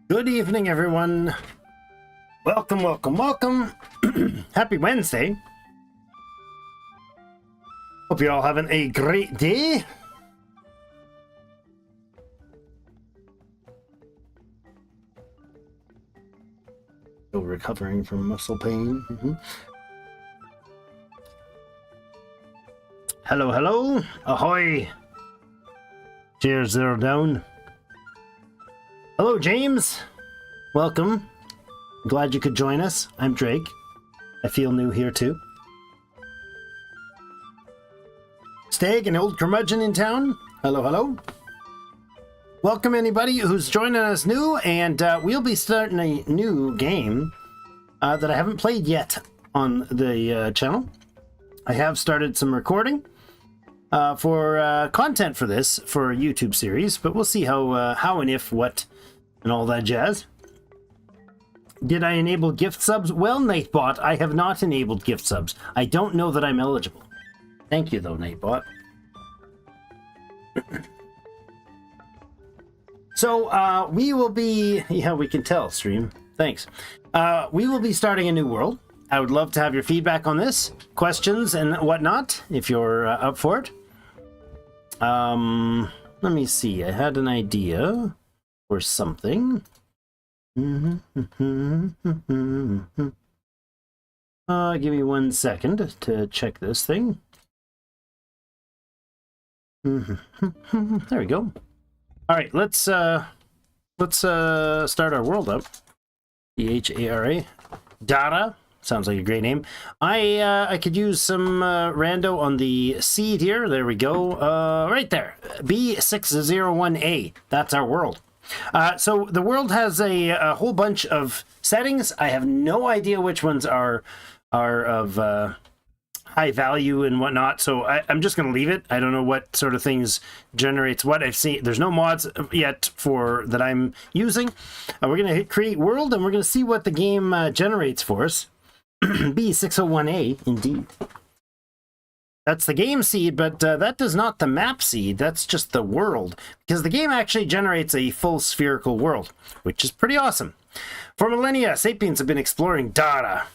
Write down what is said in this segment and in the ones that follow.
Good evening, everyone. Welcome, welcome, welcome. Happy Wednesday. Hope you're all having a great day. Still recovering from muscle pain. Hello, hello. Ahoy. Cheers, zero down. Hello, James. Welcome. Glad you could join us. I'm Drake. I feel new here, too. Stag, an old curmudgeon in town. Hello, hello. Welcome, anybody who's joining us new, and we'll be starting a new game that I haven't played yet on the channel. I have started some recording for content for this, for a YouTube series, but we'll see how and if, what, and all that jazz. Did I enable gift subs? Well, Nightbot, I have not enabled gift subs. I don't know that I'm eligible. Thank you, though, Nightbot. So, we will be... Yeah, we can tell, stream. Thanks. We will be starting a new world. I would love to have your feedback on this, questions and whatnot, if you're up for it. Let me see. I had an idea or something. Give me 1 second to check this thing. There we go. All right, let's start our world up. DHARA. Data. Sounds like a great name. I could use some rando on the seed here. There we go. Right there. B601A. That's our world. So the world has a whole bunch of settings. I have no idea which ones are of high value and whatnot. So I'm just going to leave it. I don't know what sort of things generates what. I've seen there's no mods yet that I'm using. We're going to hit create world and we're going to see what the game generates for us. B601A, indeed. That's the game seed, but that does not the map seed. That's just the world, because the game actually generates a full spherical world, which is pretty awesome. For millennia, sapiens have been exploring data.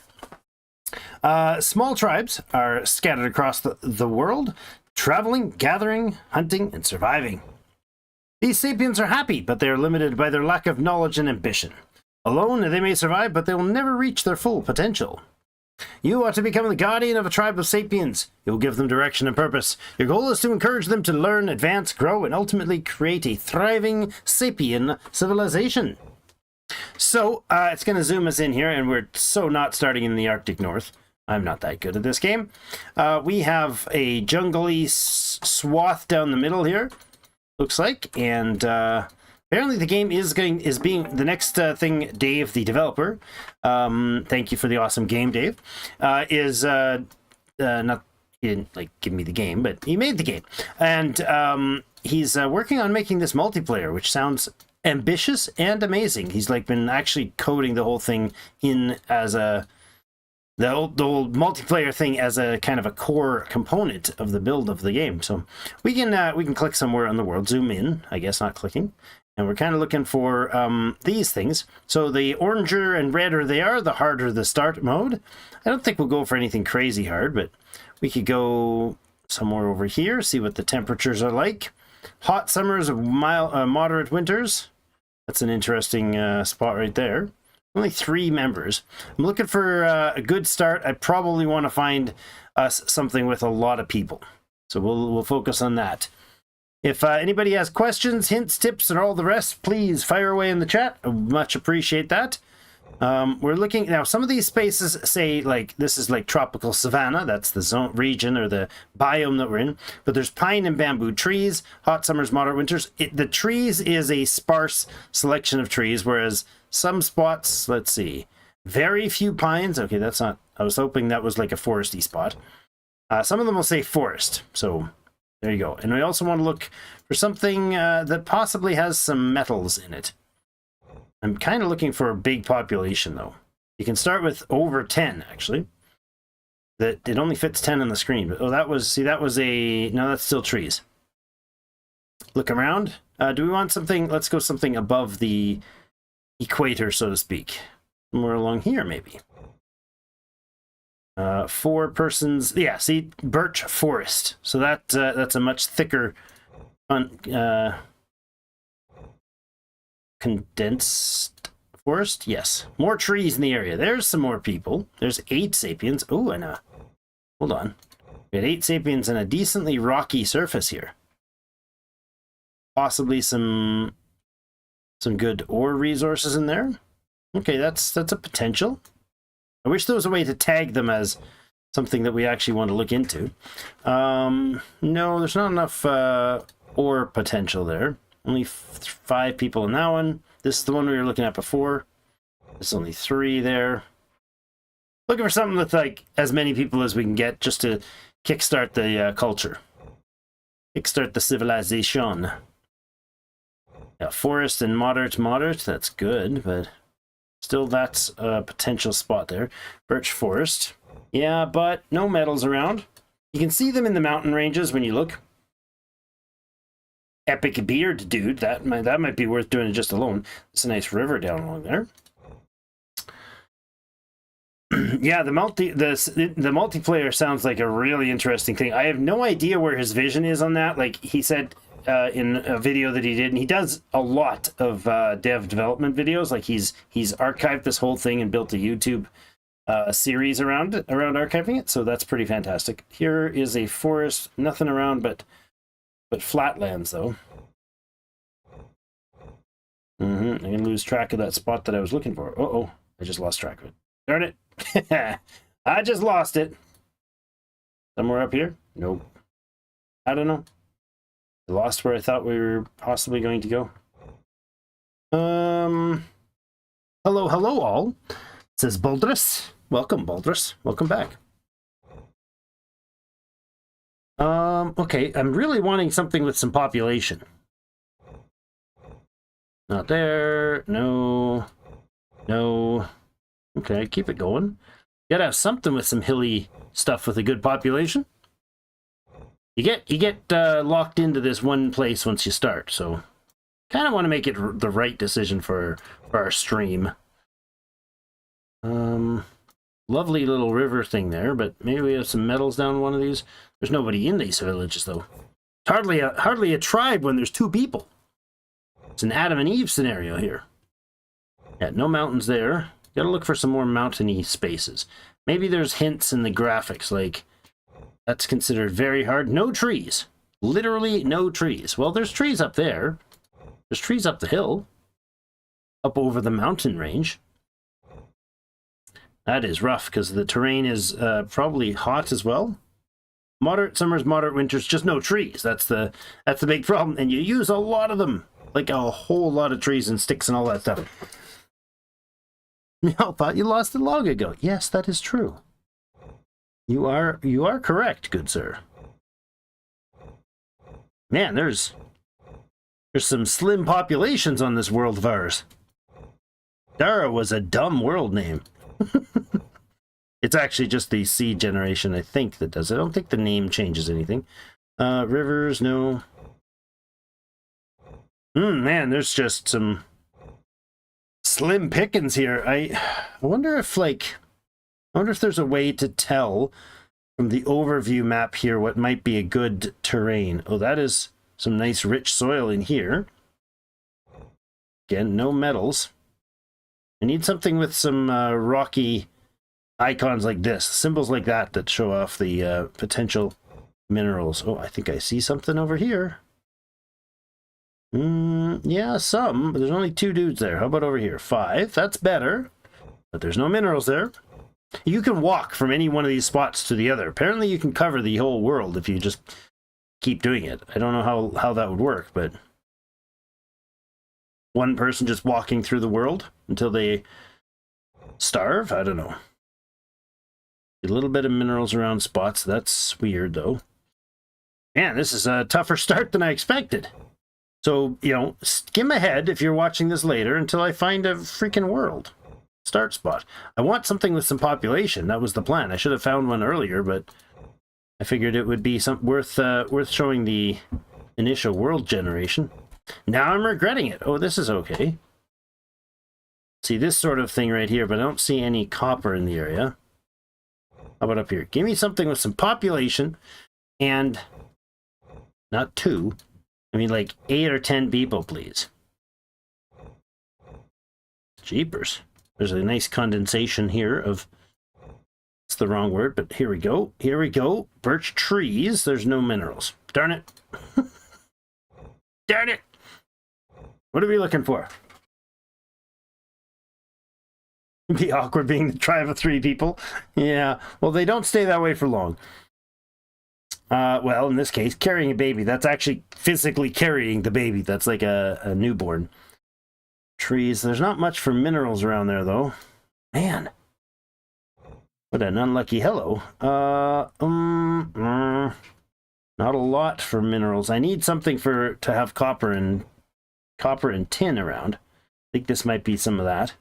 Small tribes are scattered across the world, traveling, gathering, hunting, and surviving. These sapiens are happy, but they are limited by their lack of knowledge and ambition. Alone, they may survive, but they will never reach their full potential. You are to become the guardian of a tribe of sapiens. You will give them direction and purpose. Your goal is to encourage them to learn, advance, grow, and ultimately create a thriving sapien civilization. So, it's going to zoom us in here, and we're so not starting in the Arctic North. I'm not that good at this game. We have a jungly swath down the middle here, looks like, and apparently the game is being the next thing. Dave, the developer, thank you for the awesome game, Dave. Is not he didn't like give me the game, but he made the game, and he's working on making this multiplayer, which sounds ambitious and amazing. He's like been actually coding the whole thing in as the old multiplayer thing as a kind of a core component of the build of the game. So we can click somewhere on the world, zoom in, I guess, not clicking. And we're kind of looking for these things. So the oranger and redder they are, the harder the start mode. I don't think we'll go for anything crazy hard, but we could go somewhere over here, see what the temperatures are like. Hot summers, moderate winters. That's an interesting spot right there. Only 3 members. I'm looking for a good start. I probably want to find us something with a lot of people. So we'll focus on that. If anybody has questions, hints, tips, and all the rest, please fire away in the chat. I much appreciate that. We're looking now, some of these spaces say like this is like tropical savanna. That's the zone region or the biome that we're in. But there's pine and bamboo trees, hot summers, moderate winters. The trees is a sparse selection of trees, whereas some spots, let's see, very few pines. Okay, that's not, I was hoping that was like a foresty spot. Some of them will say forest. So there you go. And we also want to look for something that possibly has some metals in it. I'm kind of looking for a big population, though. You can start with over 10, actually. That it only fits 10 on the screen. But, oh, that was, see, that was a, no, that's still trees. Look around. Do we want something, let's go something above the equator, so to speak. Somewhere along here, maybe. 4 persons, yeah, see, birch forest. So that that's a much thicker condensed forest. Yes, more trees in the area. There's some more people. There's 8 sapiens. Oh, and hold on, we had 8 sapiens and a decently rocky surface here. Possibly some good ore resources in there. Okay, that's a potential. I wish there was a way to tag them as something that we actually want to look into. No, there's not enough ore potential there. Only 5 people in that one. This is the one we were looking at before. There's only 3 there. Looking for something with like as many people as we can get, just to kickstart the culture. Kickstart the civilization. Yeah, forest and moderate, that's good, but still that's a potential spot there. Birch forest. Yeah, but no metals around. You can see them in the mountain ranges when you look. Epic beard, dude. That might be worth doing it just alone. It's a nice river down along there. Yeah, the multiplayer sounds like a really interesting thing. I have no idea where his vision is on that. Like he said in a video that he did, and he does a lot of dev development videos. Like he's archived this whole thing and built a YouTube series around archiving it. So that's pretty fantastic. Here is a forest, nothing around but flatlands, though. I'm going to lose track of that spot that I was looking for. Uh-oh, I just lost track of it. Darn it. I just lost it. Somewhere up here? Nope. I don't know. I lost where I thought we were possibly going to go. Hello all. It says Baldrus. Welcome, Baldrus. Welcome back. Okay, I'm really wanting something with some population. Not there. No. Okay, keep it going. You gotta have something with some hilly stuff with a good population. You get locked into this one place once you start, so kind of want to make it the right decision for our stream. Lovely little river thing there, but maybe we have some metals down one of these. There's nobody in these villages, though. Hardly a tribe when there's 2 people. It's an Adam and Eve scenario here. Yeah, no mountains there. Gotta look for some more mountainy spaces. Maybe there's hints in the graphics, like that's considered very hard. No trees. Literally no trees. Well, there's trees up there. There's trees up the hill. Up over the mountain range. That is rough, because the terrain is probably hot as well. Moderate summers, moderate winters, just no trees. That's the big problem. And you use a lot of them. Like a whole lot of trees and sticks and all that stuff. I thought you lost it long ago. Yes, that is true. You are correct, good sir. Man, there's some slim populations on this world of ours. Dara was a dumb world name. It's actually just the seed generation, I think, that does it. I don't think the name changes anything. Rivers, no. Man, there's just some slim pickings here. I wonder if there's a way to tell from the overview map here what might be a good terrain. Oh, that is some nice rich soil in here. Again, no metals. I need something with some rocky icons like this, symbols like that that show off the potential minerals. Oh, I think I see something over here. Yeah, some, but there's only 2 dudes there. How about over here? 5, that's better. But there's no minerals there. You can walk from any one of these spots to the other. Apparently you can cover the whole world if you just keep doing it. I don't know how that would work, but one person just walking through the world until they starve? I don't know. A little bit of minerals around spots. That's weird, though. Man, this is a tougher start than I expected. So, you know, skim ahead if you're watching this later until I find a freaking world start spot. I want something with some population. That was the plan. I should have found one earlier, but I figured it would be worth showing the initial world generation. Now I'm regretting it. Oh, this is okay. See this sort of thing right here, but I don't see any copper in the area. How about up here? Give me something with some population and not 2. I mean, like 8 or 10 people, please. Jeepers. There's a nice condensation here of... It's the wrong word, but here we go. Here we go. Birch trees. There's no minerals. Darn it. Darn it. What are we looking for? Be awkward being the tribe of 3 people. Yeah. Well, they don't stay that way for long. Well, in this case, carrying a baby. That's actually physically carrying the baby. That's like a newborn. Trees. There's not much for minerals around there, though. Man. What an unlucky hello. Not a lot for minerals. I need something to have copper and tin around. I think this might be some of that.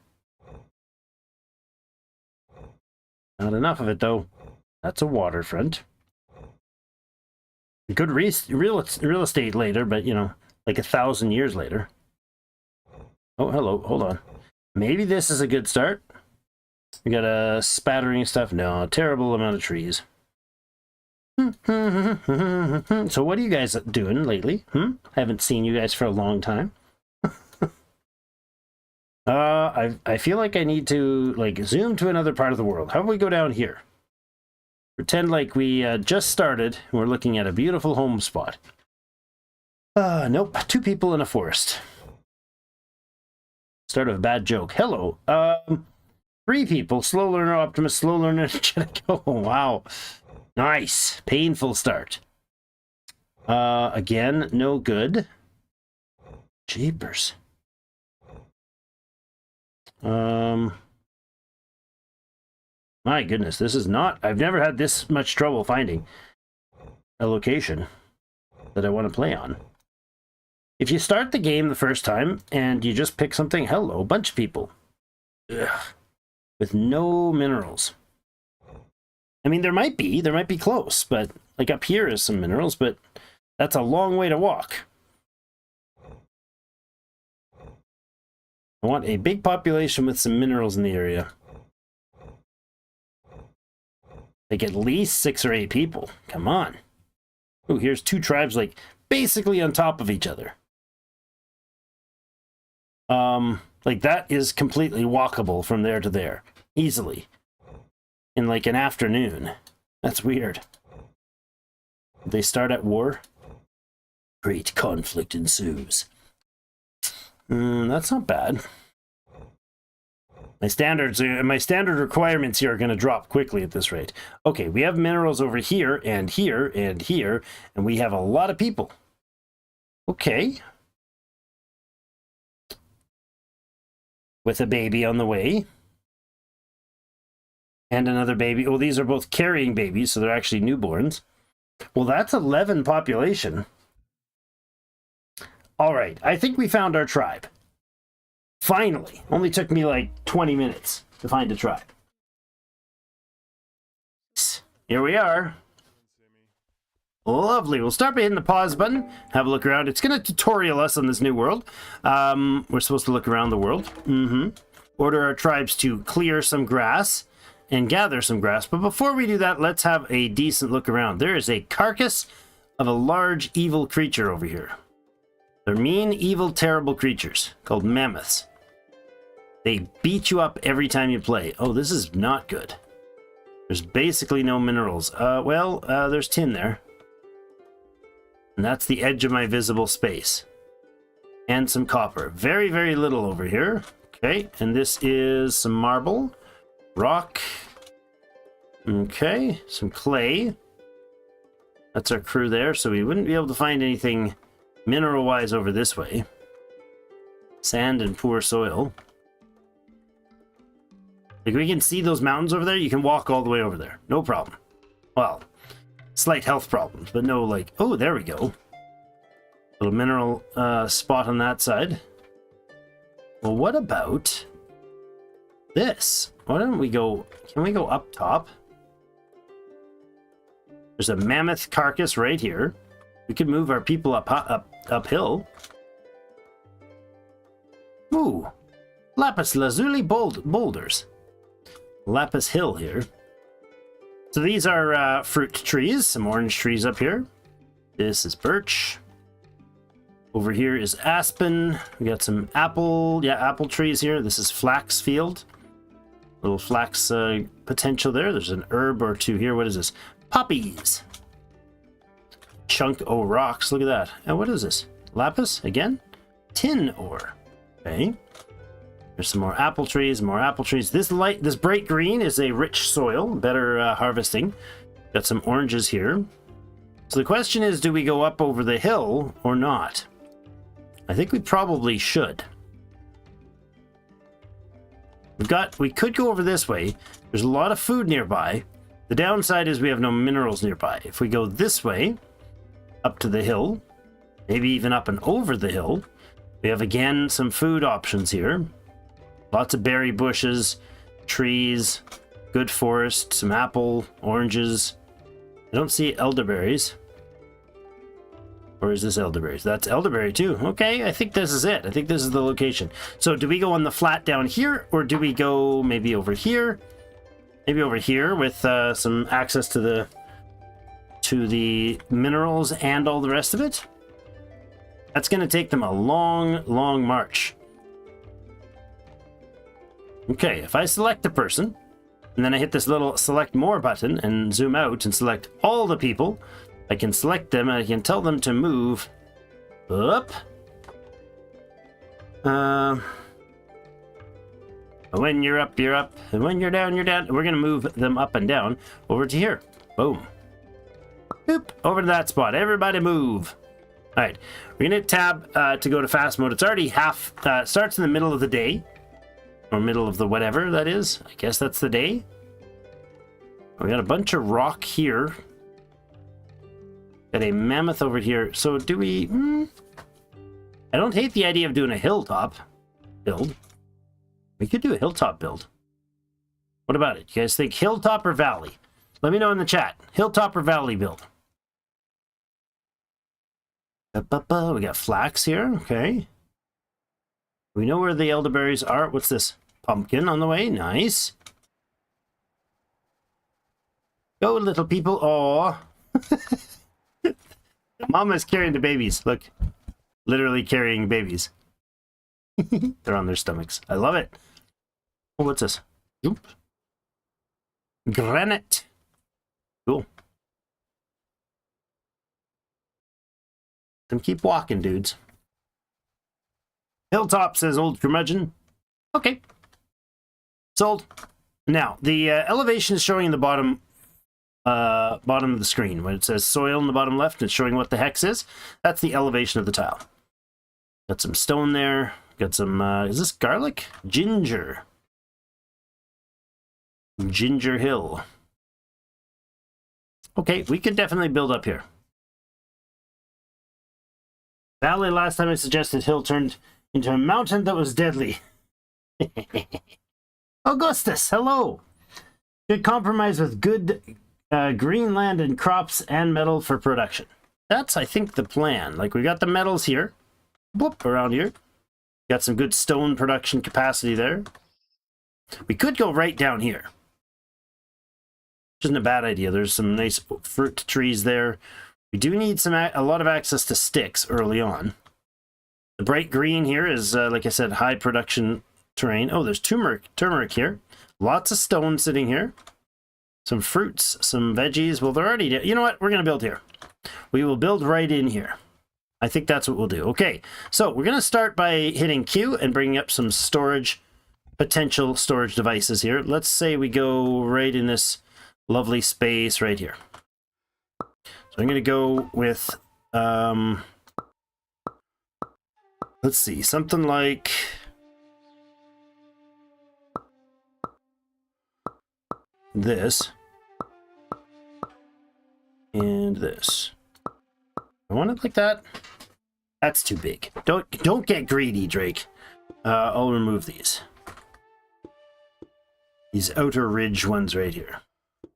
Not enough of it, though. That's a waterfront. Good real estate later, but, you know, like 1,000 years later. Oh, hello. Hold on. Maybe this is a good start. We got a spattering of stuff. No, terrible amount of trees. So what are you guys doing lately? I haven't seen you guys for a long time. I feel like I need to, like, zoom to another part of the world. How about we go down here? Pretend like we just started and we're looking at a beautiful home spot. Nope. 2 people in a forest. Start of a bad joke. Hello. 3 people. Slow learner, optimist, slow learner, energetic. Oh, wow. Nice. Painful start. Again, no good. Jeepers. My goodness, this is not... I've never had this much trouble finding a location that I want to play on. If you start the game the first time and you just pick something, hello, bunch of people. Ugh. With no minerals. I mean, there might be close, but like up here is some minerals, but that's a long way to walk. I want a big population with some minerals in the area. Like at least 6 or 8 people. Come on. Oh, here's 2 tribes like basically on top of each other. Like that is completely walkable from there to there. Easily. In like an afternoon. That's weird. They start at war. Great conflict ensues. That's not bad. My standard requirements here are going to drop quickly at this rate. Okay, we have minerals over here and here and here, and we have a lot of people. Okay. With a baby on the way. And another baby. Oh, these are both carrying babies, so they're actually newborns. Well, that's 11 population. All right, I think we found our tribe. Finally. Only took me like 20 minutes to find a tribe. Here we are. Lovely. We'll start by hitting the pause button. Have a look around. It's going to tutorial us on this new world. We're supposed to look around the world. Order our tribes to clear some grass and gather some grass. But before we do that, let's have a decent look around. There is a carcass of a large evil creature over here. They're mean, evil, terrible creatures called mammoths. They beat you up every time you play. Oh, this is not good. There's basically no minerals. There's tin there. And that's the edge of my visible space. And some copper. Very, very little over here. Okay, and this is some marble. Rock. Okay, some clay. That's our crew there, so we wouldn't be able to find anything mineral-wise over this way. Sand and poor soil. Like, we can see those mountains over there. You can walk all the way over there. No problem. Well, slight health problems, but no, like... Oh, there we go. Little mineral spot on that side. Well, what about this? Why don't we go... Can we go up top? There's a mammoth carcass right here. We could move our people uphill. Ooh. Lapis lazuli boulders. Lapis Hill here. So these are fruit trees, some orange trees up here. This is birch. Over here is aspen. We got some apple trees here. This is flax field. Little flax potential there. There's an herb or two here. What is this? Poppies. Chunk o' rocks. Look at that. And what is this? Lapis again? Tin ore. Okay. There's some more apple trees, more apple trees. This bright green is a rich soil, better harvesting. Got some oranges here. So the question is, do we go up over the hill or not? I think we probably should. We could go over this way. There's a lot of food nearby. The downside is we have no minerals nearby. If we go this way, up to the hill, maybe even up and over the hill, we have again some food options here. Lots of berry bushes, trees, good forest, some apple, oranges. I don't see elderberries. Or is this elderberries? That's elderberry too. Okay, I think this is it. I think this is the location. So do we go on the flat down here, or do we go maybe over here? Maybe over here with some access to the minerals and all the rest of it? That's going to take them a long, long march. Okay, if I select the person, and then I hit this little select more button and zoom out and select all the people, I can select them and I can tell them to move up. When you're up, you're up. And when you're down, you're down. We're going to move them up and down over to here. Boom. Boop. Over to that spot. Everybody move. All right. We're going to hit tab to go to fast mode. It's already starts in the middle of the day. Or middle of the whatever that is. I guess that's the day. We got a bunch of rock here. Got a mammoth over here. So do we... I don't hate the idea of doing a hilltop build. We could do a hilltop build. What about it? You guys think hilltop or valley? Let me know in the chat. Hilltop or valley build? We got flax here. Okay. We know where the elderberries are. What's this? Pumpkin on the way. Nice. Go, little people. Aww. Mama's carrying the babies. Look. Literally carrying babies. They're on their stomachs. I love it. Oh, what's this? Oop. Granite. Cool. Then keep walking, dudes. Hilltop, says old curmudgeon. Okay. Sold. Now, the elevation is showing in the bottom of the screen. When it says soil in the bottom left, it's showing what the hex is. That's the elevation of the tile. Got some stone there. Got some, is this garlic? Ginger. Ginger Hill. Okay, we could definitely build up here. Valley, last time I suggested hill turned into a mountain that was deadly. Augustus, hello. Good compromise with good green land and crops and metal for production. That's, I think, the plan. Like, we got the metals here. Whoop, around here. Got some good stone production capacity there. We could go right down here. isn't a bad idea. There's some nice fruit trees there. We do need a lot of access to sticks early on. The bright green here is, like I said, high production terrain. Oh, there's turmeric here. Lots of stone sitting here. Some fruits, some veggies. Well, they're already... You know what? We're going to build here. We will build right in here. I think that's what we'll do. Okay, so we're going to start by hitting Q and bringing up some potential storage devices here. Let's say we go right in this lovely space right here. So I'm going to go with, let's see, something like this and this. I want it like that. That's too big. Don't get greedy, Drake. I'll remove these. These outer ridge ones right here.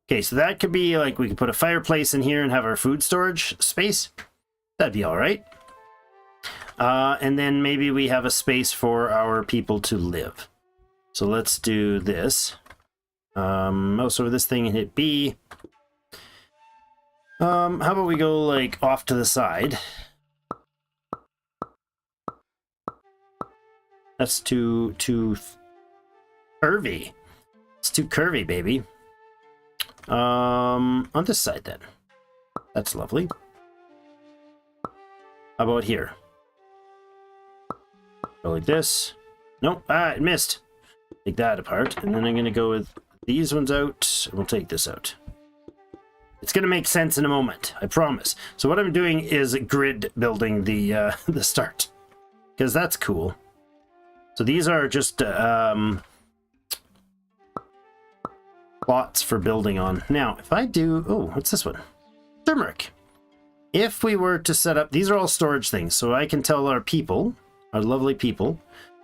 Okay, so that could be like we could put a fireplace in here and have our food storage space. That'd be all right. And then maybe we have a space for our people to live. So let's do this. Also this thing and hit B. How about we go like off to the side? That's too curvy. It's too curvy, baby. On this side then. That's lovely. How about here? Go like this. Nope, it missed. Take that apart, and then I'm gonna go with these ones out, and we'll take this out. It's gonna make sense in a moment, I promise. So what I'm doing is grid building the start, because that's cool. So these are just plots for building on. Now, if I do, oh, what's this one? Turmeric. If we were to set up, these are all storage things, so I can tell our people, our lovely people,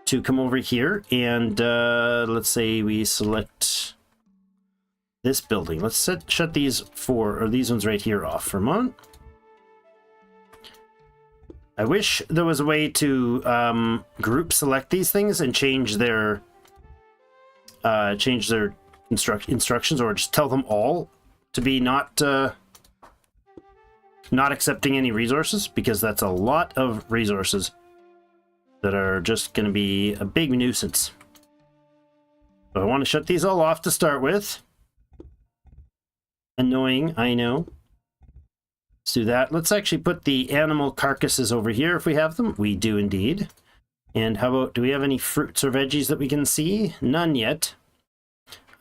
to come over here and let's say we select this building. Let's shut these these ones right here off for a moment. I wish there was a way to group select these things and change their instructions, or just tell them all to be not accepting any resources, because that's a lot of resources that are just going to be a big nuisance. So I want to shut these all off to start with. Annoying, I know. Let's do that. Let's actually put the animal carcasses over here if we have them. We do indeed. And how about, do we have any fruits or veggies that we can see? None yet.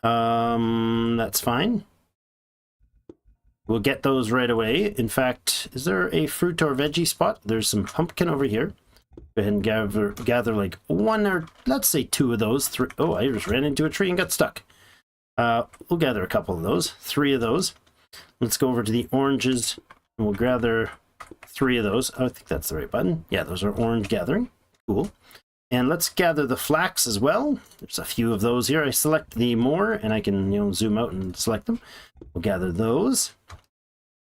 That's fine. We'll get those right away. In fact, is there a fruit or veggie spot? There's some pumpkin over here. Go ahead and gather like one or let's say two of those. Three. Oh, I just ran into a tree and got stuck. We'll gather a couple of those. 3 of those. Let's go over to the oranges and we'll gather 3 of those. Oh, I think that's the right button. Yeah, those are orange gathering. Cool. And let's gather the flax as well. There's a few of those here. I select the more and I can, zoom out and select them. We'll gather those.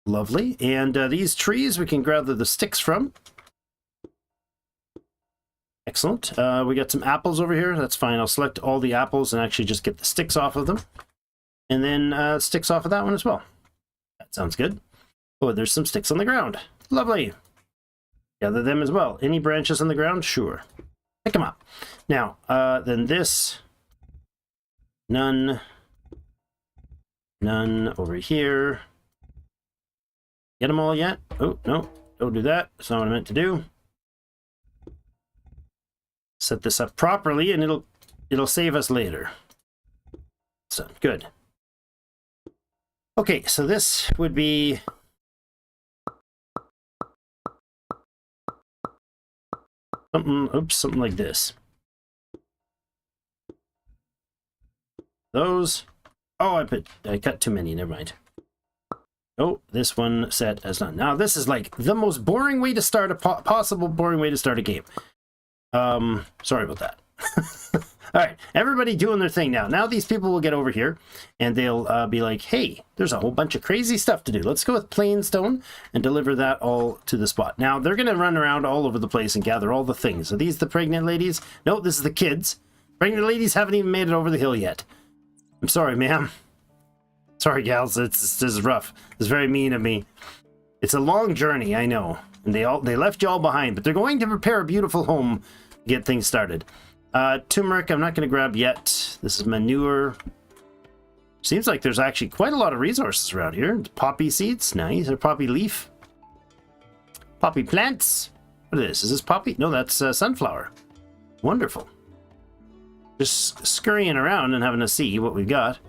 Lovely. And these trees we can gather the sticks from. Excellent. We got some apples over here. That's fine. I'll select all the apples and actually just get the sticks off of them. And then sticks off of that one as well. That sounds good. Oh, there's some sticks on the ground. Lovely. Gather them as well. Any branches on the ground? Sure. Pick them up. Now, then this. None. None over here. Get them all yet? Oh, no. Don't do that. That's not what I meant to do. Set this up properly and it'll save us later. So, good. Okay, so this would be something like this. Those. Oh, I cut too many, never mind. Oh, this one set as none. Now this is like the most boring way to start a possible boring way to start a game. Sorry about that. All right, everybody doing their thing now. Now these people will get over here and they'll be like, hey, there's a whole bunch of crazy stuff to do. Let's go with plain stone and deliver that all to the spot. Now they're going to run around all over the place and gather all the things. Are these the pregnant ladies? No, this is the kids. Pregnant ladies haven't even made it over the hill yet. I'm sorry, ma'am. Sorry, gals. This is rough. It's very mean of me. It's a long journey, I know. And they left you all behind, but they're going to prepare a beautiful home to get things started. Turmeric, I'm not going to grab yet. This is manure. Seems like there's actually quite a lot of resources around here. Poppy seeds, nice. Or poppy leaf. Poppy plants. What is this? Is this poppy? No, that's sunflower. Wonderful. Just scurrying around and having to see what we've got.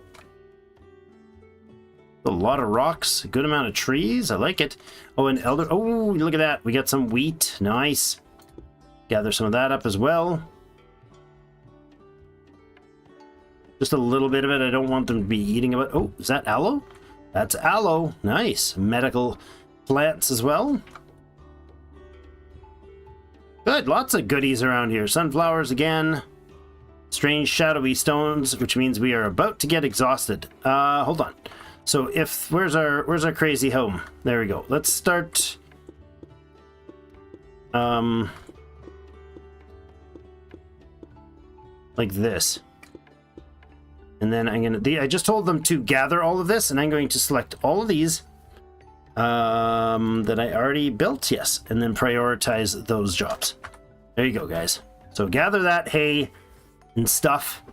A lot of rocks, a good amount of trees. I like it. Oh, and elder. Oh, look at that. We got some wheat. Nice. Gather some of that up as well. Just a little bit of it. I don't want them to be eating of it. Oh, is that aloe? That's aloe. Nice. Medical plants as well. Good. Lots of goodies around here. Sunflowers again. Strange shadowy stones, which means we are about to get exhausted. Hold on. So where's our crazy home? There we go. Let's start. Like this. And then I just told them to gather all of this, and I'm going to select all of these that I already built, yes, and then prioritize those jobs. There you go, guys. So gather that hay and stuff.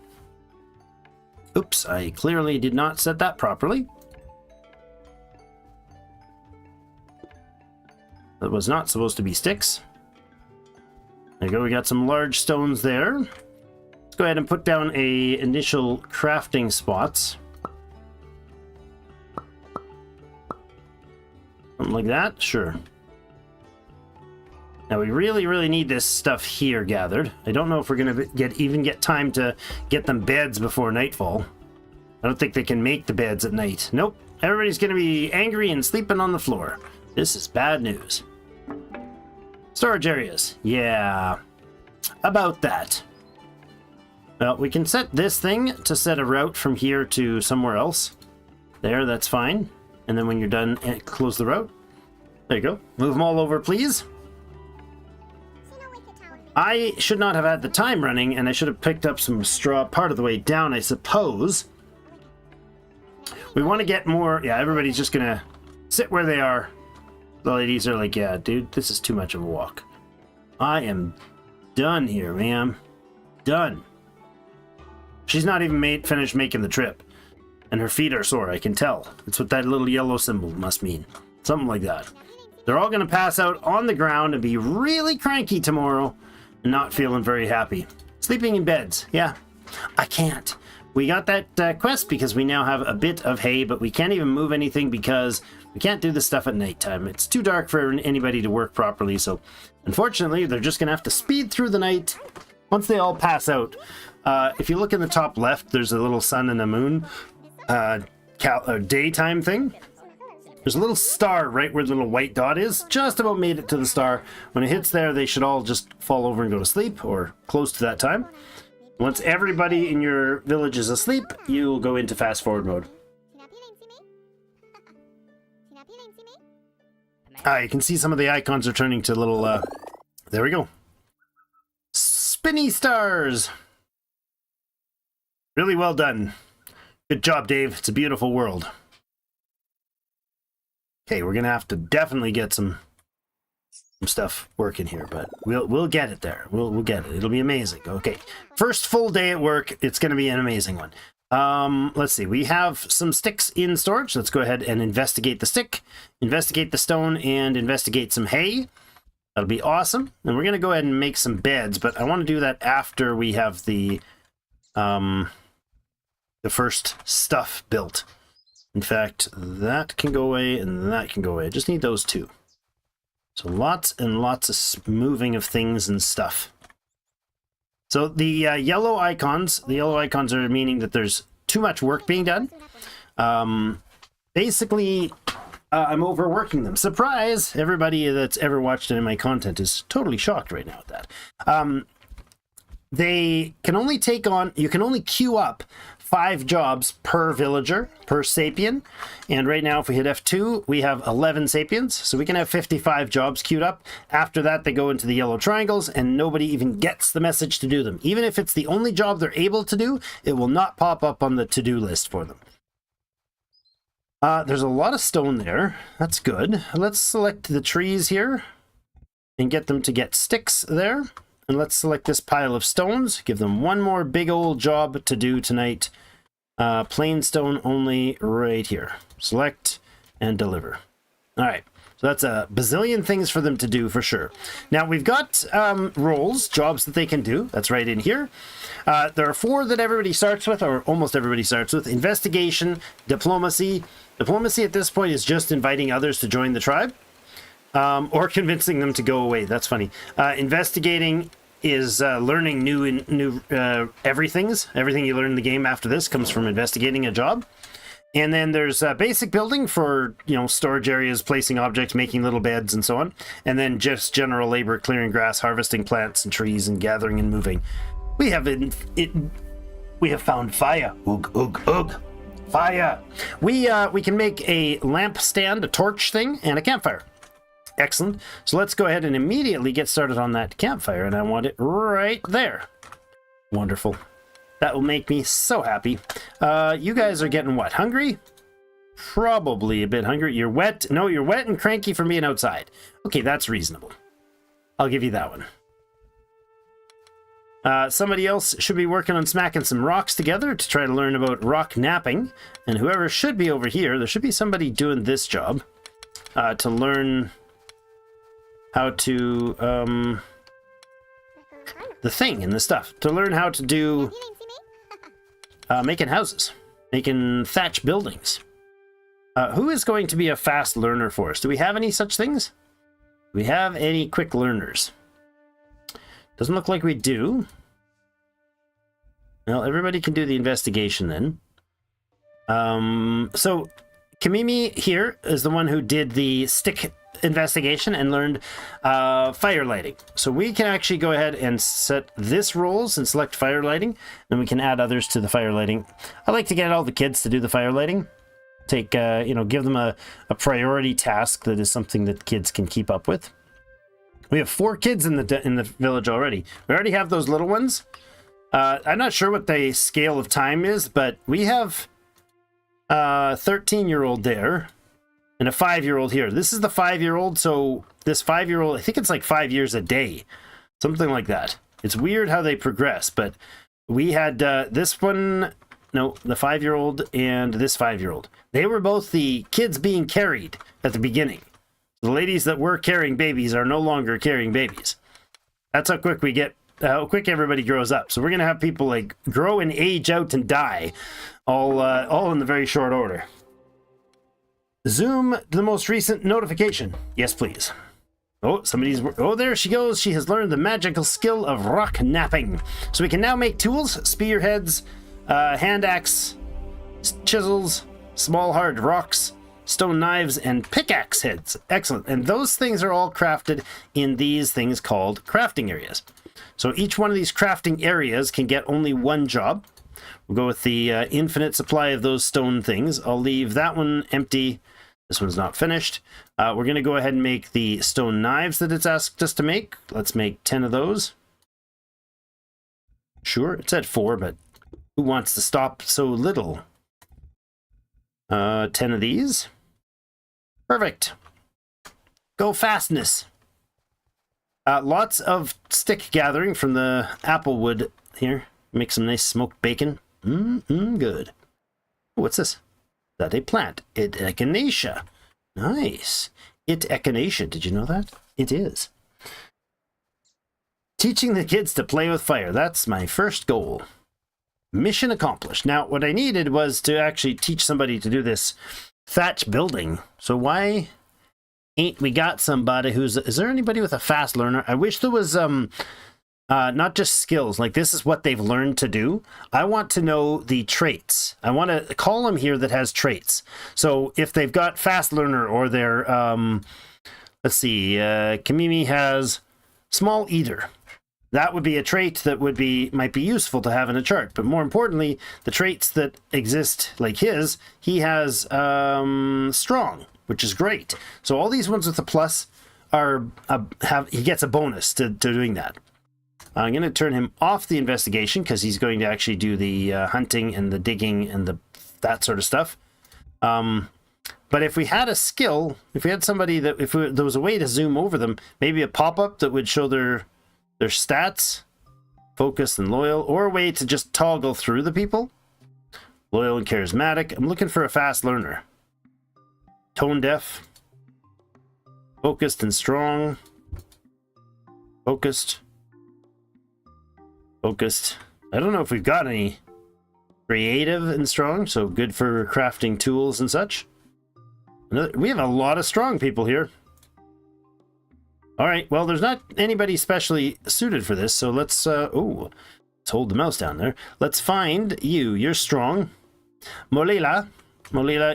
Oops, I clearly did not set that properly. That was not supposed to be sticks. There you go, we got some large stones there. Let's go ahead and put down a initial crafting spots. Something like that, sure. Now we really need this stuff here gathered. I don't know if we're gonna even get time to get them beds before nightfall. I don't think they can make the beds at night. Nope, everybody's gonna be angry and sleeping on the floor. This is bad news. Storage areas. Yeah, about that. Well, we can set this thing to set a route from here to somewhere else. There, that's fine. And then when you're done, close the route. There you go. Move them all over, please. I should not have had the time running, and I should have picked up some straw part of the way down, I suppose. We want to get more... Yeah, everybody's just gonna sit where they are. The ladies are like, yeah, dude, this is too much of a walk. I am done here, ma'am. Done. She's not even finished making the trip. And her feet are sore, I can tell. It's what that little yellow symbol must mean. Something like that. They're all going to pass out on the ground and be really cranky tomorrow and not feeling very happy. Sleeping in beds. Yeah, I can't. We got that quest because we now have a bit of hay, but we can't even move anything because we can't do this stuff at nighttime. It's too dark for anybody to work properly, so unfortunately, they're just going to have to speed through the night once they all pass out. If you look in the top left, there's a little sun and a moon daytime thing. There's a little star right where the little white dot is. Just about made it to the star. When it hits there, they should all just fall over and go to sleep, or close to that time. Once everybody in your village is asleep, you'll go into fast forward mode. You can see some of the icons are turning to little, there we go. Spinny stars! Really well done. Good job, Dave. It's a beautiful world. Okay, we're gonna have to definitely get some stuff working here, but we'll get it there. We'll get it. It'll be amazing. Okay, first full day at work. It's gonna be an amazing one. Let's see. We have some sticks in storage. Let's go ahead and investigate the stick, investigate the stone, and investigate some hay. That'll be awesome. And we're gonna go ahead and make some beds, but I want to do that after we have the first stuff built. In fact, that can go away and that can go away. I just need those two. So lots and lots of moving of things and stuff. So the yellow icons are meaning that there's too much work being done. Basically, I'm overworking them. Surprise! Everybody that's ever watched any of my content is totally shocked right now at that. They can only take on, you can only queue up 5 jobs per villager, per sapien. And right now, if we hit F2, we have 11 sapiens. So we can have 55 jobs queued up. After that, they go into the yellow triangles and nobody even gets the message to do them. Even if it's the only job they're able to do, it will not pop up on the to-do list for them. There's a lot of stone there. That's good. Let's select the trees here and get them to get sticks there. And let's select this pile of stones. Give them one more big old job to do tonight. Plain stone only right here. Select and deliver. All right. So that's a bazillion things for them to do for sure. Now we've got roles, jobs that they can do. That's right in here. There are 4 that everybody starts with, or almost everybody starts with. Investigation, diplomacy. Diplomacy at this point is just inviting others to join the tribe. Or convincing them to go away. That's funny. Investigating is learning new everythings. Everything you learn in the game after this comes from investigating a job. And then there's basic building for, storage areas, placing objects, making little beds, and so on. And then just general labor, clearing grass, harvesting plants and trees, and gathering and moving. We have found fire. Oog, oog, oog. Fire. We can make a lamp stand, a torch thing, and a campfire. Excellent. So let's go ahead and immediately get started on that campfire, and I want it right there. Wonderful. That will make me so happy. You guys are getting what? Hungry? Probably a bit hungry. You're wet. No, you're wet and cranky from being outside. Okay, that's reasonable. I'll give you that one. Somebody else should be working on smacking some rocks together to try to learn about rock napping. And whoever should be over here, there should be somebody doing this job to learn how to the thing and the stuff, to learn how to do making houses, making thatch buildings. Who is going to be a fast learner for us? Do we have any such things? Do we have any quick learners? Doesn't look like we do. Well, everybody can do the investigation then. So Kamimi here is the one who did the stick investigation and learned fire lighting. So we can actually go ahead and set this roles and select fire lighting, and we can add others to the fire lighting. I like to get all the kids to do the fire lighting. Take, give them a priority task that is something that kids can keep up with. We have 4 kids in the village already. We already have those little ones. I'm not sure what the scale of time is, but we have a 13-year-old there and a 5-year-old here. This is the 5-year-old, so this 5-year-old, I think it's like 5 years a day, something like that. It's weird how they progress, but we had this one, no, the 5-year-old and this 5-year-old. They were both the kids being carried at the beginning. The ladies that were carrying babies are no longer carrying babies. That's how quick we get, how quick everybody grows up. So we're going to have people like grow and age out and die all in the very short order. Zoom to the most recent notification. Yes, please. Oh, there she goes. She has learned the magical skill of rock napping. So we can now make tools, spearheads, hand axe, chisels, small hard rocks, stone knives, and pickaxe heads. Excellent. And those things are all crafted in these things called crafting areas. So each one of these crafting areas can get only one job. We'll go with the infinite supply of those stone things. I'll leave that one empty. This one's not finished. We're going to go ahead and make the stone knives that it's asked us to make. Let's make 10 of those. Sure, it said 4, but who wants to stop so little? 10 of these. Perfect. Go fastness. Lots of stick gathering from the apple wood here. Make some nice smoked bacon. Good. What's this? Is that a plant? Echinacea. Nice. Echinacea. Did you know that? It is. Teaching the kids to play with fire. That's my first goal. Mission accomplished. Now, what I needed was to actually teach somebody to do this thatch building. So why ain't we got somebody who's... Is there anybody with a fast learner? I wish there was... not just skills, like this is what they've learned to do. I want to know the traits. I want a column here that has traits. So if they've got fast learner or they're, let's see, Kamimi has small eater. That would be a trait that might be useful to have in a chart. But more importantly, the traits that exist like he has strong, which is great. So all these ones with a plus he gets a bonus to doing that. I'm going to turn him off the investigation because he's going to actually do the hunting and the digging and that sort of stuff. But if we had a skill, if we had somebody that, there was a way to zoom over them, maybe a pop-up that would show their stats, focused and loyal, or a way to just toggle through the people. Loyal and charismatic. I'm looking for a fast learner. Tone deaf. Focused and strong. Focused. Focused. I don't know if we've got any creative and strong, so good for crafting tools and such. We have a lot of strong people here. All right, well, there's not anybody specially suited for this, so let's hold the mouse down there. Let's find you. You're strong. Molila,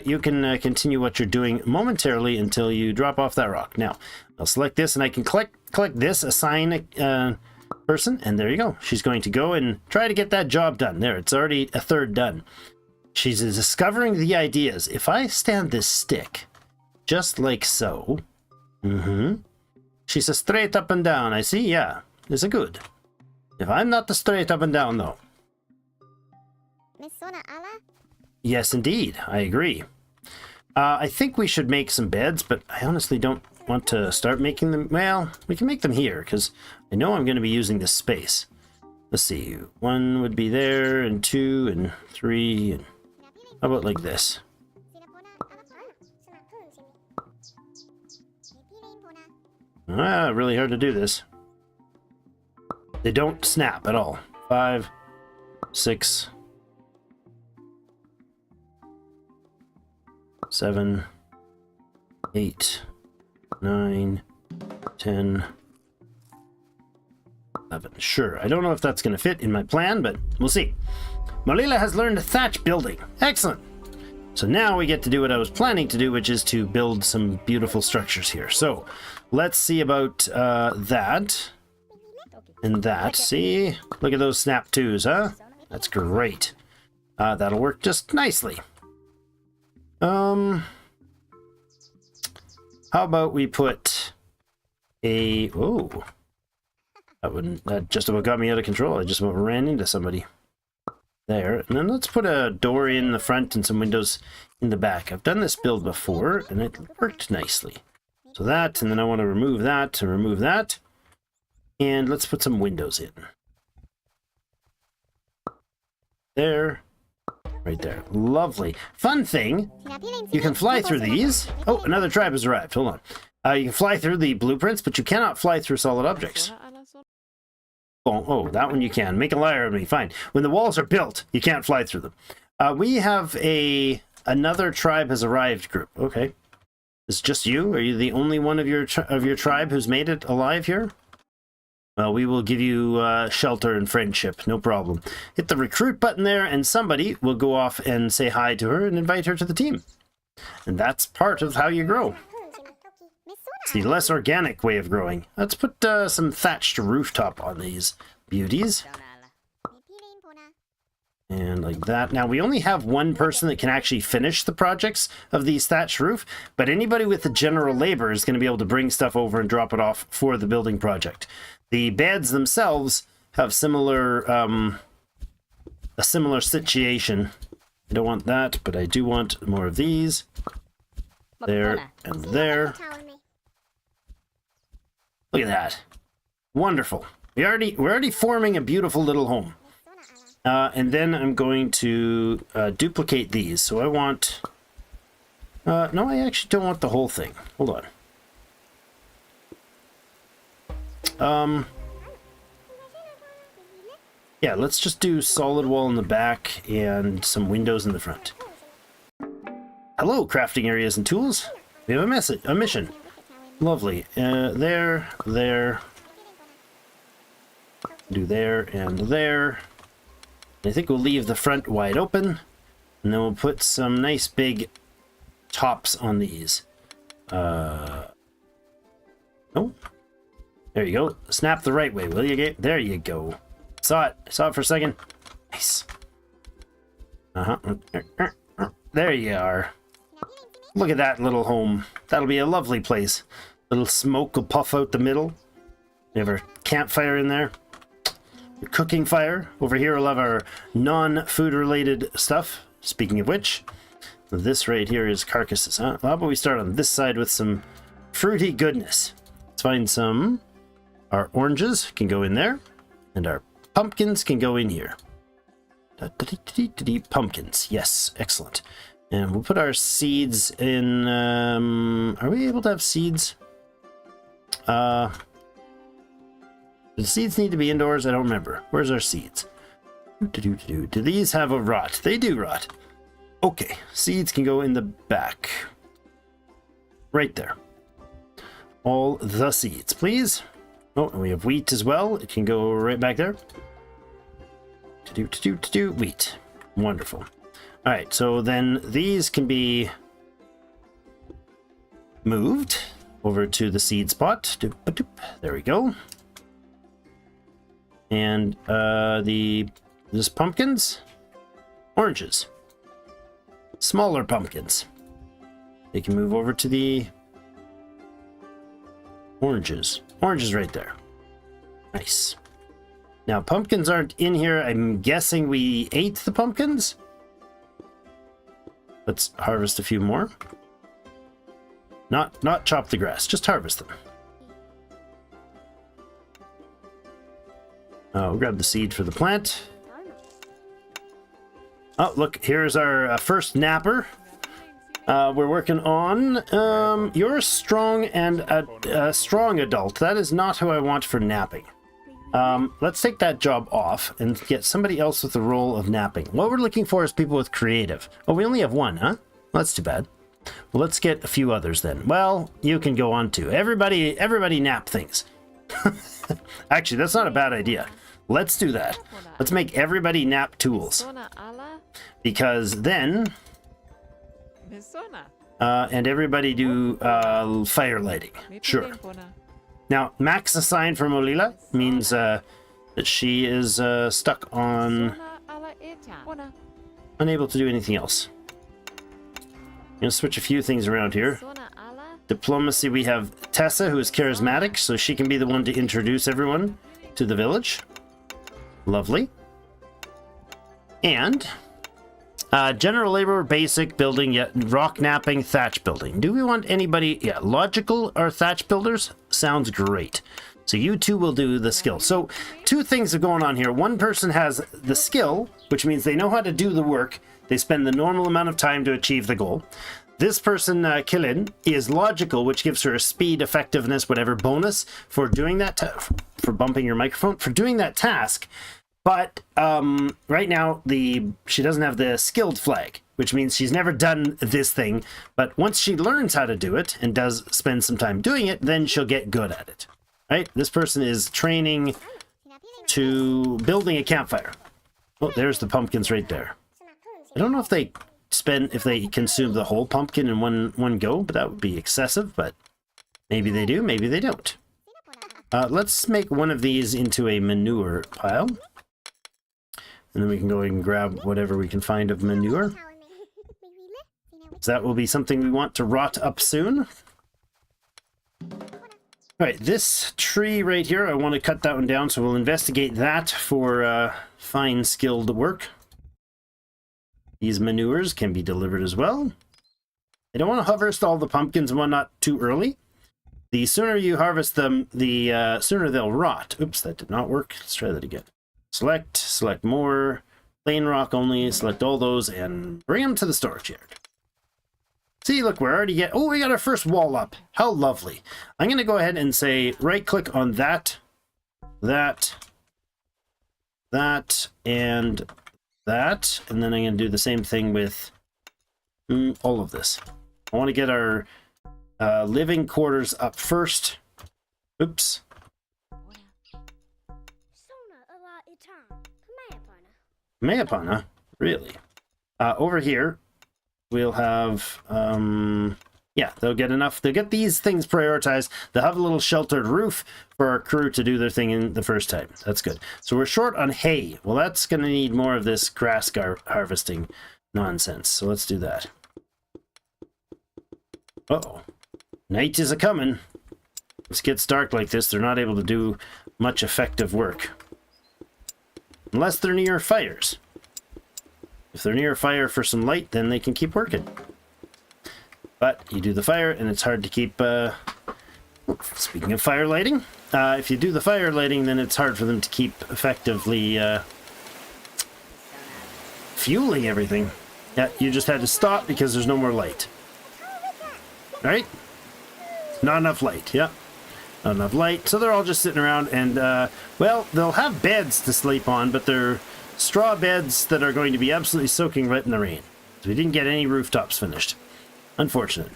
you can continue what you're doing momentarily until you drop off that rock. Now, I'll select this, and I can click this, assign a person, and there you go. She's going to go and try to get that job done. There, it's already a third done. She's discovering the ideas. If I stand this stick, just like so, she's a straight up and down, I see, yeah, is it good? If I'm not the straight up and down, though. Yes, indeed, I agree. I think we should make some beds, but I honestly don't want to start making them. Well, we can make them here, because I know I'm going to be using this space. Let's see, 1 would be there, and 2, and 3, and how about like this? Really hard to do this. They don't snap at all. 5, 6, 7, 8, 9, 10, 11. Sure, I don't know if that's going to fit in my plan, but we'll see. Molila has learned thatch building. Excellent. So now we get to do what I was planning to do, which is to build some beautiful structures here. So let's see about that and that. See? Look at those snap twos, huh? That's great. That'll work just nicely. How about we put a... Oh. That just about got me out of control. I just about ran into somebody. There. And then let's put a door in the front and some windows in the back. I've done this build before, and it worked nicely. So that, and then I want to remove that and remove that. And let's put some windows in. There. Right there. Lovely. Fun thing, you can fly through these. Oh, another tribe has arrived. Hold on. You can fly through the blueprints, but you cannot fly through solid objects. Oh, that one you can. Make a liar of me. Fine. When the walls are built, you can't fly through them. We have another tribe has arrived group. Okay. It's just you? Are you the only one of your tribe who's made it alive here? Well, we will give you shelter and friendship. No problem. Hit the recruit button there, and somebody will go off and say hi to her and invite her to the team. And that's part of how you grow. It's the less organic way of growing. Let's put some thatched rooftop on these beauties. And like that. Now, we only have one person that can actually finish the projects of these thatched roof, but anybody with the general labor is going to be able to bring stuff over and drop it off for the building project. The beds themselves have similar, a similar situation. I don't want that, but I do want more of these. There and there. Look at that. Wonderful. We're already forming a beautiful little home. And then I'm going to duplicate these. So I want... no, I actually don't want the whole thing. Hold on. Yeah, let's just do solid wall in the back and some windows in the front. Hello, crafting areas and tools. We have a mission. Lovely. There. Do there and there. I think we'll leave the front wide open, and then we'll put some nice big tops on these. Oh, there you go. Snap the right way, will you? There you go. Saw it for a second. Nice. There you are. Look at that little home. That'll be a lovely place. Little smoke will puff out the middle. We have our campfire in there. Your cooking fire. Over here we'll have our non-food related stuff. Speaking of which, This right here is carcasses, huh? How about we start on this side with some fruity goodness? Let's find some. Our oranges can go in there, and our pumpkins can go in here. Pumpkins, yes, excellent. And we'll put our seeds in. Are we able to have seeds? Do the seeds need to be indoors? I don't remember. Where's our seeds? Do these have a rot? They do rot. Okay, seeds can go in the back. Right there. All the seeds, please. Oh, and we have wheat as well. It can go right back there. Wheat. Wonderful. All right, so then these can be moved over to the seed spot. There we go. And this pumpkins, oranges, smaller pumpkins. They can move over to the oranges. Oranges right there. Nice. Now pumpkins aren't in here. I'm guessing we ate the pumpkins. Let's harvest a few more. Not chop the grass, just harvest them. We'll grab the seed for the plant. Oh, look, here's our first napper. We're working on, you're a strong and a strong adult. That is not who I want for napping. Let's take that job off and get somebody else with the role of napping. What we're looking for is people with creative. Oh, we only have one, huh? Well, that's too bad. Well, let's get a few others then. Well, you can go on too. Everybody nap things. Actually, that's not a bad idea. Let's do that. Let's make everybody nap tools. Because then... and everybody do fire lighting. Sure. Now, max assign from Olila means that she is stuck on... unable to do anything else. I'm going to switch a few things around here. Diplomacy, we have Tessa, who is charismatic, so she can be the one to introduce everyone to the village. Lovely. And general labor, basic building, yeah, rock napping, thatch building. Do we want anybody? Yeah, logical or thatch builders? Sounds great. So you two will do the skill. So two things are going on here. One person has the skill, which means they know how to do the work. They spend the normal amount of time to achieve the goal. This person, Killin, is logical, which gives her a speed, effectiveness, whatever bonus for doing that, for bumping your microphone, for doing that task. But right now, she doesn't have the skilled flag, which means she's never done this thing. But once she learns how to do it and does spend some time doing it, then she'll get good at it. Right? This person is training to building a campfire. Oh, there's the pumpkins right there. I don't know if they consume the whole pumpkin in one go, but that would be excessive. But maybe they do, maybe they don't. Let's make one of these into a manure pile. And then we can go and grab whatever we can find of manure. So that will be something we want to rot up soon. Alright, this tree right here, I want to cut that one down, so we'll investigate that for fine skilled work. These manures can be delivered as well. I don't want to harvest all the pumpkins and whatnot too early. The sooner you harvest them, the sooner they'll rot. Oops, that did not work. Let's try that again. Select more, plain rock only, select all those, and bring them to the storage yard. See, look, we're already oh, we got our first wall up. How lovely. I'm going to go ahead and say right-click on that, and that, and then I'm going to do the same thing with all of this. I want to get our living quarters up first. Oops. Mayapana? Really? Over here, we'll have, yeah, they'll get these things prioritized. They'll have a little sheltered roof for our crew to do their thing in the first time. That's good. So we're short on hay. Well, that's going to need more of this grass harvesting nonsense. So let's do that. Uh-oh. Night is a-coming. If it gets dark like this, they're not able to do much effective work. Unless they're near fires. If they're near a fire for some light, then they can keep working. But you do the fire, and it's hard to keep... speaking of fire lighting, if you do the fire lighting, then it's hard for them to keep effectively fueling everything. Yeah, you just had to stop because there's no more light. Right? Not enough light, yeah. Not enough light, so they're all just sitting around, and, well, they'll have beds to sleep on, but they're straw beds that are going to be absolutely soaking wet in the rain. So we didn't get any rooftops finished. Unfortunate.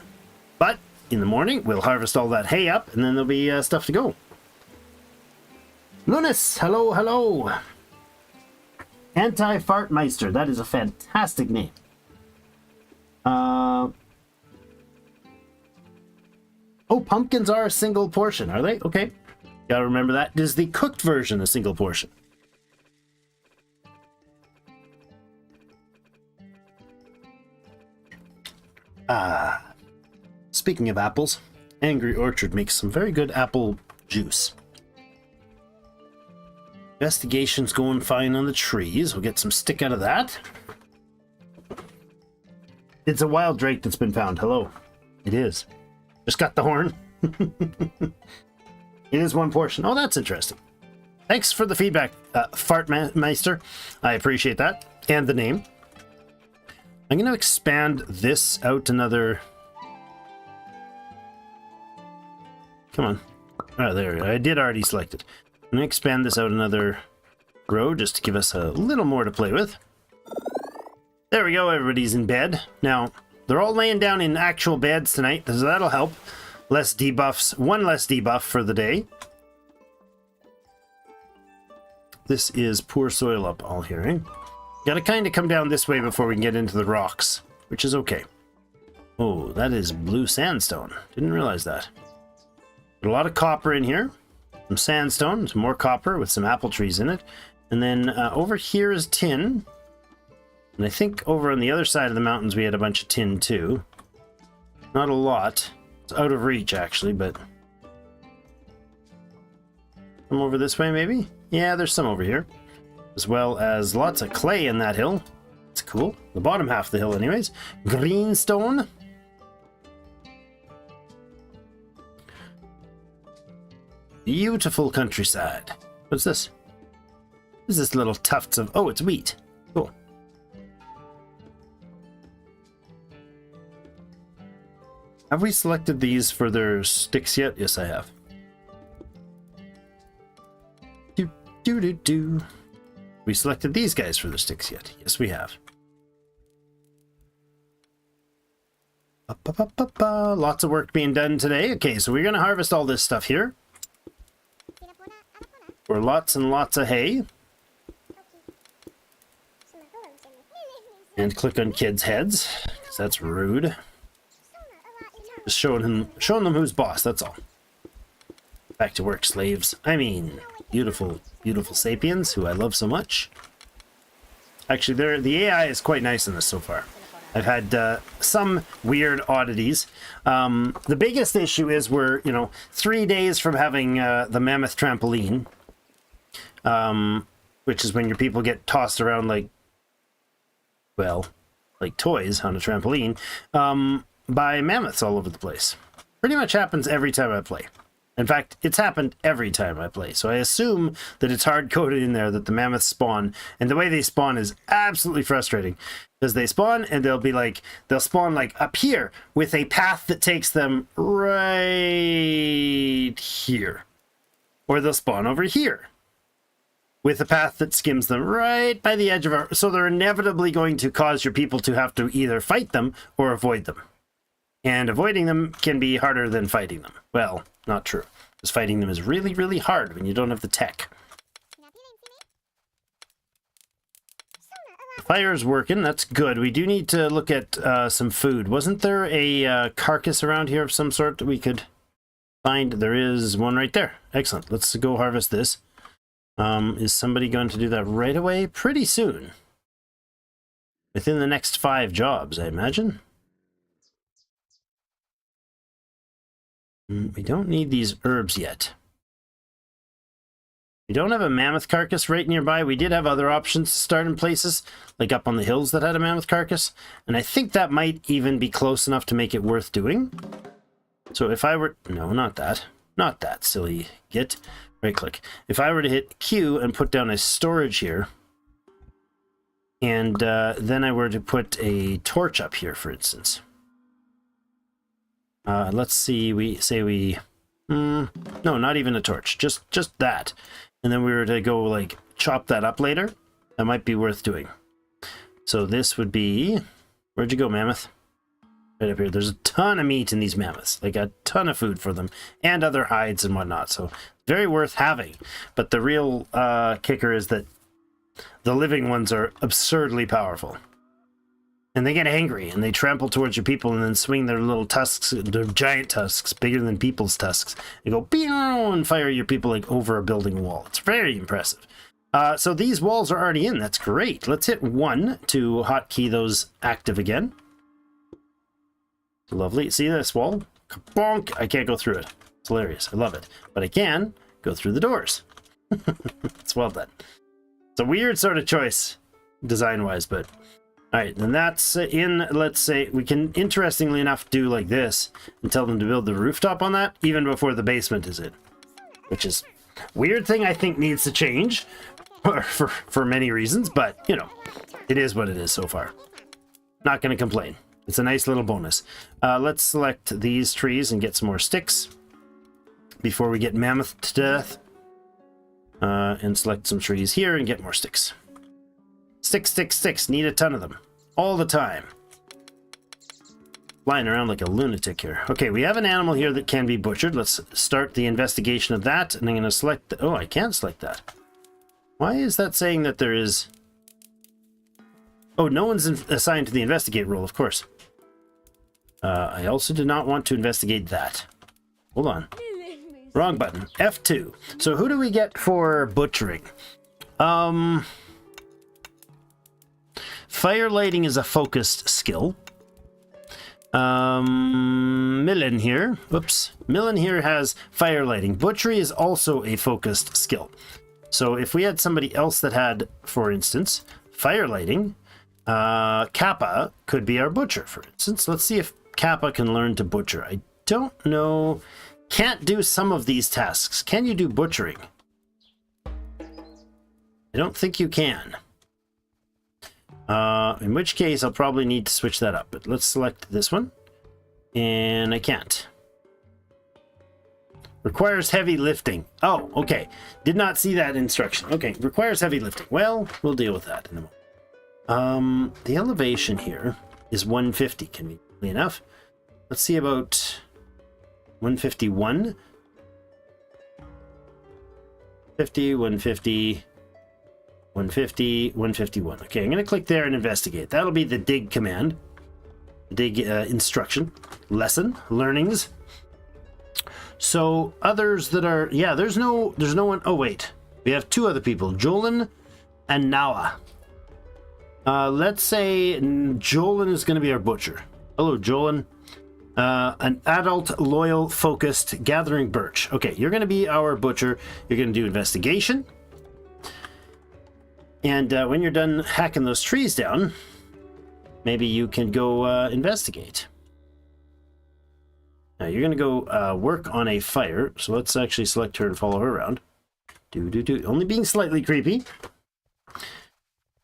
But in the morning, we'll harvest all that hay up, and then there'll be stuff to go. Lunas, hello, hello. Anti-Fartmeister, that is a fantastic name. Oh, pumpkins are a single portion, are they? Okay. Gotta remember that. Is the cooked version a single portion? Speaking of apples, Angry Orchard makes some very good apple juice. Investigation's going fine on the trees. We'll get some stick out of that. It's a wild drake that's been found. Hello. It is. Just got the horn. It is one portion. Oh, that's interesting. Thanks for the feedback, Fartmeister. I appreciate that. And the name. I'm going to expand this out another... Come on. Oh, there. I did already select it. I'm going to expand this out another row just to give us a little more to play with. There we go. Everybody's in bed. Now, they're all laying down in actual beds tonight, so that'll help. Less debuffs. One less debuff for the day. This is poor soil up all here, eh? Gotta kind of come down this way before we can get into the rocks, which is okay. Oh, that is blue sandstone. Didn't realize that. Got a lot of copper in here. Some sandstone, some more copper with some apple trees in it. And then over here is tin. And I think over on the other side of the mountains we had a bunch of tin too. Not a lot. It's out of reach actually, but... Some over this way maybe? Yeah, there's some over here. As well as lots of clay in that hill. It's cool. The bottom half of the hill anyways. Greenstone. Beautiful countryside. What's this? What is this little tufts of... Oh, it's wheat. Cool. Have we selected these for their sticks yet? Yes, I have. Do. We selected these guys for the sticks yet? Yes, we have. Lots of work being done today. Okay, so we're going to harvest all this stuff here. For lots and lots of hay. And click on kids' heads, because that's rude. Just showing them who's boss, that's all. Back to work, slaves. I mean, beautiful, beautiful sapiens, who I love so much. Actually, the AI is quite nice in this so far. I've had some weird oddities. The biggest issue is we're, 3 days from having the mammoth trampoline. Which is when your people get tossed around like toys on a trampoline, by mammoths all over the place. Pretty much happens every time I play. In fact, it's happened every time I play. So I assume that it's hard-coded in there that the mammoths spawn. And the way they spawn is absolutely frustrating. Because they spawn and they'll spawn like up here with a path that takes them right here. Or they'll spawn over here with a path that skims them right by the edge of our... So they're inevitably going to cause your people to have to either fight them or avoid them. And avoiding them can be harder than fighting them. Well, not true. Because fighting them is really, really hard when you don't have the tech. The fire's working. That's good. We do need to look at some food. Wasn't there a carcass around here of some sort that we could find? There is one right there. Excellent. Let's go harvest this. Is somebody going to do that right away? Pretty soon. Within the next 5 jobs, I imagine. We don't need these herbs yet. We don't have a mammoth carcass right nearby. We did have other options to start in places, like up on the hills that had a mammoth carcass. And I think that might even be close enough to make it worth doing. So if I were... No, not that. Not that, silly git. Right click. If I were to hit Q and put down a storage here, and then I were to put a torch up here, for instance. Let's see, no, not even a torch, just that. And then we were to go, like, chop that up later. That might be worth doing. So this would be... Where'd you go, mammoth? Right up here. There's a ton of meat in these mammoths. Like, a ton of food for them. And other hides and whatnot. So, very worth having. But the real kicker is that the living ones are absurdly powerful. And they get angry, and they trample towards your people, and then swing their little tusks, their giant tusks, bigger than people's tusks, and go, pew, and fire your people like over a building wall. It's very impressive. So these walls are already in. That's great. Let's hit 1 to hotkey those active again. Lovely. See this wall? Bonk! I can't go through it. It's hilarious. I love it. But I can go through the doors. It's well done. It's a weird sort of choice, design-wise, but... Alright, then that's in, let's say, we can, interestingly enough, do like this and tell them to build the rooftop on that, even before the basement is in. Which is a weird thing I think needs to change for many reasons, but, you know, it is what it is so far. Not going to complain. It's a nice little bonus. Let's select these trees and get some more sticks before we get mammoth to death. And select some trees here and get more sticks. Sticks, sticks, sticks. Need a ton of them. All the time. Flying around like a lunatic here. Okay, we have an animal here that can be butchered. Let's start the investigation of that. And I'm going to select... Oh, I can't select that. Why is that saying that there is... Oh, no one's assigned to the investigate role, of course. I also do not want to investigate that. Hold on. Wrong button. F2. So who do we get for butchering? Fire lighting is a focused skill. Millen here. Whoops. Millen here has fire lighting. Butchery is also a focused skill. So if we had somebody else that had, for instance, fire lighting, Kappa could be our butcher, for instance. Let's see if Kappa can learn to butcher. I don't know. Can't do some of these tasks. Can you do butchering? I don't think you can. In which case, I'll probably need to switch that up. But let's select this one. And I can't. Requires heavy lifting. Oh, okay. Did not see that instruction. Okay, requires heavy lifting. Well, we'll deal with that in a moment. The elevation here is 150, conveniently enough. Let's see about 151. 50, 150... 150, 151. Okay, I'm going to click there and investigate. That'll be the dig command. Dig instruction. Lesson. Learnings. So, others that are... Yeah, there's no one... Oh, wait. We have 2 other people. Jolin and Nawa. Let's say Jolin is going to be our butcher. Hello, Jolin. An adult, loyal, focused, gathering birch. Okay, you're going to be our butcher. You're going to do investigation. And when you're done hacking those trees down, maybe you can go investigate. Now you're going to go work on a fire. So let's actually select her and follow her around. Only being slightly creepy.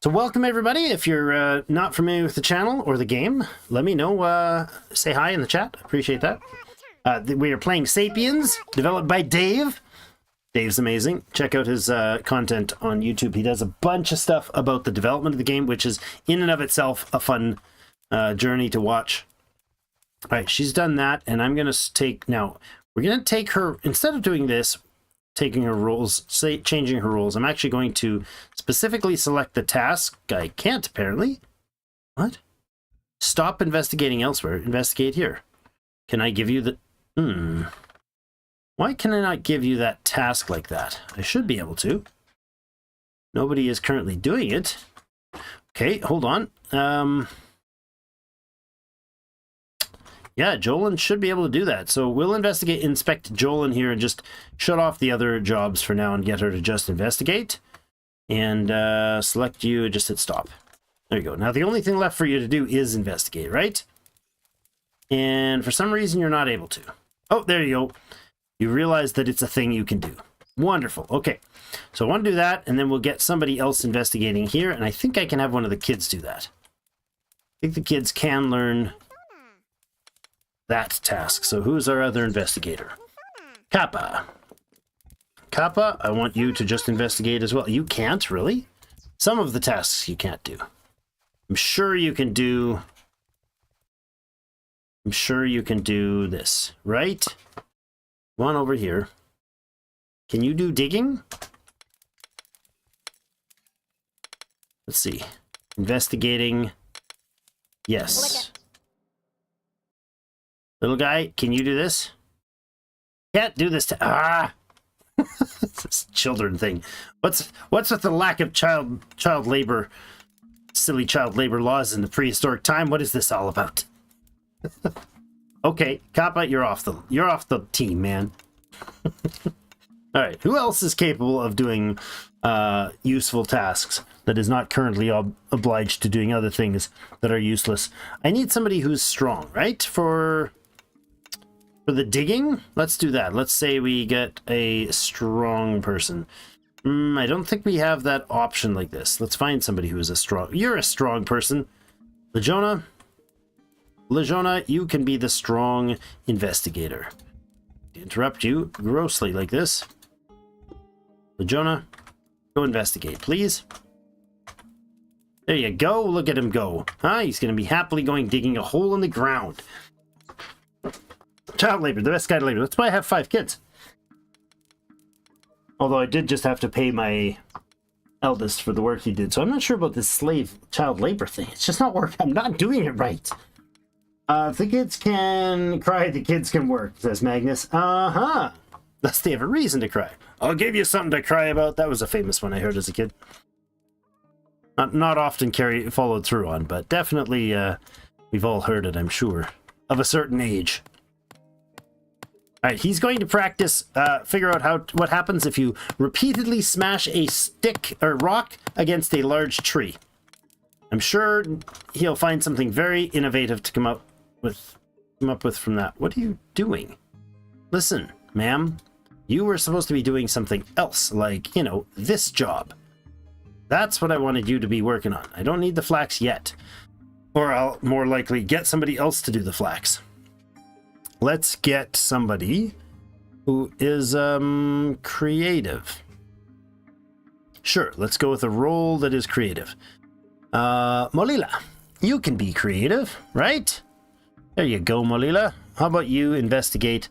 So welcome everybody. If you're not familiar with the channel or the game, let me know. Say hi in the chat. Appreciate that. We are playing Sapiens, developed by Dave. Dave's amazing. Check out his content on YouTube. He does a bunch of stuff about the development of the game, which is in and of itself a fun journey to watch. All right, she's done that, and I'm going to take... Now, we're going to take her... Instead of doing this, taking her roles, changing her roles, I'm actually going to specifically select the task. I can't, apparently. What? Stop investigating elsewhere. Investigate here. Can I give you the... Why can I not give you that task like that? I should be able to. Nobody is currently doing it. Okay, hold on. Yeah, Jolin should be able to do that. So we'll inspect Jolin here and just shut off the other jobs for now and get her to just investigate. And select you and just hit stop. There you go. Now the only thing left for you to do is investigate, right? And for some reason you're not able to. Oh, there you go. You realize that it's a thing you can do. Wonderful. Okay. So I want to do that, and then we'll get somebody else investigating here, and I think I can have one of the kids do that. I think the kids can learn that task. So who's our other investigator? Kappa. Kappa, I want you to just investigate as well. You can't, really? Some of the tasks you can't do. I'm sure you can do this, right? Come on over here. Can you do digging? Let's see. Investigating. Yes. Little guy, can you do this? Can't do this. This children thing. What's with the lack of child labor, silly child labor laws in the prehistoric time? What is this all about? Okay, Kappa, you're off the team, man. All right, who else is capable of doing useful tasks that is not currently obliged to doing other things that are useless? I need somebody who's strong, right? For the digging, let's do that. Let's say we get a strong person. I don't think we have that option like this. Let's find somebody who is a strong... You're a strong person. Lejona, you can be the strong investigator. Interrupt you grossly like this. Lejona, go investigate, please. There you go. Look at him go. He's going to be happily going digging a hole in the ground. Child labor, the best kind of labor. That's why I have 5 kids. Although I did just have to pay my eldest for the work he did. So I'm not sure about this child labor thing. It's just not working. I'm not doing it right. If the kids can cry, the kids can work, says Magnus. Thus they have a reason to cry. I'll give you something to cry about. That was a famous one I heard as a kid. Not often followed through on, but definitely we've all heard it, I'm sure. Of a certain age. Alright, he's going to practice, figure out what happens if you repeatedly smash a stick or rock against a large tree. I'm sure he'll find something very innovative to come up with from that. What are you doing? Listen, ma'am, you were supposed to be doing something else, like, you know, this job. That's what I wanted you to be working on. I don't need the flax yet. Or I'll more likely get somebody else to do the flax. Let's get somebody who is creative. Sure, let's go with a role that is creative. Molila, you can be creative, right? There you go, Molila. How about you investigate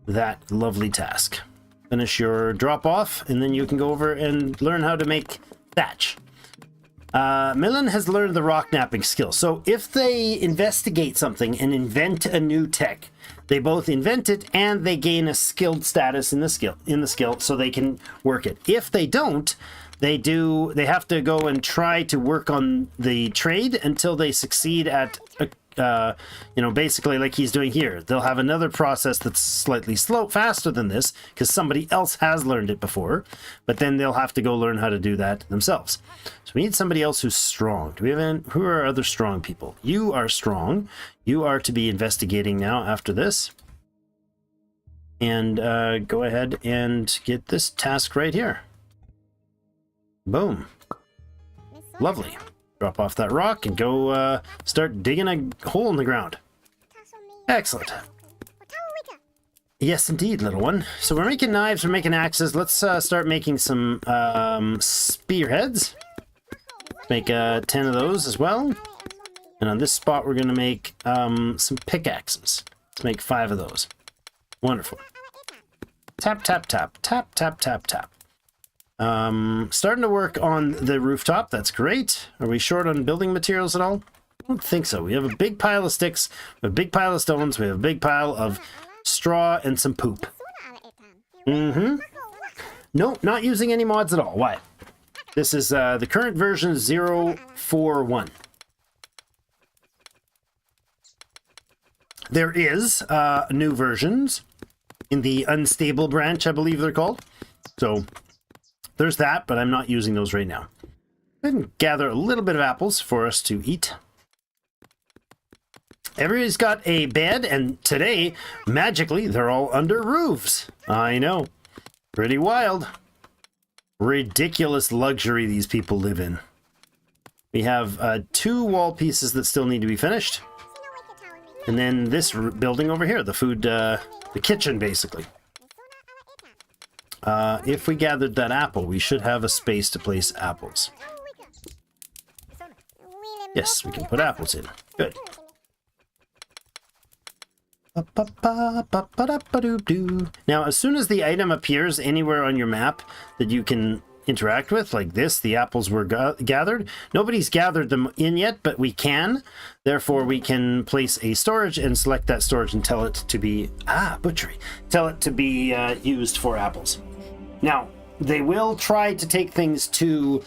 that lovely task? Finish your drop-off, and then you can go over and learn how to make thatch. Millen has learned the rock napping skill. So if they investigate something and invent a new tech, they both invent it and they gain a skilled status in the skill so they can work it. If they don't, they have to go and try to work on the trade until they succeed at basically like he's doing here. They'll have another process that's slightly faster than this because somebody else has learned it before, but then they'll have to go learn how to do that themselves. So we need somebody else who's strong. Who are other strong people? You are strong. You are to be investigating now after this. And go ahead and get this task right here. Boom. Lovely. Drop off that rock and go start digging a hole in the ground. Excellent. Yes, indeed, little one. So we're making knives, we're making axes. Let's start making some spearheads. Make 10 of those as well. And on this spot, we're going to make some pickaxes. Let's make 5 of those. Wonderful. Tap, tap, tap, tap, tap, tap, tap. Starting to work on the rooftop. That's great. Are we short on building materials at all? I don't think so. We have a big pile of sticks, we have a big pile of stones, we have a big pile of straw and some poop. Nope, not using any mods at all. Why? This is the current version 0.4.1. There is new versions in the unstable branch, I believe they're called. So there's that, but I'm not using those right now. Go ahead and gather a little bit of apples for us to eat. Everybody's got a bed, and today, magically, they're all under roofs. I know. Pretty wild. Ridiculous luxury these people live in. We have 2 wall pieces that still need to be finished. And then this building over here, the food, the kitchen, basically. If we gathered that apple, we should have a space to place apples. Yes, we can put apples in. Good. Now, as soon as the item appears anywhere on your map that you can interact with, like this, the apples were gathered. Nobody's gathered them in yet, but we can. Therefore, we can place a storage and select that storage and tell it to be, butchery. Tell it to be used for apples. Now, they will try to take things to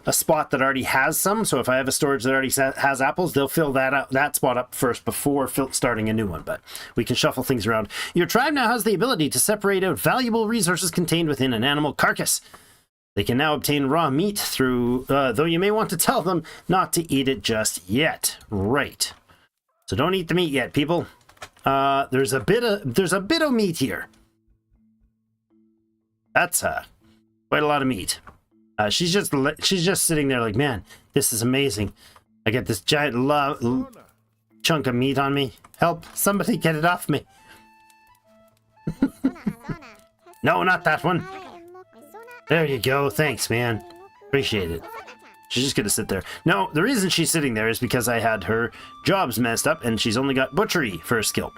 a spot that already has some. So if I have a storage that already has apples, they'll fill that spot up first before starting a new one. But we can shuffle things around. Your tribe now has the ability to separate out valuable resources contained within an animal carcass. They can now obtain raw meat through, though you may want to tell them not to eat it just yet. Right. So don't eat the meat yet, people. There's a bit of meat here. That's quite a lot of meat. She's just sitting there like, man, this is amazing. I get this giant chunk of meat on me. Help! Somebody get it off me. No, not that one. There you go. Thanks, man. Appreciate it. She's just gonna sit there. No, the reason she's sitting there is because I had her jobs messed up and she's only got butchery for a skill.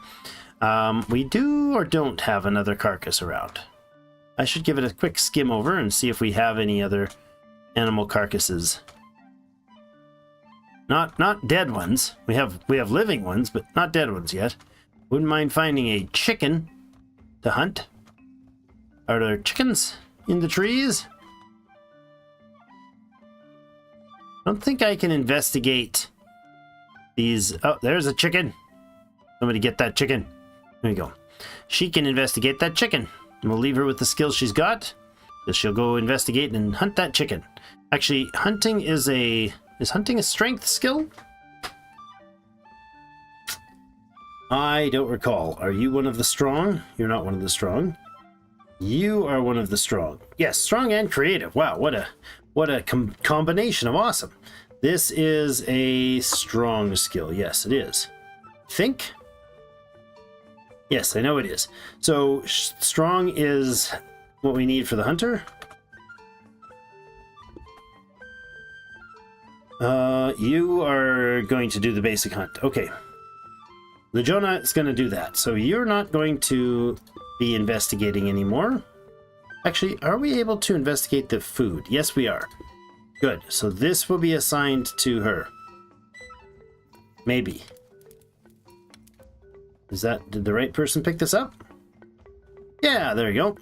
We do or don't have another carcass around. I should give it a quick skim over and see if we have any other animal carcasses. Not dead ones. We have living ones, but not dead ones yet. Wouldn't mind finding a chicken to hunt. Are there chickens in the trees? I don't think I can investigate these. Oh, there's a chicken. Somebody get that chicken. There you go. She can investigate that chicken. And we'll leave her with the skills she's got. So she'll go investigate and hunt that chicken. Actually, hunting is hunting a strength skill? I don't recall. Are you one of the strong? You're not one of the strong. You are one of the strong. Yes, strong and creative. Wow, what a combination of awesome. This is a strong skill. Yes, it is. Think? Yes, I know it is. So, strong is what we need for the hunter. You are going to do the basic hunt. Okay. Legiona is going to do that. So, you're not going to be investigating anymore. Actually, are we able to investigate the food? Yes, we are. Good. So, this will be assigned to her. Maybe. Did the right person pick this up? Yeah, there you go.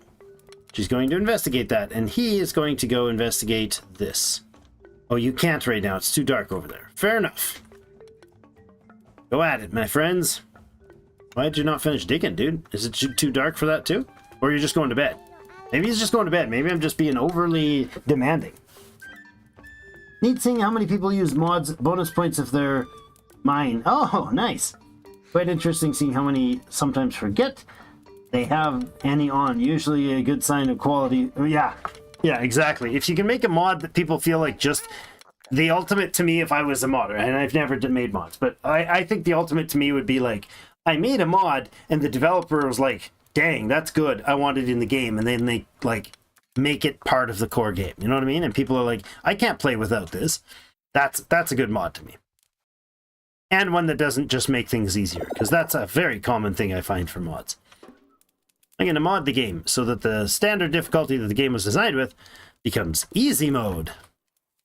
She's going to investigate that, and he is going to go investigate this. Oh, you can't right now. It's too dark over there. Fair enough. Go at it, my friends. Why did you not finish digging, dude? Is it too dark for that too? Or are you just going to bed? Maybe he's just going to bed. Maybe I'm just being overly demanding. Neat seeing how many people use mods, bonus points if they're mine. Oh, nice. Quite interesting seeing how many sometimes forget they have any on. Usually a good sign of quality. Yeah, exactly. If you can make a mod that people feel like just the ultimate to me, if I was a modder, and I've never made mods, but I think the ultimate to me would be like, I made a mod and the developer was like, dang, that's good. I want it in the game. And then they like make it part of the core game. You know what I mean? And people are like, I can't play without this. That's a good mod to me. And one that doesn't just make things easier, because that's a very common thing I find for mods. I'm going to mod the game so that the standard difficulty that the game was designed with becomes easy mode.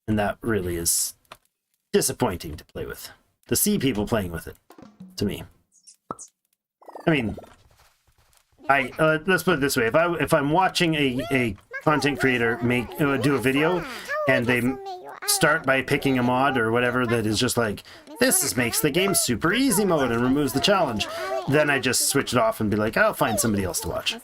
And that really is disappointing to play with. To see people playing with it, to me. I mean, let's put it this way. If I'm watching a content creator do a video and they start by picking a mod or whatever that is just like, makes the game super easy mode and removes the challenge. Then I just switch it off and be like, I'll find somebody else to watch.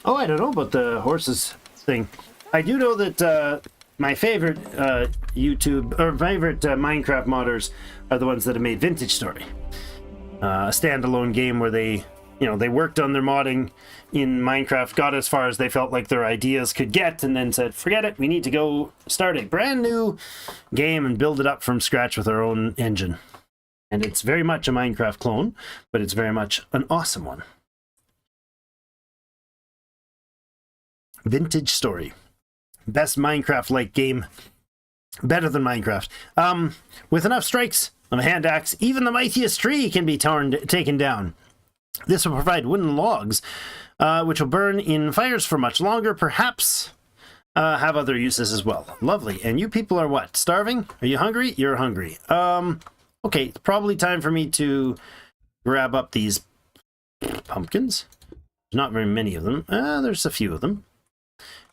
Oh, I don't know about the horses thing. I do know that my favorite YouTube or favorite Minecraft modders are the ones that have made Vintage Story, a standalone game where they worked on their modding in Minecraft, got as far as they felt like their ideas could get, and then said, forget it, we need to go start a brand new game and build it up from scratch with our own engine. And it's very much a Minecraft clone, but it's very much an awesome one. Vintage Story. Best Minecraft-like game. Better than Minecraft. With enough strikes of a hand axe, even the mightiest tree can be taken down. This will provide wooden logs, which will burn in fires for much longer, perhaps have other uses as well. Lovely. And you people are what? Starving? Are you hungry? You're hungry. Okay, it's probably time for me to grab up these pumpkins. There's not very many of them. There's a few of them.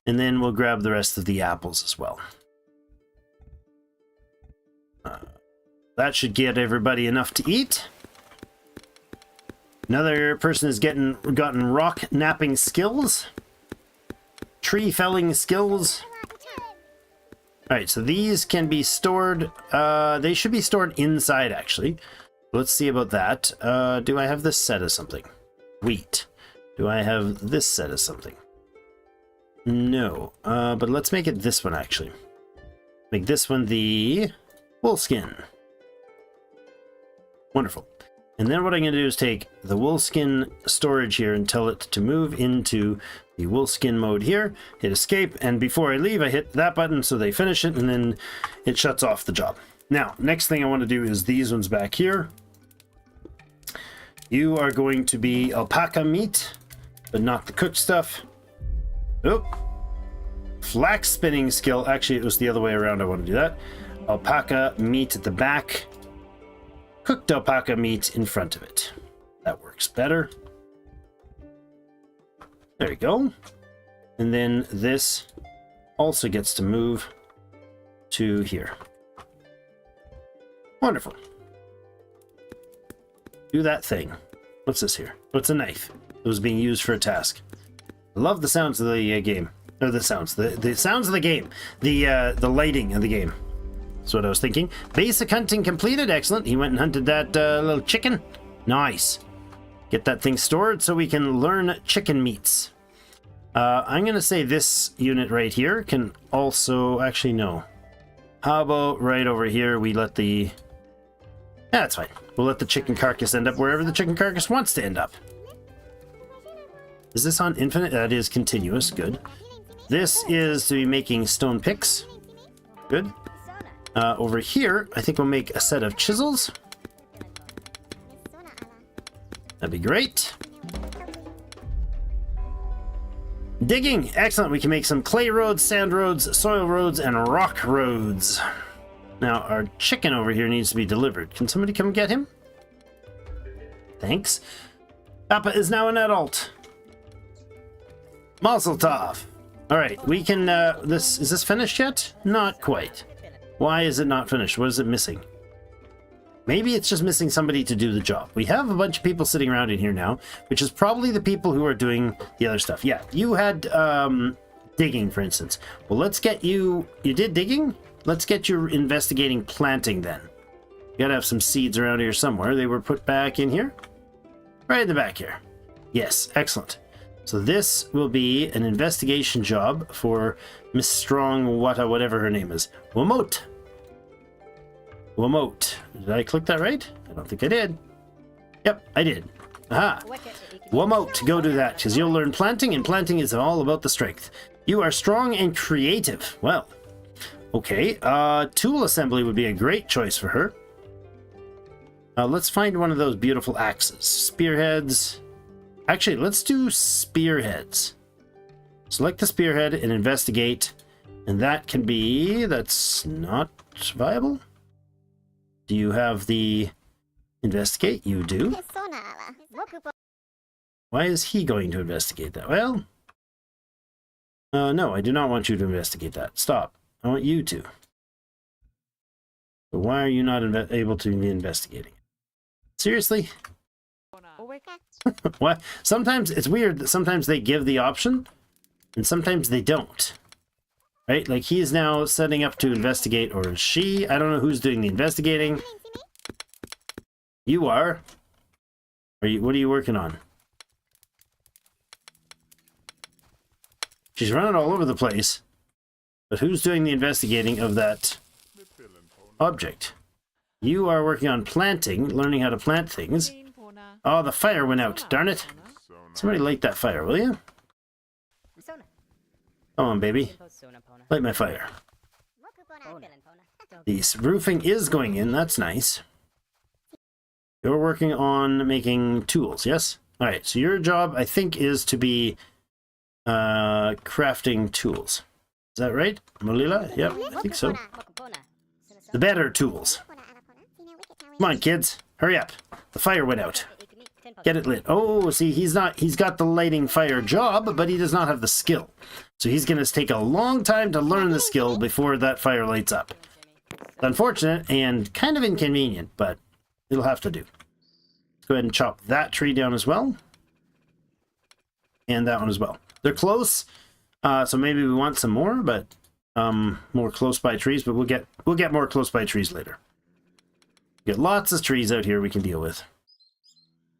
And then we'll grab the rest of the apples as well. That should get everybody enough to eat. Another person has gotten rock napping skills. Tree felling skills. Alright, so these can be stored. They should be stored inside, actually. Let's see about that. Do I have this set as something? Wheat. Do I have this set as something? No, but let's make it this one, actually. Make this one the wool skin. Wonderful. And then what I'm going to do is take the wool skin storage here and tell it to move into the wool skin mode here. Hit escape, and before I leave, I hit that button so they finish it, and then it shuts off the job. Now, next thing I want to do is these ones back here. You are going to be alpaca meat, but not the cooked stuff. Oh, flax spinning skill. Actually, it was the other way around. I want to do that. Alpaca meat at the back. Cooked alpaca meat in front of it. That works better. There you go. And then this also gets to move to here. Wonderful. Do that thing. What's this here? What's a knife? It was being used for a task. I love the sounds of the game. Or the sounds. The sounds of the game. The lighting of the game. That's what I was thinking. Basic hunting completed. Excellent. He went and hunted that little chicken. Nice. Get that thing stored so we can learn chicken meats. I'm going to say this unit right here can also... Actually, no. How about right over here we let the... Yeah, that's fine. We'll let the chicken carcass end up wherever the chicken carcass wants to end up. Is this on infinite? That is continuous. Good. This is to be making stone picks. Good. Over here, I think we'll make a set of chisels. That'd be great. Digging. Excellent. We can make some clay roads, sand roads, soil roads, and rock roads. Now, our chicken over here needs to be delivered. Can somebody come get him? Thanks. Papa is now an adult. Mazel tov. Alright, we can, is this finished yet? Not quite. Why is it not finished? What is it missing? Maybe it's just missing somebody to do the job. We have a bunch of people sitting around in here now, which is probably the people who are doing the other stuff. Yeah, you had, digging, for instance. Well, let's get you... You did digging? Let's get you investigating planting, then. You gotta have some seeds around here somewhere. They were put back in here? Right in the back here. Yes, excellent. So this will be an investigation job for Miss Strong whatever her name is. Wamote. Wamote. Did I click that right? I don't think I did. Yep, I did. Aha. Wamote, go do that, because you'll learn planting, and planting is all about the strength. You are strong and creative. Well, okay. Tool assembly would be a great choice for her. Let's find one of those beautiful axes. Spearheads. Actually, let's do spearheads. Select the spearhead and investigate. And that can be... That's not viable. Do you have the... Investigate? You do. Why is he going to investigate that? Well... No, I do not want you to investigate that. Stop. I want you to. So why are you not able to be investigating? Seriously? What? Sometimes it's weird that sometimes they give the option and sometimes they don't. Right? Like he is now setting up to investigate, or she. I don't know who's doing the investigating. You are. What are you working on? She's running all over the place. But who's doing the investigating of that object? You are working on planting, learning how to plant things. Oh, the fire went out. Darn it. Somebody light that fire, will you? Come on, baby. Light my fire. The roofing is going in. That's nice. You're working on making tools, yes? Alright, so your job, I think, is to be crafting tools. Is that right, Molila? Yep, I think so. The better tools. Come on, kids. Hurry up. The fire went out. Get it lit. Oh, see, he's got the lighting fire job, but he does not have the skill. So he's going to take a long time to learn the skill before that fire lights up. It's unfortunate and kind of inconvenient, but it'll have to do. Let's go ahead and chop that tree down as well. And that one as well. They're close, so maybe we want some more, but more close by trees, but we'll get more close by trees later. Get lots of trees out here we can deal with.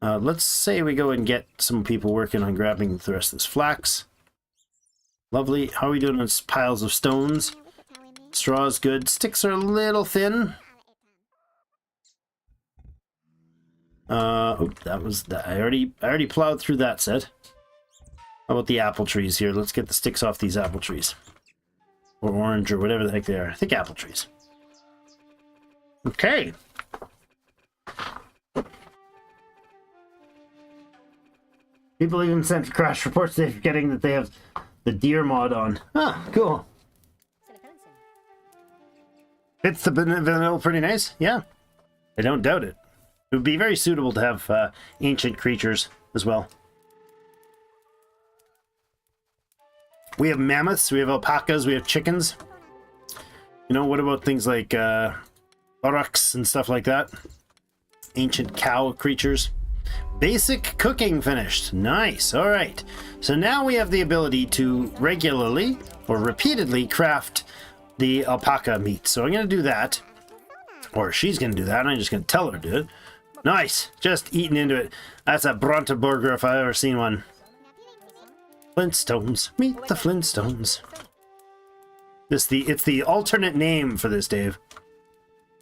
Let's say we go and get some people working on grabbing the rest of this flax. Lovely. How are we doing on piles of stones? Straw is good. Sticks are a little thin. Oh, that was that. I already plowed through that set. How about the apple trees here? Let's get the sticks off these apple trees. Or orange or whatever the heck they are. I think apple trees. Okay. People even sent crash reports today forgetting that they have the deer mod on. Ah, cool. Fits the vanilla pretty nice. Yeah. I don't doubt it. It would be very suitable to have ancient creatures as well. We have mammoths, we have alpacas, we have chickens. You know, what about things like aurochs and stuff like that? Ancient cow creatures. Basic cooking finished. Nice. All right. So now we have the ability to regularly or repeatedly craft the alpaca meat. So I'm going to do that. Or she's going to do that. I'm just going to tell her to do it. Nice. Just eating into it. That's a Bronte burger if I've ever seen one. Flintstones. Meet the Flintstones. It's the alternate name for this, Dave.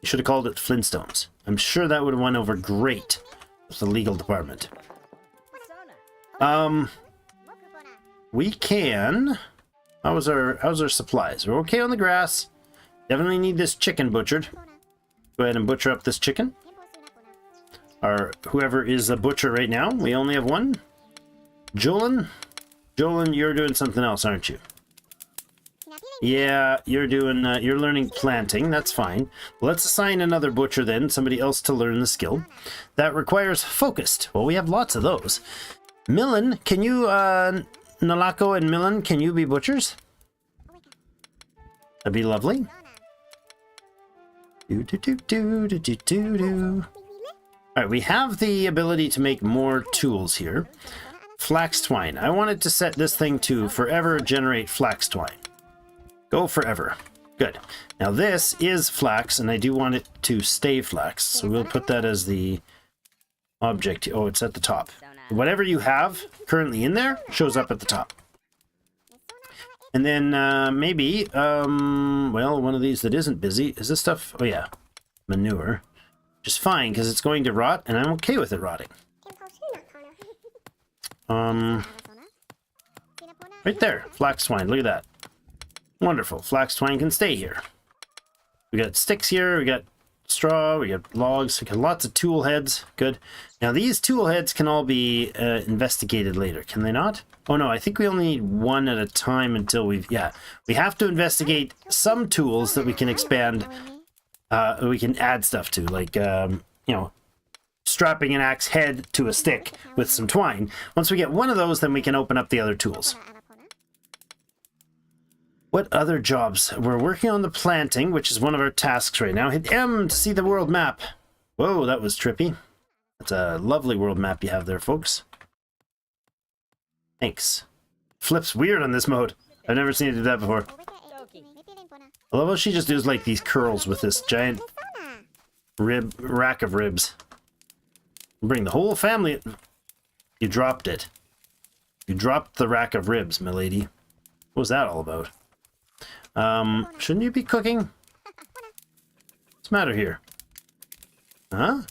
You should have called it Flintstones. I'm sure that would have went over great with the legal department. We can. How's our supplies? We're okay on the grass. Definitely need this chicken butchered. Go ahead and butcher up this chicken. Or whoever is a butcher right now. We only have one. Jolin, you're doing something else, aren't you? Yeah, you're learning planting. That's fine. Let's assign another butcher then, somebody else to learn the skill. That requires focused. Well, we have lots of those. Millen, can you, Nalako and Millen, can you be butchers? That'd be lovely. Alright, we have the ability to make more tools here. Flax twine. I wanted to set this thing to forever generate flax twine. Go forever. Good. Now this is flax, and I do want it to stay flax, so we'll put that as the object. Oh, it's at the top. Whatever you have currently in there shows up at the top. And then maybe, well, one of these that isn't busy. Is this stuff? Oh yeah, manure. Just fine, because it's going to rot, and I'm okay with it rotting. Right there, flax twine. Look at that. Wonderful. Flax twine can stay here. We got sticks here. We got straw. We got logs. We got lots of tool heads. Good. Now these tool heads can all be investigated later. Can they not? Oh no, I think we only need one at a time until we've... Yeah, we have to investigate some tools that we can expand. We can add stuff to, like, you know, strapping an axe head to a stick with some twine. Once we get one of those, then we can open up the other tools. What other jobs? We're working on the planting, which is one of our tasks right now. Hit M to see the world map. Whoa, that was trippy. That's a lovely world map you have there, folks. Thanks. Flips weird on this mode. I've never seen it do that before. I love how she just does like these curls with this giant rack of ribs. Bring the whole family. You dropped it. You dropped the rack of ribs, milady. What was that all about? Shouldn't you be cooking? What's the matter here? Huh?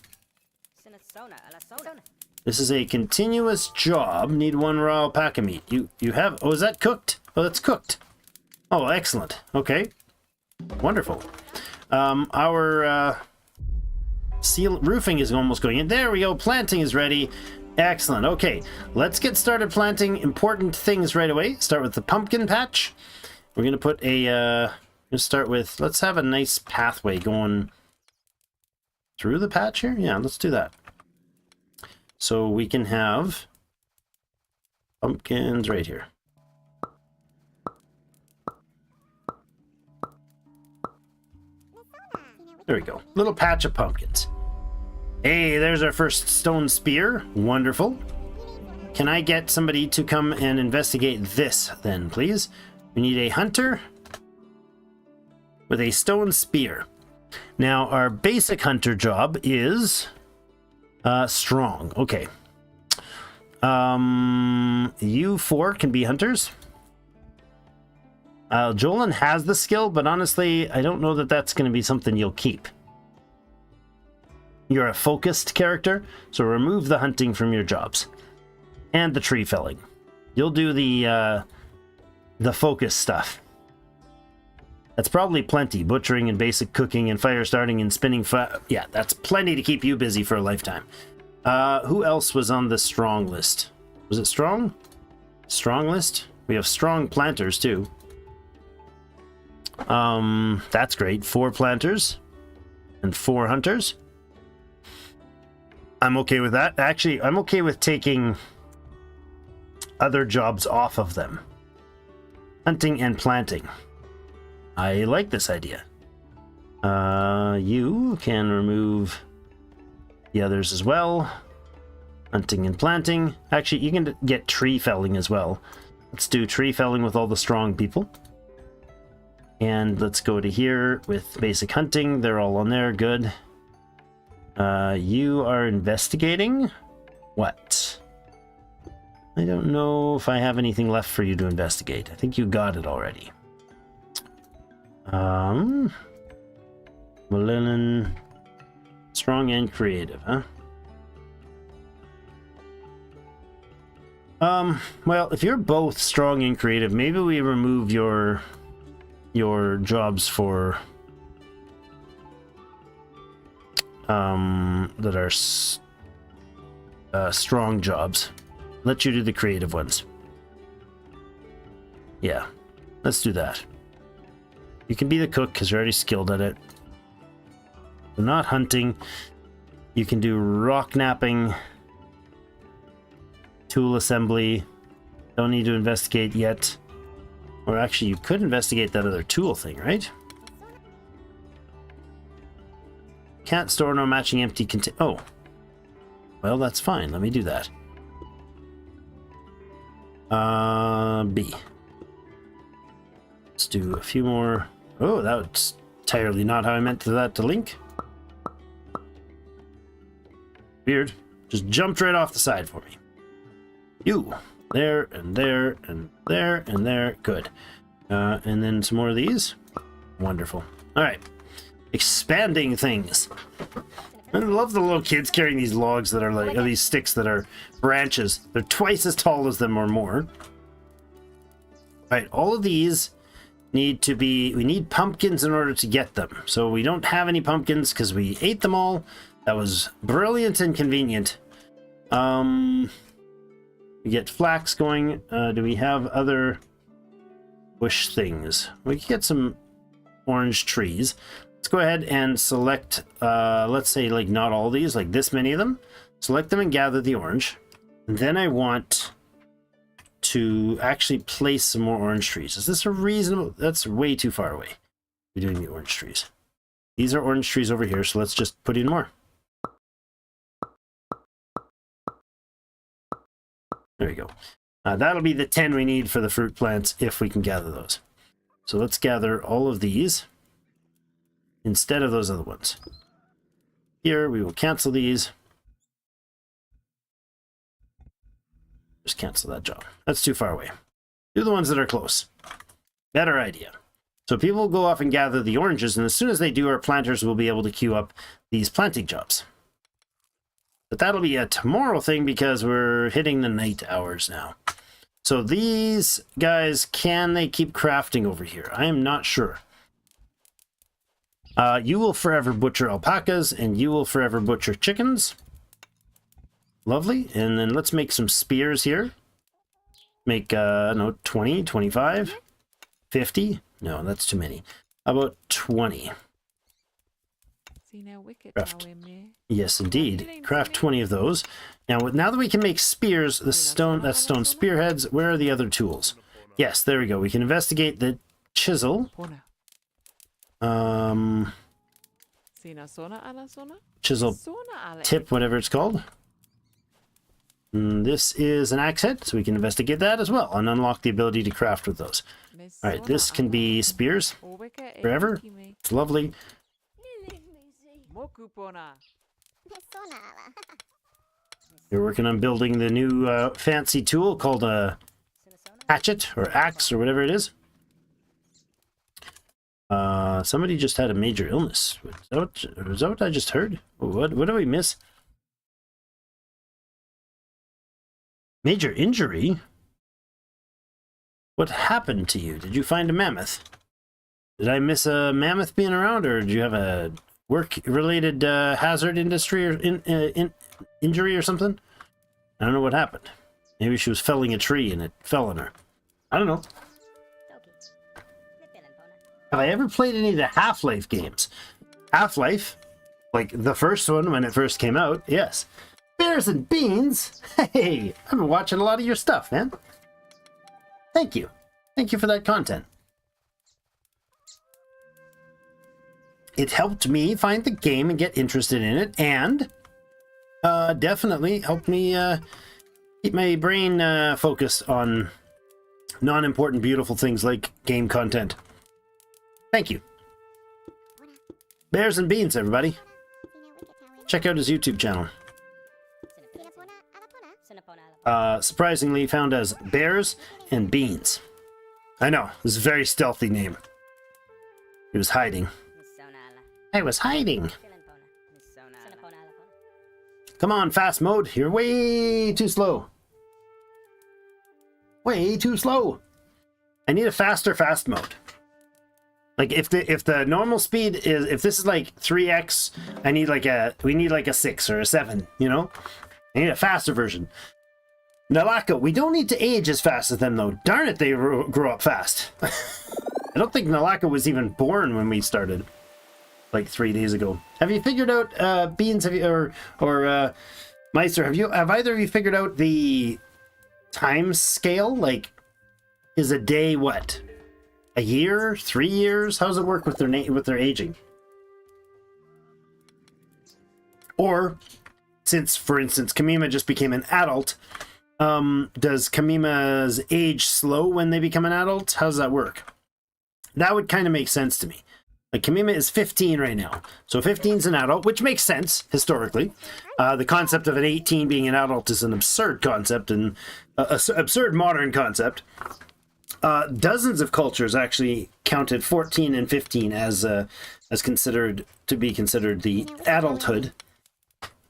This is a continuous job. Need 1 raw alpaca meat. You have... Oh, is that cooked? Oh, that's cooked. Oh, excellent. Okay. Wonderful. Our seal roofing is almost going in. There we go. Planting is ready. Excellent. Okay, let's get started planting important things right away. Start with the pumpkin patch. We're going to put a... let's have a nice pathway going through the patch here. Yeah, let's do that. So we can have pumpkins right here. There we go. Little patch of pumpkins. Hey, there's our first stone spear. Wonderful. Can I get somebody to come and investigate this then, please? We need a hunter with a stone spear. Now, our basic hunter job is strong. Okay. You 4 can be hunters. Jolin has the skill, but honestly, I don't know that that's going to be something you'll keep. You're a focused character, so remove the hunting from your jobs. And the tree felling. You'll do the focus stuff. That's probably plenty. Butchering and basic cooking and fire starting and spinning fire. Yeah, that's plenty to keep you busy for a lifetime. Who else was on the strong list? Was it strong? Strong list? We have strong planters too. That's great. 4 planters and 4 hunters. I'm okay with that. Actually, I'm okay with taking other jobs off of them. Hunting and planting. I like this idea. You can remove the others as well. Hunting and planting. Actually, you can get tree felling as well. Let's do tree felling with all the strong people. And let's go to here with basic hunting. They're all on there. Good. You are investigating? What? I don't know if I have anything left for you to investigate. I think you got it already. Malinin. Strong and creative, huh? Well, if you're both strong and creative, maybe we remove your jobs for that are strong jobs. Let you do the creative ones. Yeah, let's do that. You can be the cook because you're already skilled at it. We're not hunting. You can do rock napping, tool assembly. Don't need to investigate yet. Or actually, you could investigate that other tool thing, right? Can't store no matching empty contain. Oh. Well, that's fine. Let me do that. B. Let's do a few more. Oh, that was entirely not how I meant that to link. Weird. Just jumped right off the side for me. You. There, and there, and there, and there. Good. And then some more of these. Wonderful. All right. Expanding things. I love the little kids carrying these logs that are like, or these sticks that are branches. They're twice as tall as them or more. All right, all of these need to be, we need pumpkins in order to get them. So we don't have any pumpkins because we ate them all. That was brilliant and convenient. We get flax going. Do we have other bush things? We can get some orange trees. Let's go ahead and select, let's say like not all these, like this many of them. Select them and gather the orange. And then I want to actually place some more orange trees. Is this a reasonable? That's way too far away. We're doing the orange trees. These are orange trees over here, so let's just put in more. There we go. That'll be the 10 we need for the fruit plants if we can gather those. So let's gather all of these instead of those other ones. Here, we will cancel these. Just cancel that job. That's too far away. Do the ones that are close. Better idea. So people will go off and gather the oranges, and as soon as they do, our planters will be able to queue up these planting jobs. But that'll be a tomorrow thing because we're hitting the night hours now. So these guys, can they keep crafting over here? I am not sure. You will forever butcher alpacas, and you will forever butcher chickens. Lovely. And then let's make some spears here. Make, no, 20, 25, 50. No, that's too many. How about 20? Craft. Yes, indeed. Craft 20 of those. Now that we can make spears, that's stone spearheads. Where are the other tools? Yes, there we go. We can investigate the chisel. Chisel tip, whatever it's called. And this is an axe head, so we can investigate that as well and unlock the ability to craft with those. All right, this can be spears forever. It's lovely. You're working on building the new fancy tool called a hatchet or axe or whatever it is. Somebody just had a major illness. Was that what I just heard? What did we miss? Major injury? What happened to you? Did you find a mammoth? Did I miss a mammoth being around, or did you have a work-related hazard industry or injury or something? I don't know what happened. Maybe she was felling a tree and it fell on her. I don't know. Have I ever played any of the Half-Life games? Half-Life, like the first one when it first came out, yes. Bears and Beans? Hey, I've been watching a lot of your stuff, man. Thank you. Thank you for that content. It helped me find the game and get interested in it, and definitely helped me keep my brain focused on non-important, beautiful things like game content. Thank you. Bears and Beans, everybody. Check out his YouTube channel. Surprisingly found as Bears and Beans. I know, this is a very stealthy name. He was hiding. I was hiding. Come on, fast mode. You're way too slow. Way too slow. I need a faster fast mode. Like if the normal speed is, if this is like 3x, we need like a 6 or a 7, you know? I need a faster version. Nalaka, we don't need to age as fast as them though. Darn it, they grow up fast. I don't think Nalaka was even born when we started. Like 3 days ago. Have you figured out, Beans, have you, or Meister, have either of you figured out the time scale? Like, is a day what? A year? 3 years? How does it work with their aging? Or, since, for instance, Kamima just became an adult, does Kamima's age slow when they become an adult? How does that work? That would kind of make sense to me. Like, Kamima is 15 right now. So 15 is an adult, which makes sense, historically. The concept of an 18 being an adult is an absurd concept, and absurd modern concept. Dozens of cultures actually counted 14 and 15 as considered to be considered the adulthood.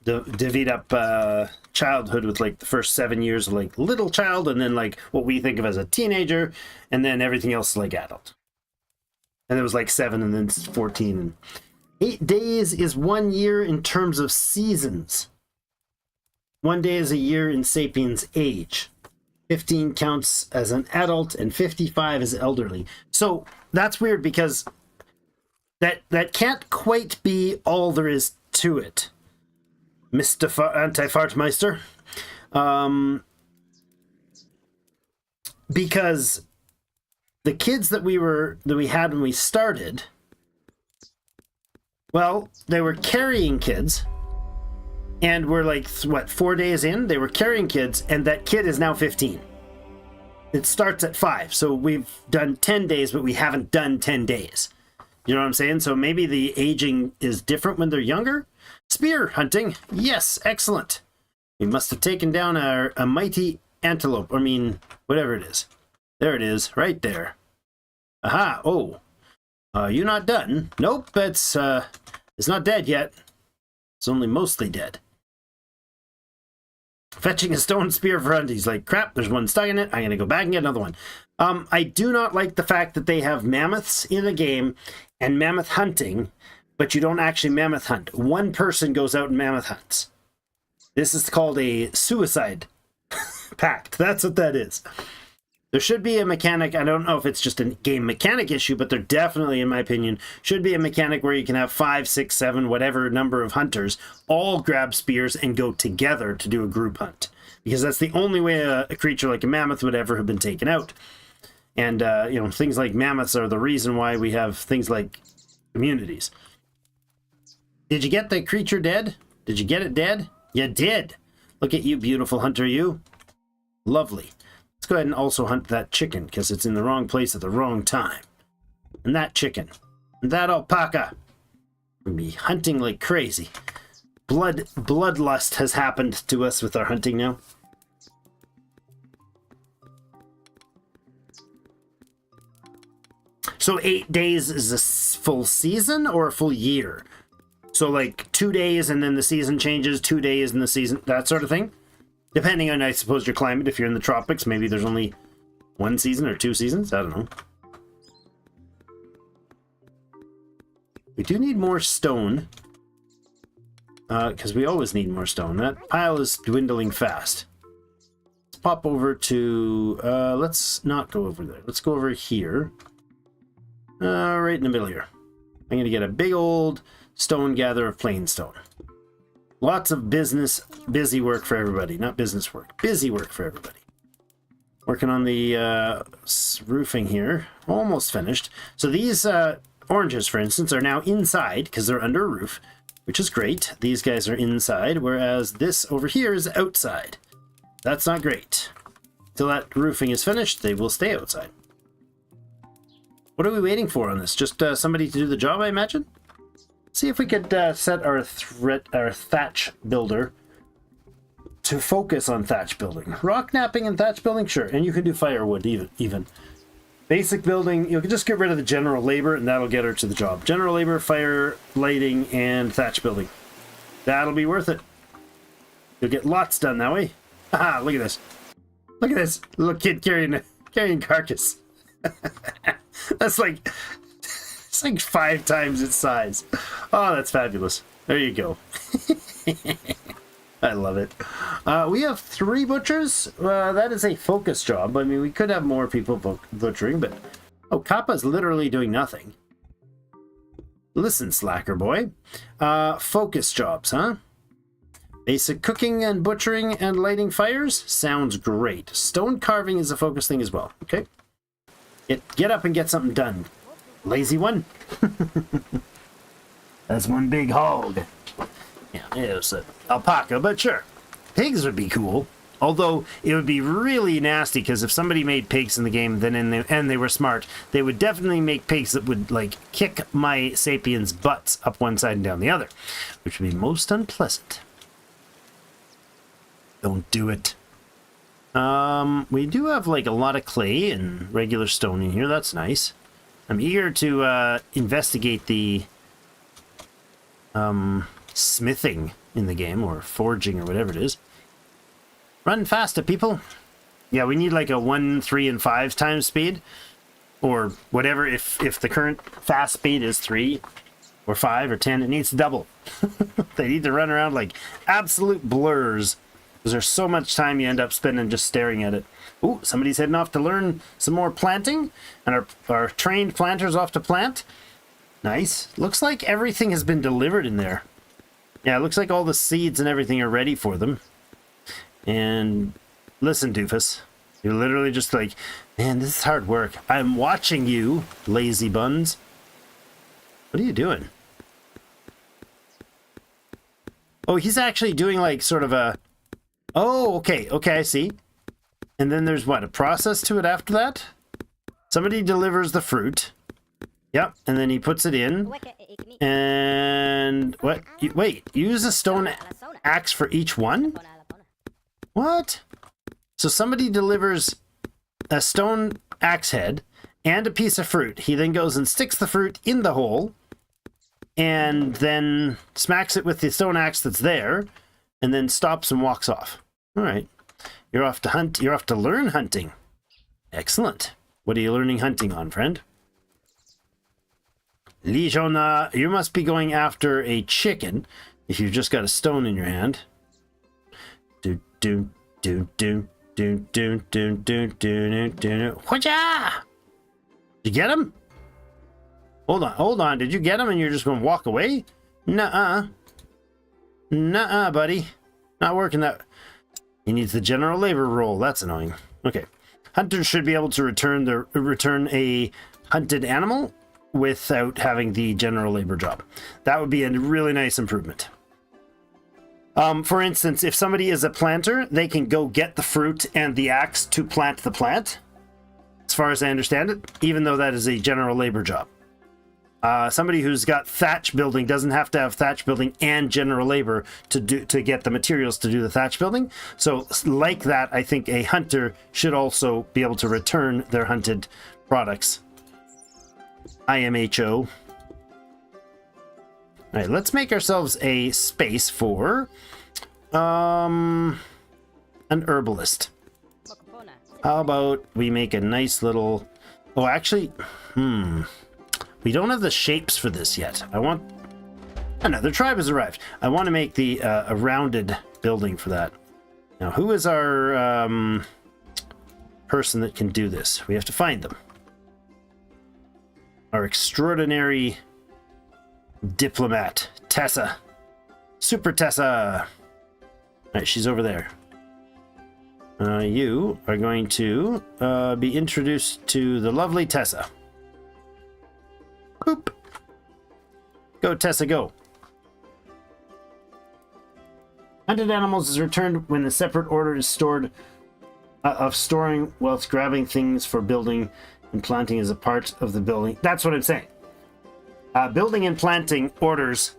Divvied up childhood with like the first 7 years of like little child, and then like what we think of as a teenager, and then everything else is like adult. And it was like 7 and then 14. And 8 days is 1 year in terms of seasons. 1 day is a year in Sapiens age. 15 counts as an adult and 55 is elderly. So that's weird because that can't quite be all there is to it. Mr. Anti-Fartmeister. because the kids that we had when we started, well, they were carrying kids, and we're like, what, 4 days in? They were carrying kids, and that kid is now 15. It starts at 5, so we've done 10 days, but we haven't done 10 days. You know what I'm saying? So maybe the aging is different when they're younger. Spear hunting. Yes, excellent. We must have taken down a mighty antelope. I mean, whatever it is. There it is, right there. Aha, oh. You're not done. Nope, it's not dead yet. It's only mostly dead. Fetching a stone spear for hunting. He's like, crap, there's one stuck in it. I'm going to go back and get another one. I do not like the fact that they have mammoths in the game and mammoth hunting, but you don't actually mammoth hunt. One person goes out and mammoth hunts. This is called a suicide pact. That's what that is. There should be a mechanic. I don't know if it's just a game mechanic issue, but there definitely, in my opinion, should be a mechanic where you can have 5, 6, 7, whatever number of hunters all grab spears and go together to do a group hunt. Because that's the only way a creature like a mammoth would ever have been taken out. And, you know, things like mammoths are the reason why we have things like communities. Did you get the creature dead? Did you get it dead? You did. Look at you, beautiful hunter, you. Lovely. Let's go ahead and also hunt that chicken, because it's in the wrong place at the wrong time. And that chicken. And that alpaca. We'll be hunting like crazy. Bloodlust has happened to us with our hunting now. So 8 days is a full season or a full year? So like 2 days and then the season changes, 2 days and the season, that sort of thing? Depending on, I suppose, your climate. If you're in the tropics, maybe there's only 1 season or 2 seasons. I don't know. We do need more stone. Because we always need more stone. That pile is dwindling fast. Let's pop over to... let's not go over there. Let's go over here. Right in the middle here. I'm going to get a big old stone gather of plain stone. Lots of busy work for everybody. Not business work. Busy work for everybody. Working on the roofing here. Almost finished. So these oranges, for instance, are now inside because they're under a roof, which is great. These guys are inside, whereas this over here is outside. That's not great. Till that roofing is finished, they will stay outside. What are we waiting for on this? Just somebody to do the job, I imagine? See if we could set our thatch builder to focus on thatch building. Rock napping and thatch building, sure. And you can do firewood even. Basic building, you can just get rid of the general labor and that'll get her to the job. General labor, fire, lighting, and thatch building. That'll be worth it. You'll get lots done that way. Haha, look at this. Look at this little kid carrying carcass. That's like... It's like 5 times its size. Oh, that's fabulous. There you go. I love it. We have 3 butchers. That is a focus job. I mean, we could have more people butchering, but... Oh, Kappa's literally doing nothing. Listen, slacker boy. Focus jobs, huh? Basic cooking and butchering and lighting fires? Sounds great. Stone carving is a focus thing as well. Okay. Get up and get something done. Lazy one. That's one big hog. Yeah, it's an alpaca, but sure. Pigs would be cool. Although it would be really nasty because if somebody made pigs in the game, then and they were smart, they would definitely make pigs that would like kick my sapiens' butts up one side and down the other, which would be most unpleasant. Don't do it. We do have like a lot of clay and regular stone in here. That's nice. I'm eager to investigate the smithing in the game, or forging, or whatever it is. Run faster, people. Yeah, we need like a 1, 3, and 5 times speed, or whatever. If the current fast speed is 3 or 5 or 10, it needs to double. They need to run around like absolute blurs, because there's so much time you end up spending just staring at it. Ooh, somebody's heading off to learn some more planting, and our trained planter's off to plant. Nice. Looks like everything has been delivered in there. Yeah, it looks like all the seeds and everything are ready for them. And listen, doofus, You're literally just like, man, this is hard work. I'm watching you, lazy buns. What are you doing? Oh, he's actually doing like sort of a... Oh, okay. Okay, I see. And then there's what? A process to it after that? Somebody delivers the fruit. Yep, and then he puts it in. And what? Wait, use a stone axe for each one? What? So somebody delivers a stone axe head and a piece of fruit. He then goes and sticks the fruit in the hole and then smacks it with the stone axe that's there and then stops and walks off. All right. You're off to hunt. You're off to learn hunting. Excellent. What are you learning hunting on, friend? Legiona, you must be going after a chicken if you've just got a stone in your hand. Do do do do do do do do do do. Whatcha? Did you get him? Hold on. Did you get him and you're just going to walk away? Nuh-uh. Nuh-uh, buddy. Not working that. He needs the general labor role. That's annoying. Okay. Hunters should be able to return a hunted animal without having the general labor job. That would be a really nice improvement. For instance, if somebody is a planter, they can go get the fruit and the axe to plant the plant, as far as I understand it, even though that is a general labor job. Somebody who's got thatch building doesn't have to have thatch building and general labor to get the materials to do the thatch building. So like that, I think a hunter should also be able to return their hunted products. IMHO. All right, let's make ourselves a space for an herbalist. How about we make a nice little... Oh, actually, we don't have the shapes for this yet. I want... Another tribe has arrived. I want to make the a rounded building for that. Now, who is our person that can do this? We have to find them. Our extraordinary diplomat, Tessa. Super Tessa. All right, she's over there. You are going to be introduced to the lovely Tessa. Boop. Go, Tessa, go. Hunted animals is returned when the separate order is stored of storing whilst grabbing things for building and planting is a part of the building. That's what I'm saying. Building and planting orders.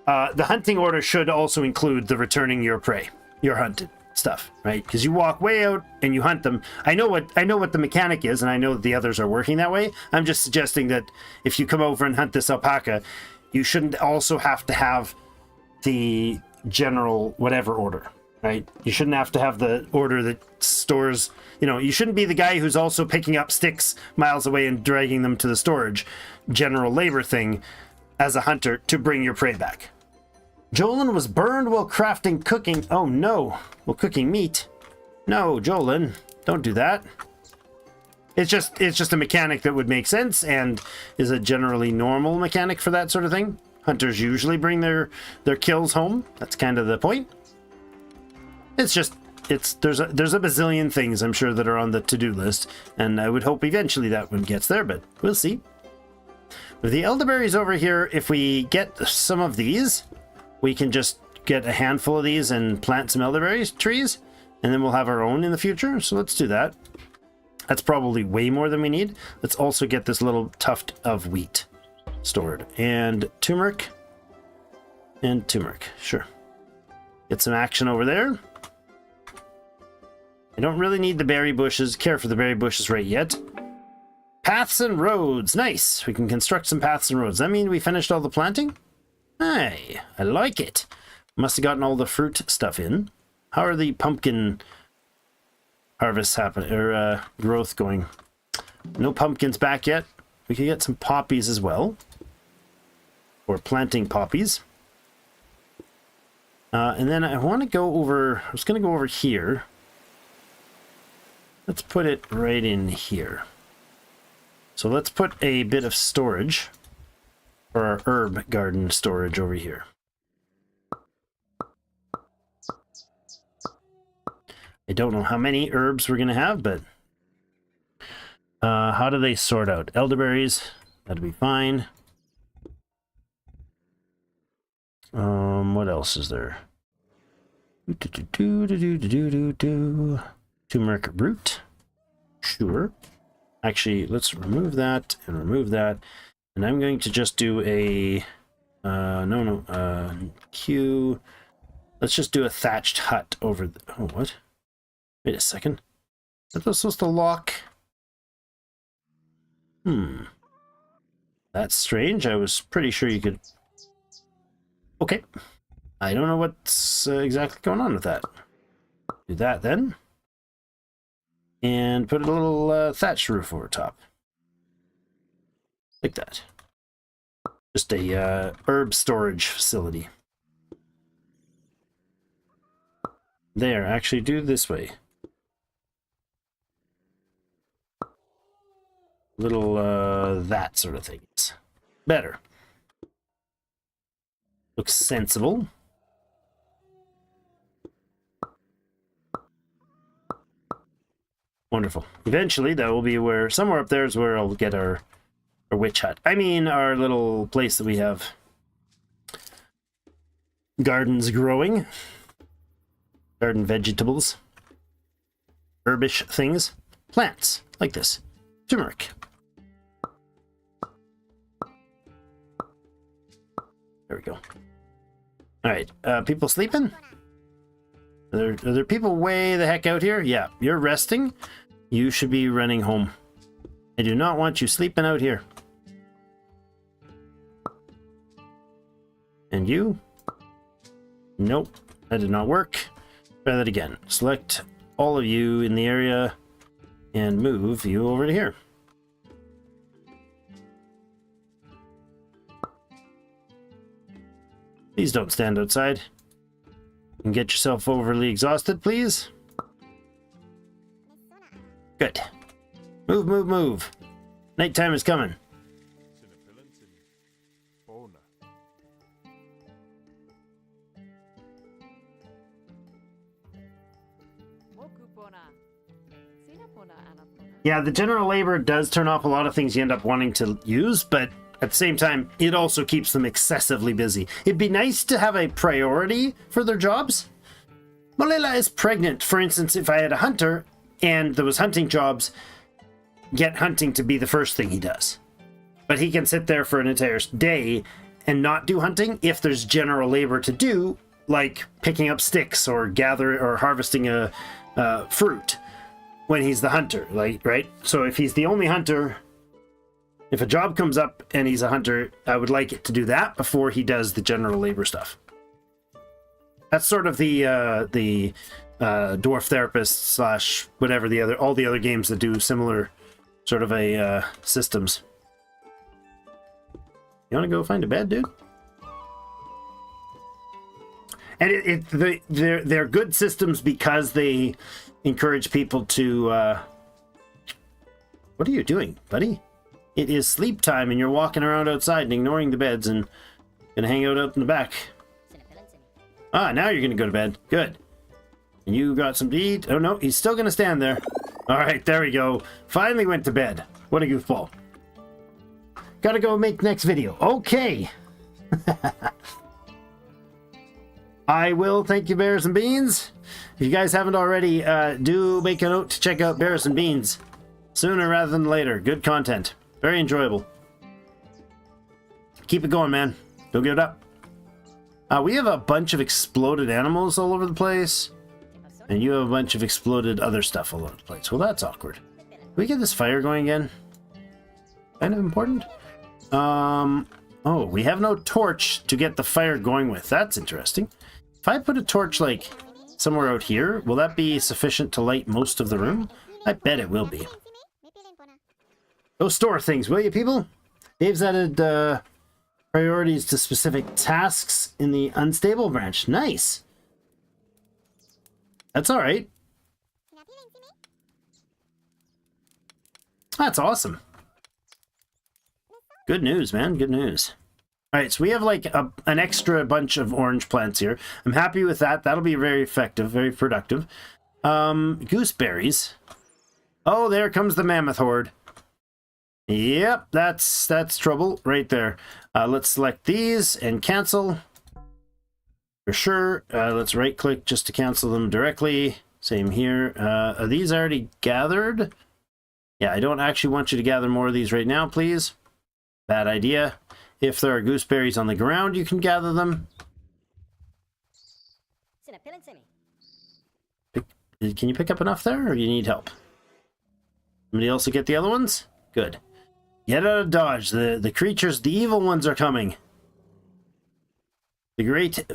The hunting order should also include the returning your prey, your hunted stuff, right? Because you walk way out and you hunt them. I know what the mechanic is, and I know that the others are working that way. I'm just suggesting that if you come over and hunt this alpaca, you shouldn't also have to have the general whatever order, right? You shouldn't have to have the order that stores, you shouldn't be the guy who's also picking up sticks miles away and dragging them to the storage general labor thing as a hunter to bring your prey back. Jolin was burned while cooking. Oh no, while cooking meat. No, Jolin, don't do that. It's just a mechanic that would make sense and is a generally normal mechanic for that sort of thing. Hunters usually bring their kills home. That's kind of the point. There's a bazillion things I'm sure that are on the to-do list, and I would hope eventually that one gets there, but we'll see. With the elderberries over here, if we get some of these, we can just get a handful of these and plant some elderberry trees, and then we'll have our own in the future. So let's do that. That's probably way more than we need. Let's also get this little tuft of wheat stored, and turmeric, sure. Get some action over there. I don't really need the berry bushes, care for the berry bushes right yet. Paths and roads, nice. We can construct some paths and roads. That mean we finished all the planting? Hey, I like it. Must have gotten all the fruit stuff in. How are the pumpkin harvests happening, or growth going? No pumpkins back yet. We could get some poppies as well. Or planting poppies. And then I want to go over, I was going to go over here. Let's put it right in here. So let's put a bit of storage for our herb garden storage over here. I don't know how many herbs we're going to have, but how do they sort out? Elderberries, that'll be fine. What else is there? Turmeric root. Sure. Actually, let's remove that and remove that. And I'm going to just do a Q. Let's just do a thatched hut over the, oh, what? Wait a second. Is that supposed to lock? That's strange. I was pretty sure you could. Okay. I don't know what's exactly going on with that. Do that then. And put a little thatched roof over top. Like that. Just a herb storage facility. There, actually do this way. Little that sort of things. Better. Looks sensible. Wonderful. Eventually, that will be where, somewhere up there is where I'll get our witch hut. I mean, our little place that we have gardens growing. Garden vegetables. Herbish things. Plants, like this. Turmeric. There we go. Alright, people sleeping? Are there people way the heck out here? Yeah, you're resting. You should be running home. I do not want you sleeping out here. And you? Nope, that did not work. Try that again. Select all of you in the area and move you over to here. Please don't stand outside. And get yourself overly exhausted, please. Good. Move, move, move. Nighttime is coming. Yeah, the general labor does turn off a lot of things you end up wanting to use, but at the same time, it also keeps them excessively busy. It'd be nice to have a priority for their jobs. Malila is pregnant. For instance, if I had a hunter and there was hunting jobs, get hunting to be the first thing he does. But he can sit there for an entire day and not do hunting if there's general labor to do, like picking up sticks or harvesting a fruit when he's the hunter, like, right? So if he's the only hunter, if a job comes up and he's a hunter, I would like it to do that before he does the general labor stuff. That's sort of the dwarf therapist slash whatever all the other games that do similar sort of a systems. You want to go find a bed, dude? And they're good systems because they encourage people to. What are you doing, buddy? It is sleep time and you're walking around outside and ignoring the beds and gonna hang out in the back. Ah, now you're gonna go to bed. Good. And you got some to eat. Oh no, he's still gonna stand there. Alright, there we go. Finally went to bed. What a goofball. Gotta go make next video. Okay. I will thank you, Bears and Beans. If you guys haven't already, do make a note to check out Bears and Beans. Sooner rather than later. Good content. Very enjoyable. Keep it going, man. Don't give it up. We have a bunch of exploded animals all over the place. And you have a bunch of exploded other stuff all over the place. Well, that's awkward. Can we get this fire going again? Kind of important. Oh, we have no torch to get the fire going with. That's interesting. If I put a torch, like, somewhere out here, will that be sufficient to light most of the room? I bet it will be. Go store things, will you, people? Dave's added priorities to specific tasks in the unstable branch. Nice. That's all right. That's awesome. Good news, man. Good news. All right, so we have like an extra bunch of orange plants here. I'm happy with that. That'll be very effective, very productive. Gooseberries. Oh, there comes the mammoth horde. Yep, that's trouble right there. Let's select these and cancel. For sure. Let's right click just to cancel them directly. Same here. Are these already gathered? Yeah, I don't actually want you to gather more of these right now, please. Bad idea. If there are gooseberries on the ground, you can gather them. Can you pick up enough there, or you need help? Somebody else will get the other ones? Good. Get out of dodge. The creatures, the evil ones are coming. The great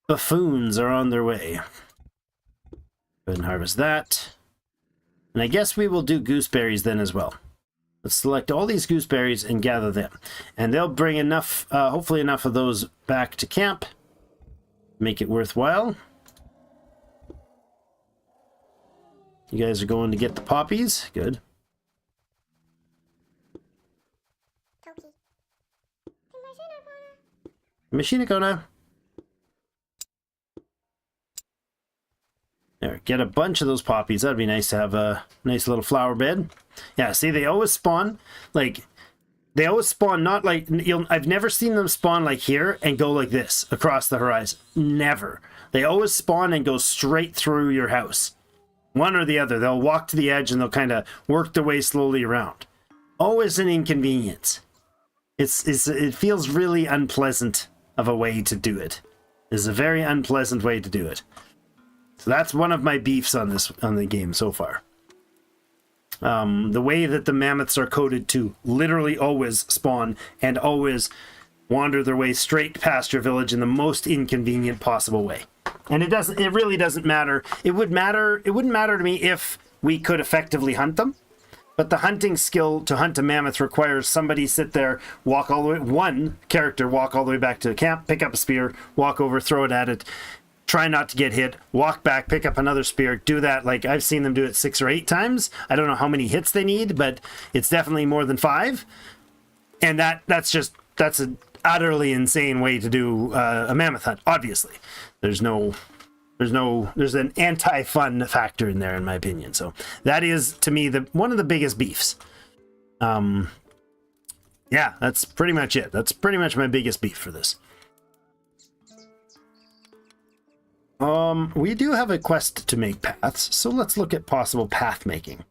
buffoons are on their way. Go ahead and harvest that. And I guess we will do gooseberries then as well. Let's select all these gooseberries and gather them. And they'll bring enough, hopefully enough of those back to camp. Make it worthwhile. You guys are going to get the poppies. Good. Machine Kona. There, get a bunch of those poppies. That'd be nice to have a nice little flower bed. Yeah, see, they always spawn like not like I've never seen them spawn like here and go like this across the horizon. Never. They always spawn and go straight through your house. One or the other. They'll walk to the edge and they'll kind of work their way slowly around. Always an inconvenience. It feels really unpleasant of a way to do it. It's a very unpleasant way to do it. So that's one of my beefs on the game so far. The way that the mammoths are coded to literally always spawn and always wander their way straight past your village in the most inconvenient possible way. And it really doesn't matter. It wouldn't matter to me if we could effectively hunt them. But the hunting skill to hunt a mammoth requires somebody sit there, walk all the way, one character walk all the way back to the camp, pick up a spear, walk over, throw it at it, try not to get hit, walk back, pick up another spear, do that. Like, I've seen them do it 6 or 8 times. I don't know how many hits they need, but it's definitely more than 5. And that's an utterly insane way to do a mammoth hunt. Obviously, there's an anti-fun factor in there, in my opinion. So that is, to me, one of the biggest beefs. Yeah, that's pretty much it. That's pretty much my biggest beef for this. We do have a quest to make paths, so let's look at possible path making.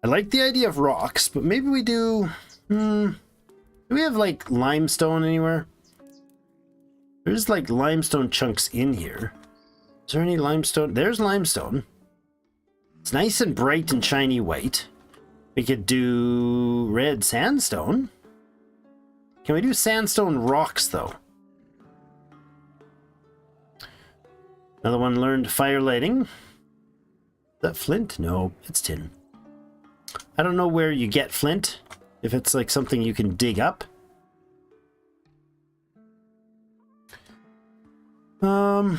I like the idea of rocks, but maybe we do... do we have, like, limestone anywhere? There's, like, limestone chunks in here. Is there any limestone? There's limestone. It's nice and bright and shiny white. We could do red sandstone. Can we do sandstone rocks, though? Another one learned fire lighting. Is that flint? No, it's tin. I don't know where you get flint. If it's like something you can dig up. I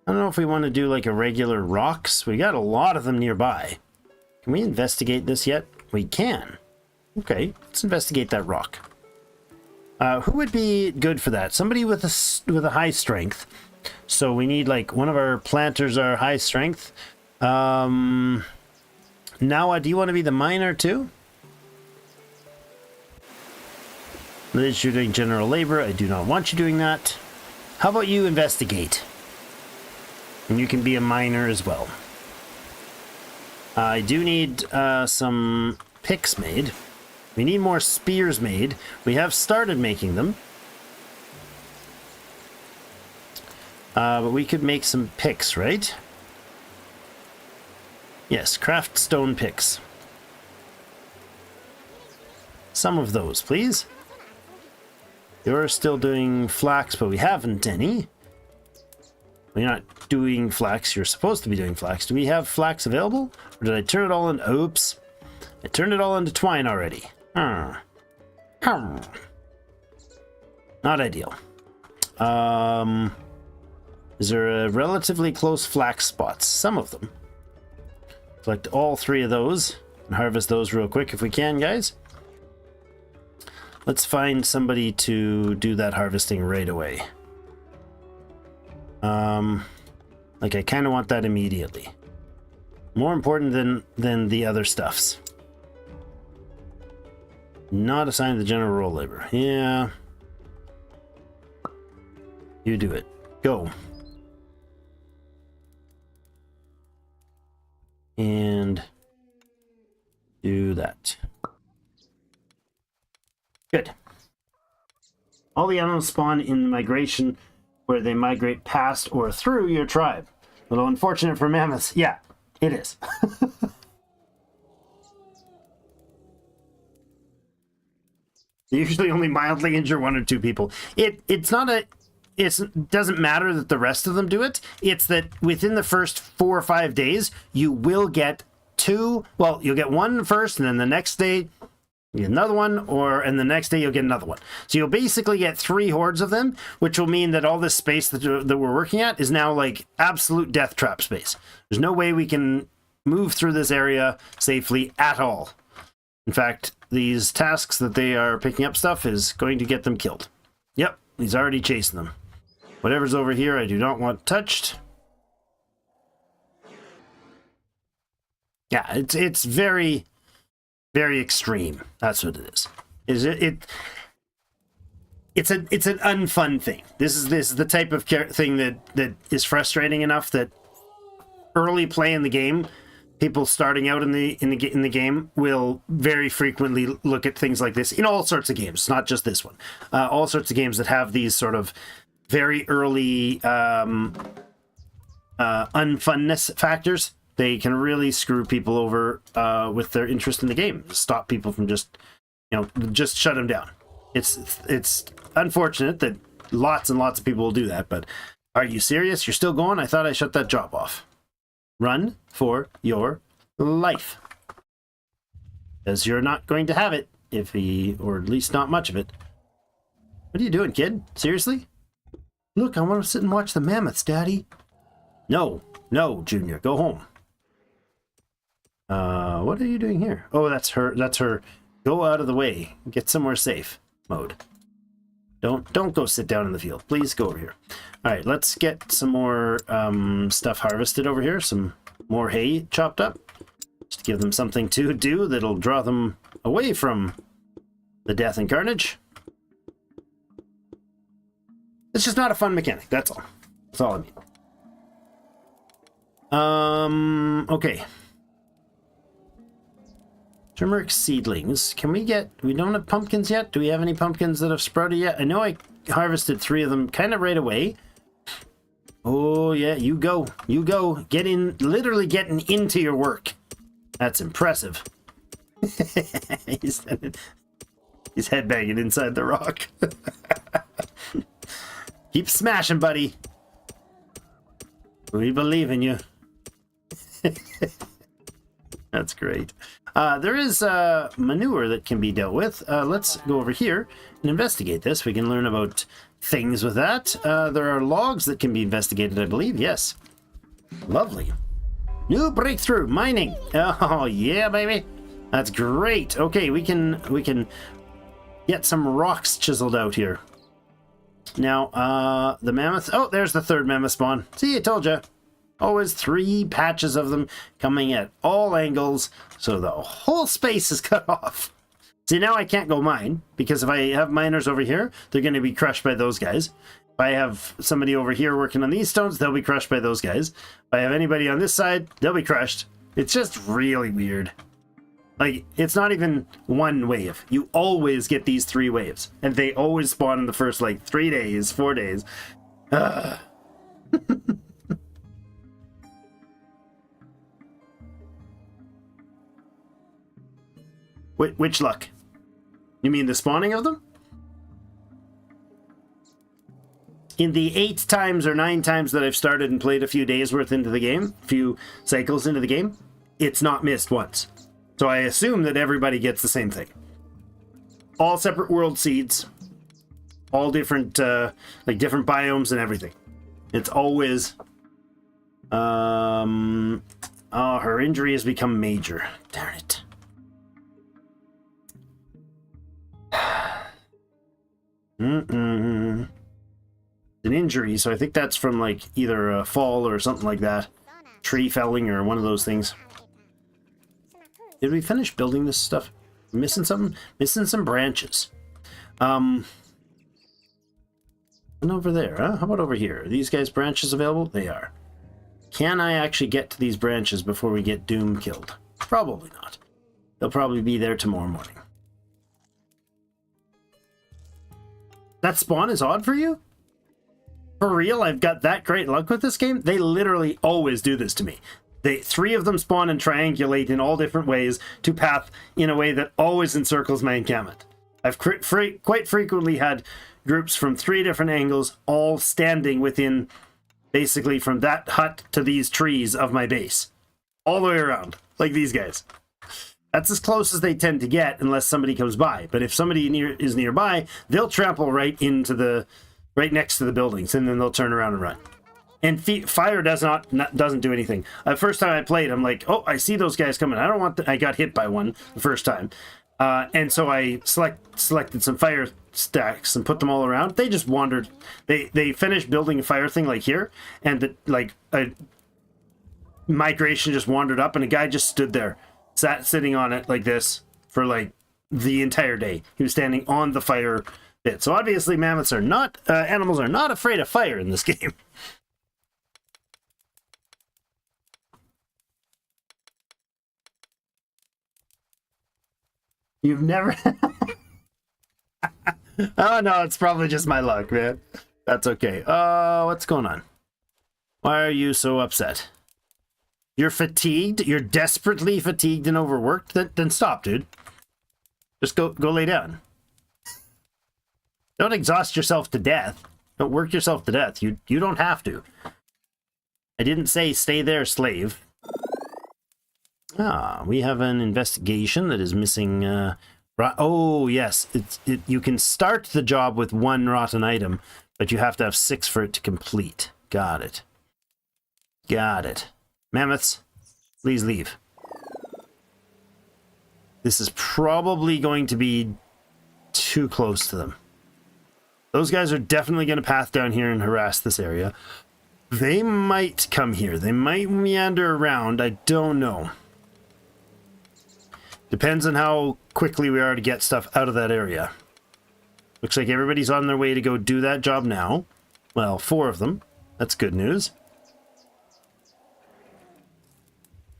don't know if we want to do like a regular rocks. We got a lot of them nearby. Can we investigate this yet? We can. Okay, let's investigate that rock. Who would be good for that? Somebody with a high strength. So we need, like, one of our planters are high strength. Now, do you want to be the miner too? Liz, you're doing general labor. I do not want you doing that. How about you investigate? And you can be a miner as well. I do need some picks made. We need more spears made. We have started making them. But we could make some picks, right? Yes, craft stone picks. Some of those, please. You're still doing flax, but we haven't any. We're not doing flax. You're supposed to be doing flax. Do we have flax available? Or did I turn it all into... Oops. I turned it all into twine already. Not ideal. Is there a relatively close flax spots? Some of them. Collect all 3 of those and harvest those real quick if we can, guys. Let's find somebody to do that harvesting right away. Not Like, I kind of want that immediately. More important than the other stuffs. Not assigned to the general role labor. Yeah. You do it. Go. And do that. Good. All the animals spawn in migration where they migrate past or through your tribe. A little unfortunate for mammoths. Yeah, it is. They usually only mildly injure 1 or 2 people. It doesn't matter that the rest of them do it. It's that within the first 4 or 5 days, you will get 2. Well, you'll get 1 first, and then the next day you get another one, and the next day you'll get another one. So you'll basically get 3 hordes of them, which will mean that all this space that we're working at is now like absolute death trap space. There's no way we can move through this area safely at all. In fact, these tasks that they are picking up stuff is going to get them killed. Yep, he's already chasing them. Whatever's over here, I do not want touched. Yeah, it's very, very extreme. That's what it is. It's an unfun thing. This is the type of thing that is frustrating enough that early play in the game, people starting out in the game will very frequently look at things like this in all sorts of games, not just this one. All sorts of games that have these sort of very early unfunness factors. They can really screw people over with their interest in the game. Stop people from just shut them down. It's unfortunate that lots and lots of people will do that, but are you serious? You're still going? I thought I shut that job off. Run for your life. Because you're not going to have it, or at least not much of it. What are you doing, kid? Seriously? Look, I want to sit and watch the mammoths, Daddy. No, Junior, go home. What are you doing here? Oh, that's her. Go out of the way. Get somewhere safe mode. Don't go sit down in the field. Please go over here. All right, let's get some more stuff harvested over here. Some more hay chopped up. Just to give them something to do that'll draw them away from the death and carnage. It's just not a fun mechanic, that's all. That's all I mean. Okay. Turmeric seedlings. We don't have pumpkins yet? Do we have any pumpkins that have sprouted yet? I know I harvested 3 of them kind of right away. Oh yeah, you go. Literally getting into your work. That's impressive. He's headbanging inside the rock. Keep smashing, buddy. We believe in you. That's great. There is manure that can be dealt with. Let's go over here and investigate this. We can learn about things with that. There are logs that can be investigated, I believe. Yes. Lovely. New breakthrough, mining. Oh, yeah, baby. That's great. Okay, we can get some rocks chiseled out here. Now, the mammoth. Oh, there's the 3rd mammoth spawn. See, I told you. Always 3 patches of them coming at all angles, so the whole space is cut off. See, now I can't go mine, because if I have miners over here, they're going to be crushed by those guys. If I have somebody over here working on these stones, they'll be crushed by those guys. If I have anybody on this side, they'll be crushed. It's just really weird. Like, it's not even one wave. You always get these 3 waves, and they always spawn in the first, 3 days, 4 days. Which luck? You mean the spawning of them? In the 8 times or 9 times that I've started and played a few days worth into the game, a few cycles into the game, it's not missed once. So I assume that everybody gets the same thing. All separate world seeds, all different, different biomes and everything. It's always, oh, her injury has become major. Darn it. an injury, so I think that's from like either a fall or something like that. Tree felling or one of those things. Did we finish building this stuff? Missing something? Missing some branches. And over there, huh? How about over here? Are these guys' branches available? They are. Can I actually get to these branches before we get Doom killed? Probably not. They'll probably be there tomorrow morning. That spawn is odd for you? For real, I've got that great luck with this game? They literally always do this to me. Three of them spawn and triangulate in all different ways to path in a way that always encircles my encampment. I've quite frequently had groups from 3 different angles, all standing within, basically from that hut to these trees of my base. All the way around, like these guys. That's as close as they tend to get unless somebody comes by. But if somebody is nearby, they'll trample right next to the buildings, and then they'll turn around and run. And fire doesn't do anything. The first time I played, I'm like, oh, I see those guys coming. I don't want. I got hit by one the first time, and so I selected some fire stacks and put them all around. They just wandered. They finished building a fire thing like here, and a migration just wandered up, and a guy just stood there, sitting on it like this for like the entire day. He was standing on the fire bit. So obviously mammoths are not, animals are not afraid of fire in this game. You've never... Oh no, it's probably just my luck, man. That's okay. What's going on? Why are you so upset? You're fatigued? You're desperately fatigued and overworked? Then stop, dude. Just go lay down. Don't exhaust yourself to death. Don't work yourself to death. You don't have to. I didn't say stay there, slave. Ah, we have an investigation that is missing. Oh yes, you can start the job with 1 rotten item, but you have to have 6 for it to complete. Got it. Got it. Mammoths, please leave. This is probably going to be too close to them. Those guys are definitely going to path down here and harass this area. They might come here. They might meander around. I don't know. Depends on how quickly we are to get stuff out of that area. Looks like everybody's on their way to go do that job now. Well, 4 of them. That's good news.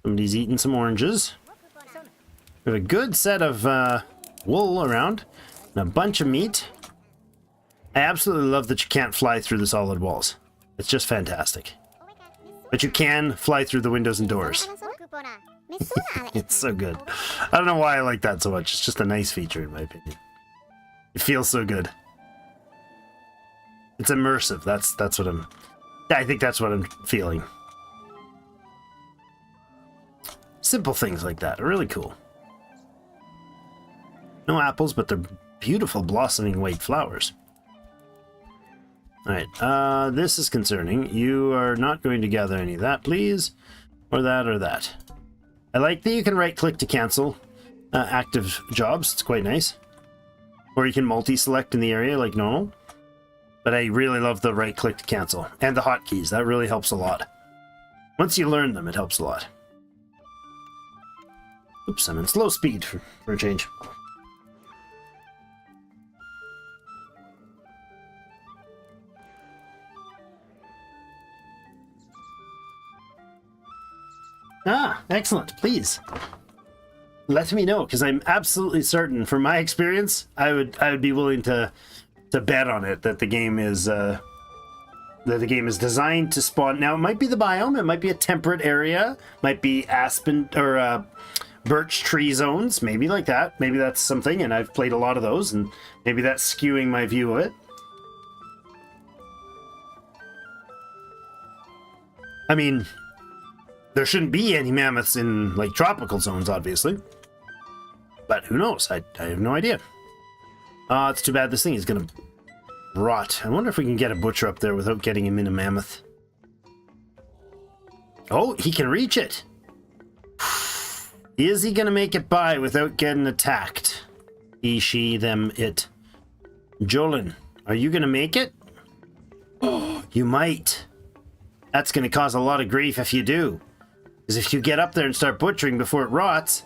Somebody's eating some oranges. We have a good set of wool around. And a bunch of meat. I absolutely love that you can't fly through the solid walls. It's just fantastic. But you can fly through the windows and doors. It's so good. I don't know why I like that so much. It's just a nice feature in my opinion. It feels so good. It's immersive. That's what I think that's what I'm feeling. Simple things like that are really cool. No apples, but they're beautiful blossoming white flowers. Alright, this is concerning. You are not going to gather any of that, please. Or that, or that. I like that you can right-click to cancel active jobs. It's quite nice. Or you can multi-select in the area like normal. But I really love the right-click to cancel. And the hotkeys. That really helps a lot. Once you learn them, it helps a lot. Oops, I'm in slow speed for a change. Ah, excellent. Please let me know, because I'm absolutely certain, from my experience, I would be willing to bet on it that the game is designed to spawn. Now, it might be the biome, it might be a temperate area, might be aspen or birch tree zones, maybe like that. Maybe that's something, and I've played a lot of those, and maybe that's skewing my view of it. I mean, there shouldn't be any mammoths in, like, tropical zones, obviously. But who knows? I have no idea. It's too bad this thing is gonna rot. I wonder if we can get a butcher up there without getting him in a mammoth. Oh, he can reach it! Is he gonna make it by without getting attacked? He, she, them, it. Jolin, are you gonna make it? You might. That's going to cause a lot of grief if you do. Because if you get up there and start butchering before it rots...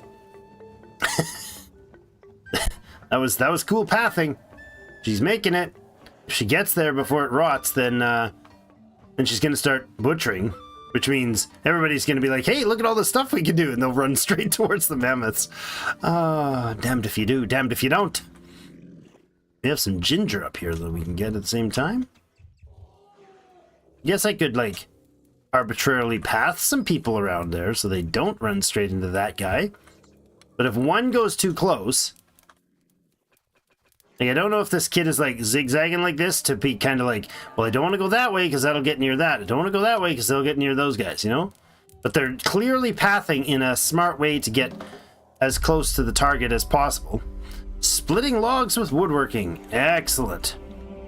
that was cool pathing. She's making it. If she gets there before it rots, then she's going to start butchering. Which means everybody's going to be like, hey, look at all the stuff we can do. And they'll run straight towards the mammoths. Damned if you do, damned if you don't. We have some ginger up here that we can get at the same time. Guess I could, like, arbitrarily path some people around there so they don't run straight into that guy. But if one goes too close... Like, I don't know if this kid is, like, zigzagging like this to be kind of like, well, I don't want to go that way because that'll get near that. I don't want to go that way because they'll get near those guys, you know? But they're clearly pathing in a smart way to get as close to the target as possible. Splitting logs with woodworking. Excellent.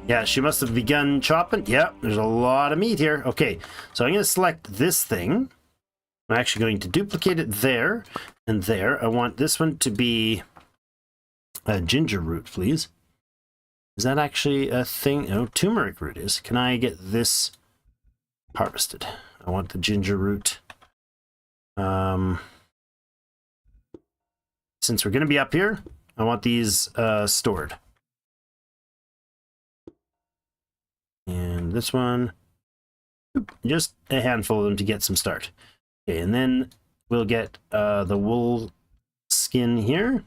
Yeah, she must have begun chopping. Yeah, there's a lot of meat here. Okay, so I'm going to select this thing. I'm actually going to duplicate it there and there. I want this one to be a ginger root, please. Is that actually a thing? No, turmeric root is. Can I get this harvested? I want the ginger root. Since we're going to be up here, I want these stored. And this one, just a handful of them to get some start. Okay, and then we'll get the wool skin here.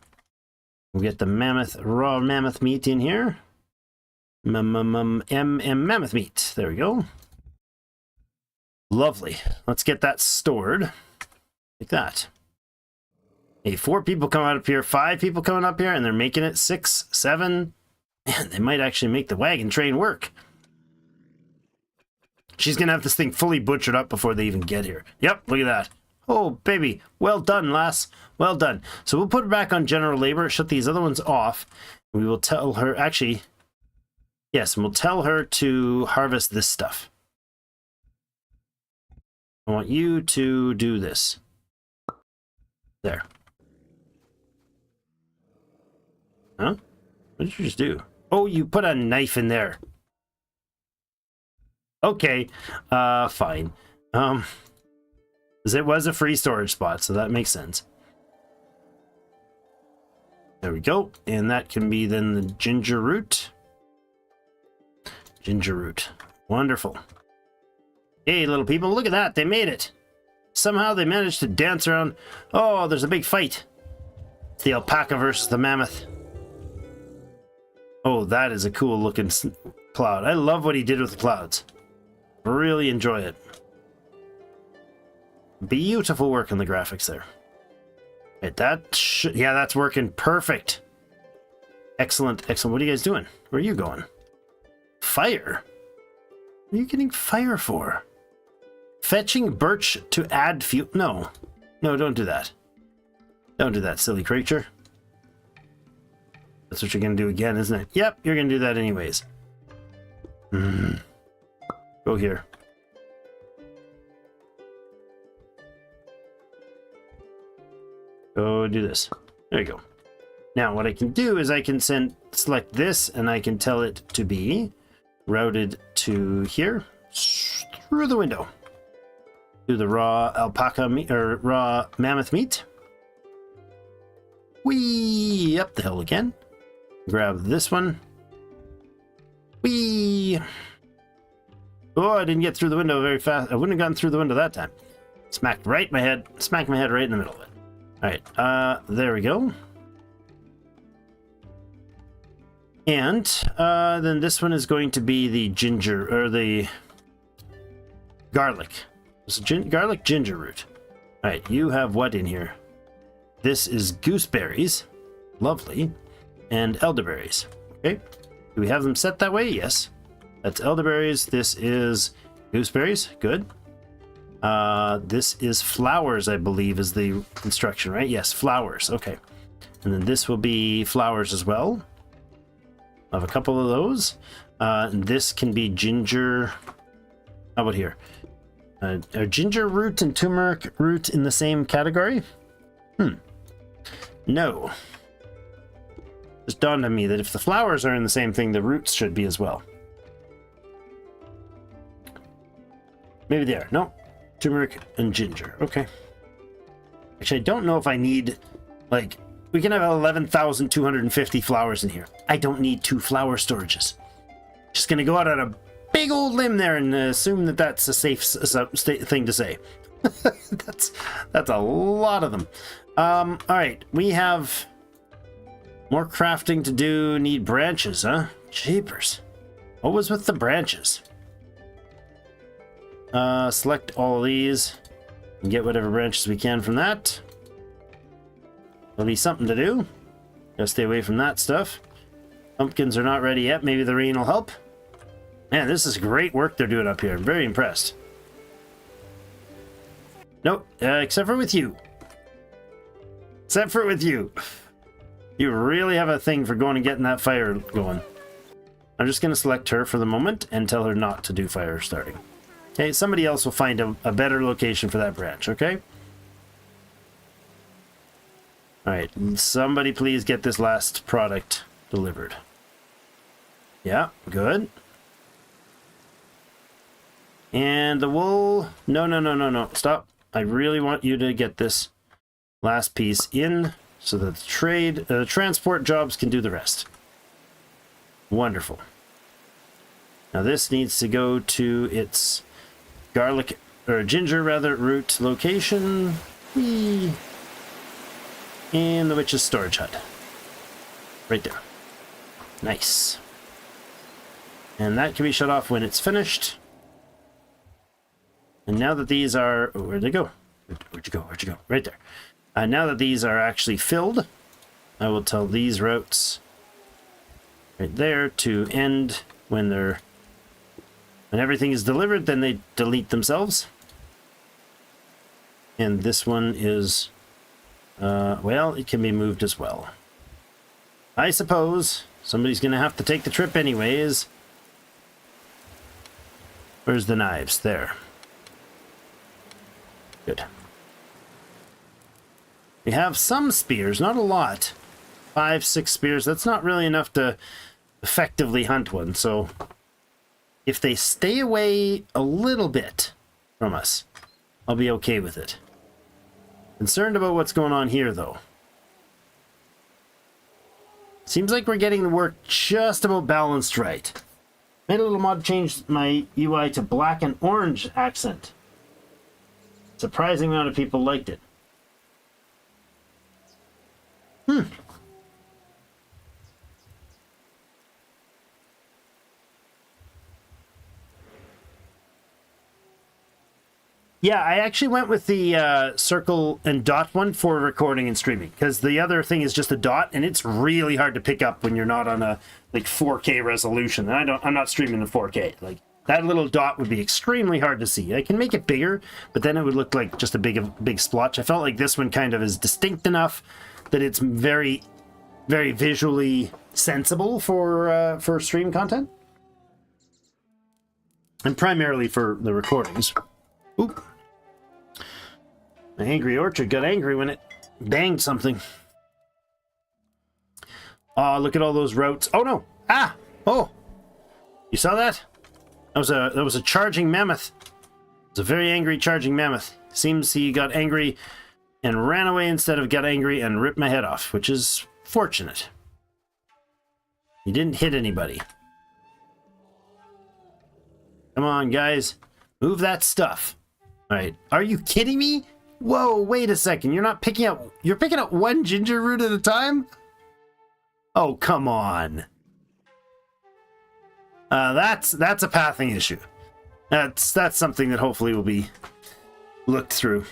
We'll get the raw mammoth meat in here. Mammoth meat. There we go. Lovely. Let's get that stored. Like that. Hey, 4 people coming up here, 5 people coming up here, and they're making it 6, 7. Man, they might actually make the wagon train work. She's going to have this thing fully butchered up before they even get here. Yep, look at that. Oh, baby. Well done, lass. Well done. So we'll put her back on general labor, shut these other ones off. We will tell her, actually, yes, and we'll tell her to harvest this stuff. I want you to do this. There. Huh? What did you just do? Oh, you put a knife in there. Okay, fine. Because it was a free storage spot, so that makes sense. There we go. And that can be then the ginger root. Ginger root. Wonderful. Hey, little people, look at that. They made it. Somehow they managed to dance around. Oh, there's a big fight. It's the alpaca versus the mammoth. Oh, that is a cool looking cloud. I love what he did with the clouds. Really enjoy it. Beautiful work on the graphics there. Right, yeah, that's working perfect. Excellent, excellent. What are you guys doing? Where are you going? Fire? What are you getting fire for? Fetching birch to add fuel. No. No, don't do that. Don't do that, silly creature. That's what you're going to do again, isn't it? Yep, you're going to do that anyways. Go here. Go do this. There you go. Now, what I can do is I can select this, and I can tell it to be routed to here, through the window. Do the raw alpaca meat, or raw mammoth meat. Whee! Up the hill again. Grab this one. Whee! Oh, I didn't get through the window very fast. I wouldn't have gotten through the window that time. Smacked my head right in the middle of it. Alright, there we go. And then this one is going to be the ginger, or the garlic. It's garlic ginger root. Alright, you have what in here? This is gooseberries. Lovely. And elderberries. Okay. Do we have them set that way? Yes. That's elderberries. This is gooseberries. Good. This is flowers, I believe, is the instruction, right? Yes, flowers. Okay. And then this will be flowers as well. I have a couple of those. And this can be ginger. How about here? Are ginger root and turmeric root in the same category? No. Just dawned on me that if the flowers are in the same thing, the roots should be as well. Maybe they are. No. Turmeric and ginger. Okay. Actually, I don't know if I need, like, we can have 11,250 flowers in here. I don't need 2 flower storages. Just gonna go out on a big old limb there and assume that that's a safe thing to say. that's a lot of them. All right, we have more crafting to do. Need branches, huh? Jeepers. What was with the branches? Select all of these and get whatever branches we can from that. There'll be something to do. Gotta stay away from that stuff. Pumpkins are not ready yet. Maybe the rain will help. Man, this is great work they're doing up here. I'm very impressed. Nope, except for with you. Except for with you. You really have a thing for going and getting that fire going. I'm just going to select her for the moment and tell her not to do fire starting. Okay, somebody else will find a better location for that branch, okay? Alright, somebody please get this last product delivered. Yeah, good. And the wool... No. Stop. I really want you to get this last piece in so that the transport jobs can do the rest. Wonderful. Now this needs to go to its garlic, or ginger rather, root location. Whee! In the witch's storage hut. Right there. Nice. And that can be shut off when it's finished. And now that these are... Oh, where'd they go? Where'd you go? Where'd you go? Right there. Now that these are actually filled, I will tell these routes right there to end when they're... When everything is delivered, then they delete themselves. And this one is... well, it can be moved as well. I suppose somebody's going to have to take the trip anyways. Where's the knives? There. Good. We have some spears, not a lot. 5, 6 spears. That's not really enough to effectively hunt one. So if they stay away a little bit from us, I'll be okay with it. Concerned about what's going on here, though. Seems like we're getting the work just about balanced right. Made a little mod, changed my UI to black and orange accent. Surprising amount of people liked it. Yeah, I actually went with the circle and dot one for recording and streaming, because the other thing is just a dot, and it's really hard to pick up when you're not on a like 4K resolution. And I'm not streaming in 4K. Like that little dot would be extremely hard to see. I can make it bigger, but then it would look like just a big splotch. I felt like this one kind of is distinct enough that it's very, very visually sensible for stream content, and primarily for the recordings. Oop. My angry orchard got angry when it banged something. Oh, look at all those routes. Oh no! Ah! Oh! You saw that? That was a charging mammoth. It's a very angry charging mammoth. Seems he got angry and ran away instead of got angry and ripped my head off, which is fortunate. He didn't hit anybody. Come on, guys. Move that stuff. All right. Are you kidding me? Whoa, wait a second. You're picking up one ginger root at a time? Oh, come on. That's a pathing issue. That's something that hopefully will be looked through.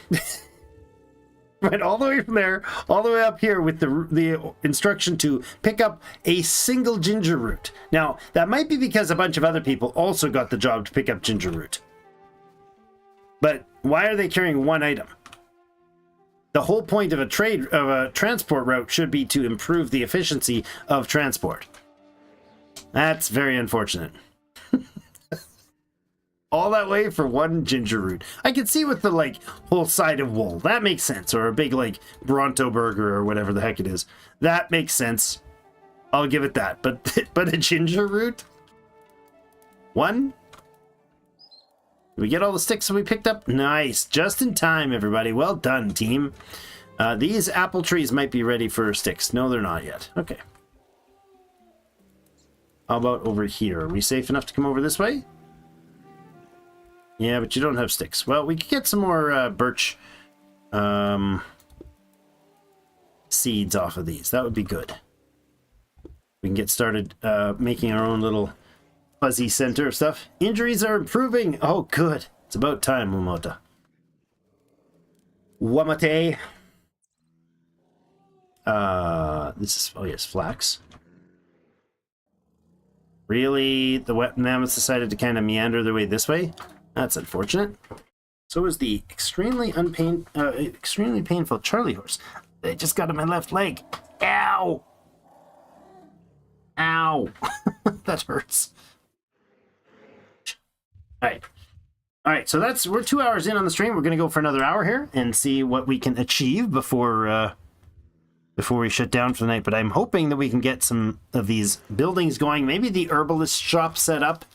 Right, all the way from there, all the way up here with the instruction to pick up a single ginger root. Now, that might be because a bunch of other people also got the job to pick up ginger root. But why are they carrying one item? The whole point of a transport route should be to improve the efficiency of transport. That's very unfortunate. All that way for one ginger root. I can see with the like whole side of wool. That makes sense. Or a big like Bronto burger or whatever the heck it is. That makes sense. I'll give it that. But a ginger root? One? Did we get all the sticks that we picked up? Nice. Just in time, everybody. Well done, team. These apple trees might be ready for sticks. No, they're not yet. Okay. How about over here? Are we safe enough to come over this way? Yeah, but you don't have sticks. Well, we could get some more birch seeds off of these. That would be good. We can get started making our own little fuzzy center of stuff. Injuries are improving. Oh, good. It's about time, Momota. Wamate. This is, oh yes, flax. Really? The wet mammoths decided to kind of meander their way this way? That's unfortunate. So is the extremely painful Charlie horse. They just got on my left leg. Ow! Ow! That hurts. Alright. Alright, so we're 2 hours in on the stream. We're going to go for another hour here and see what we can achieve before we shut down for the night. But I'm hoping that we can get some of these buildings going. Maybe the herbalist shop set up.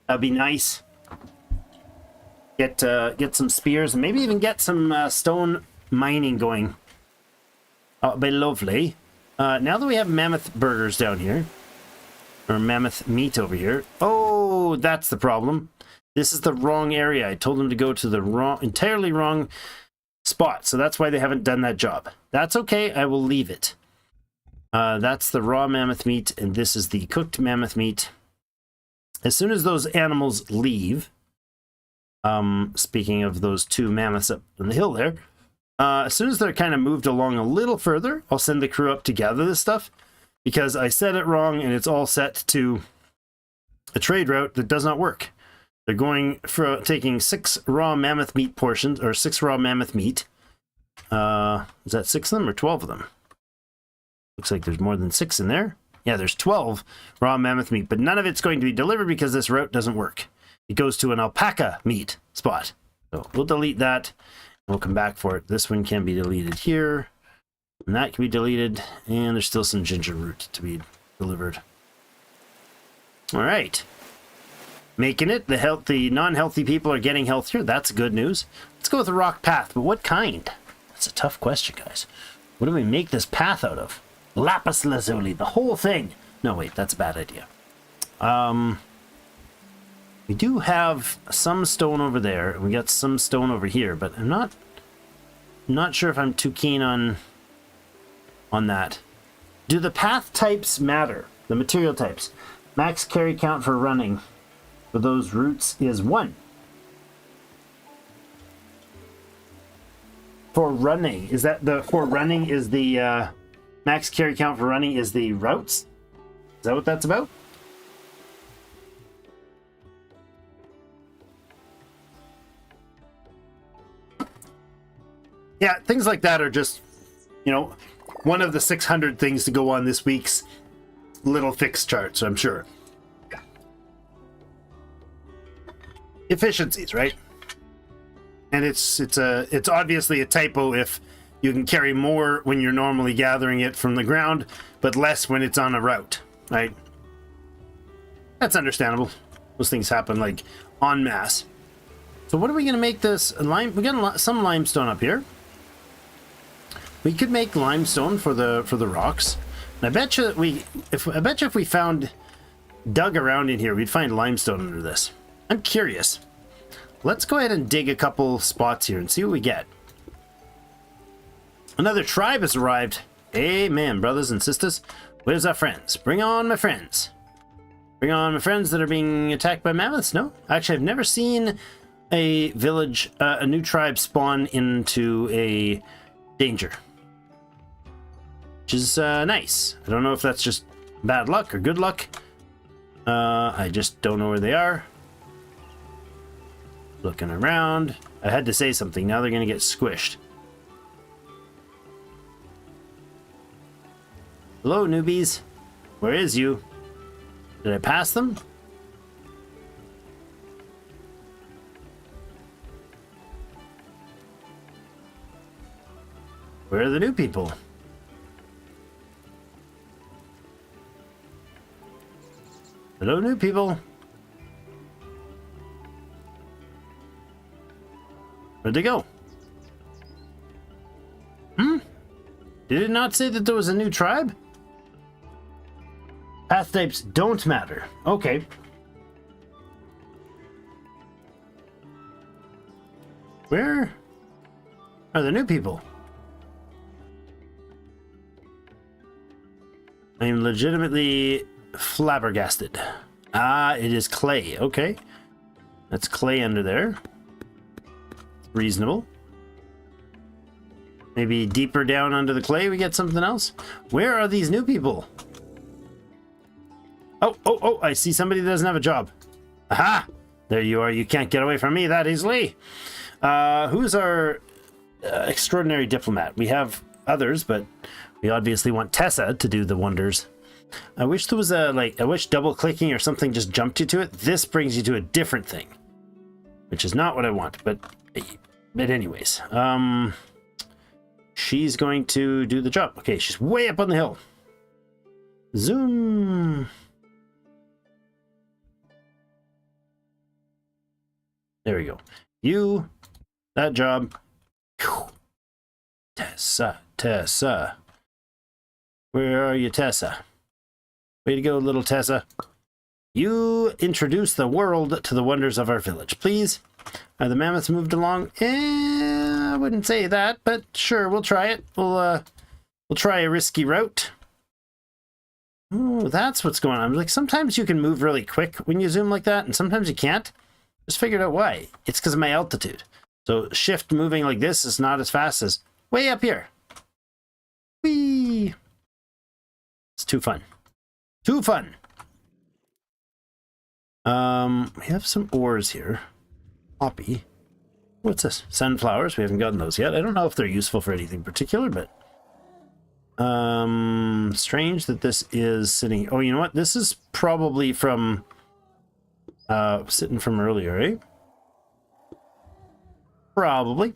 That'd be nice. Get some spears and maybe even get some stone mining going. That'd be lovely. Now that we have mammoth burgers down here, or mammoth meat over here. Oh, that's the problem. This is the wrong area. I told them to go to the entirely wrong spot. So that's why they haven't done that job. That's okay. I will leave it. That's the raw mammoth meat, and this is the cooked mammoth meat. As soon as those animals leave, speaking of those two mammoths up on the hill there, as soon as they're kind of moved along a little further, I'll send the crew up to gather this stuff, because I said it wrong and it's all set to a trade route that does not work. They're going for taking 6 raw mammoth meat portions, or 6 raw mammoth meat. Is that 6 of them or 12 of them? Looks like there's more than 6 in there. Yeah, there's 12 raw mammoth meat, but none of it's going to be delivered because this route doesn't work. It goes to an alpaca meat spot. So we'll delete that. We'll come back for it. This one can be deleted here. And that can be deleted. And there's still some ginger root to be delivered. All right. Making it. The non-healthy people are getting healthier. That's good news. Let's go with a rock path. But what kind? That's a tough question, guys. What do we make this path out of? Lapis lazuli. The whole thing. No, wait. That's a bad idea. We do have some stone over there, and we got some stone over here, but I'm not sure if I'm too keen on that. Do the path types matter? The material types. Max carry count for running for those routes is 1. For running, is that the max carry count for running is the routes? Is that what that's about? Yeah, things like that are just, one of the 600 things to go on this week's little fix chart, so I'm sure. Efficiencies, right? And it's obviously a typo if you can carry more when you're normally gathering it from the ground, but less when it's on a route, right? That's understandable. Those things happen like en masse. So what are we going to make this lime? We got some limestone up here. We could make limestone for the rocks. And I bet you if we dug around in here, we'd find limestone under this. I'm curious. Let's go ahead and dig a couple spots here and see what we get. Another tribe has arrived. Amen, brothers and sisters. Where's our friends? Bring on my friends. Bring on my friends that are being attacked by mammoths. No, actually, I've never seen a village, a new tribe spawn into a danger. Which is nice. I don't know if that's just bad luck or good luck. I just don't know where they are. Looking around. I had to say something. Now they're going to get squished. Hello, newbies. Where is you? Did I pass them? Where are the new people? Hello, new people. Where'd they go? Hmm? Did it not say that there was a new tribe? Path types don't matter. Okay. Where are the new people? I'm legitimately flabbergasted. Ah, it is clay. Okay. That's clay under there. Reasonable. Maybe deeper down under the clay we get something else. Where are these new people? Oh, I see somebody that doesn't have a job. Aha! There you are. You can't get away from me that easily. Who's our extraordinary diplomat? We have others, but we obviously want Tessa to do the wonders. I wish there was I wish double clicking or something just jumped you to it. This brings you to a different thing, which is not what I want, but anyways, she's going to do the job. Okay, she's way up on the hill. Zoom. There we go. You, that job. Whew. Tessa. Where are you, Tessa? Way to go, little Tessa. You introduce the world to the wonders of our village, please. Are the mammoths moved along? I wouldn't say that, but sure, we'll try it. We'll try a risky route. Oh, that's what's going on. Like, sometimes you can move really quick when you zoom like that, and sometimes you can't. Just figured out why. It's because of my altitude. So shift moving like this is not as fast as way up here. Whee! It's too fun. Too fun! We have some ores here. Poppy. What's this? Sunflowers. We haven't gotten those yet. I don't know if they're useful for anything particular, but... strange that this is sitting... Oh, you know what? This is probably from... sitting from earlier, eh? Probably.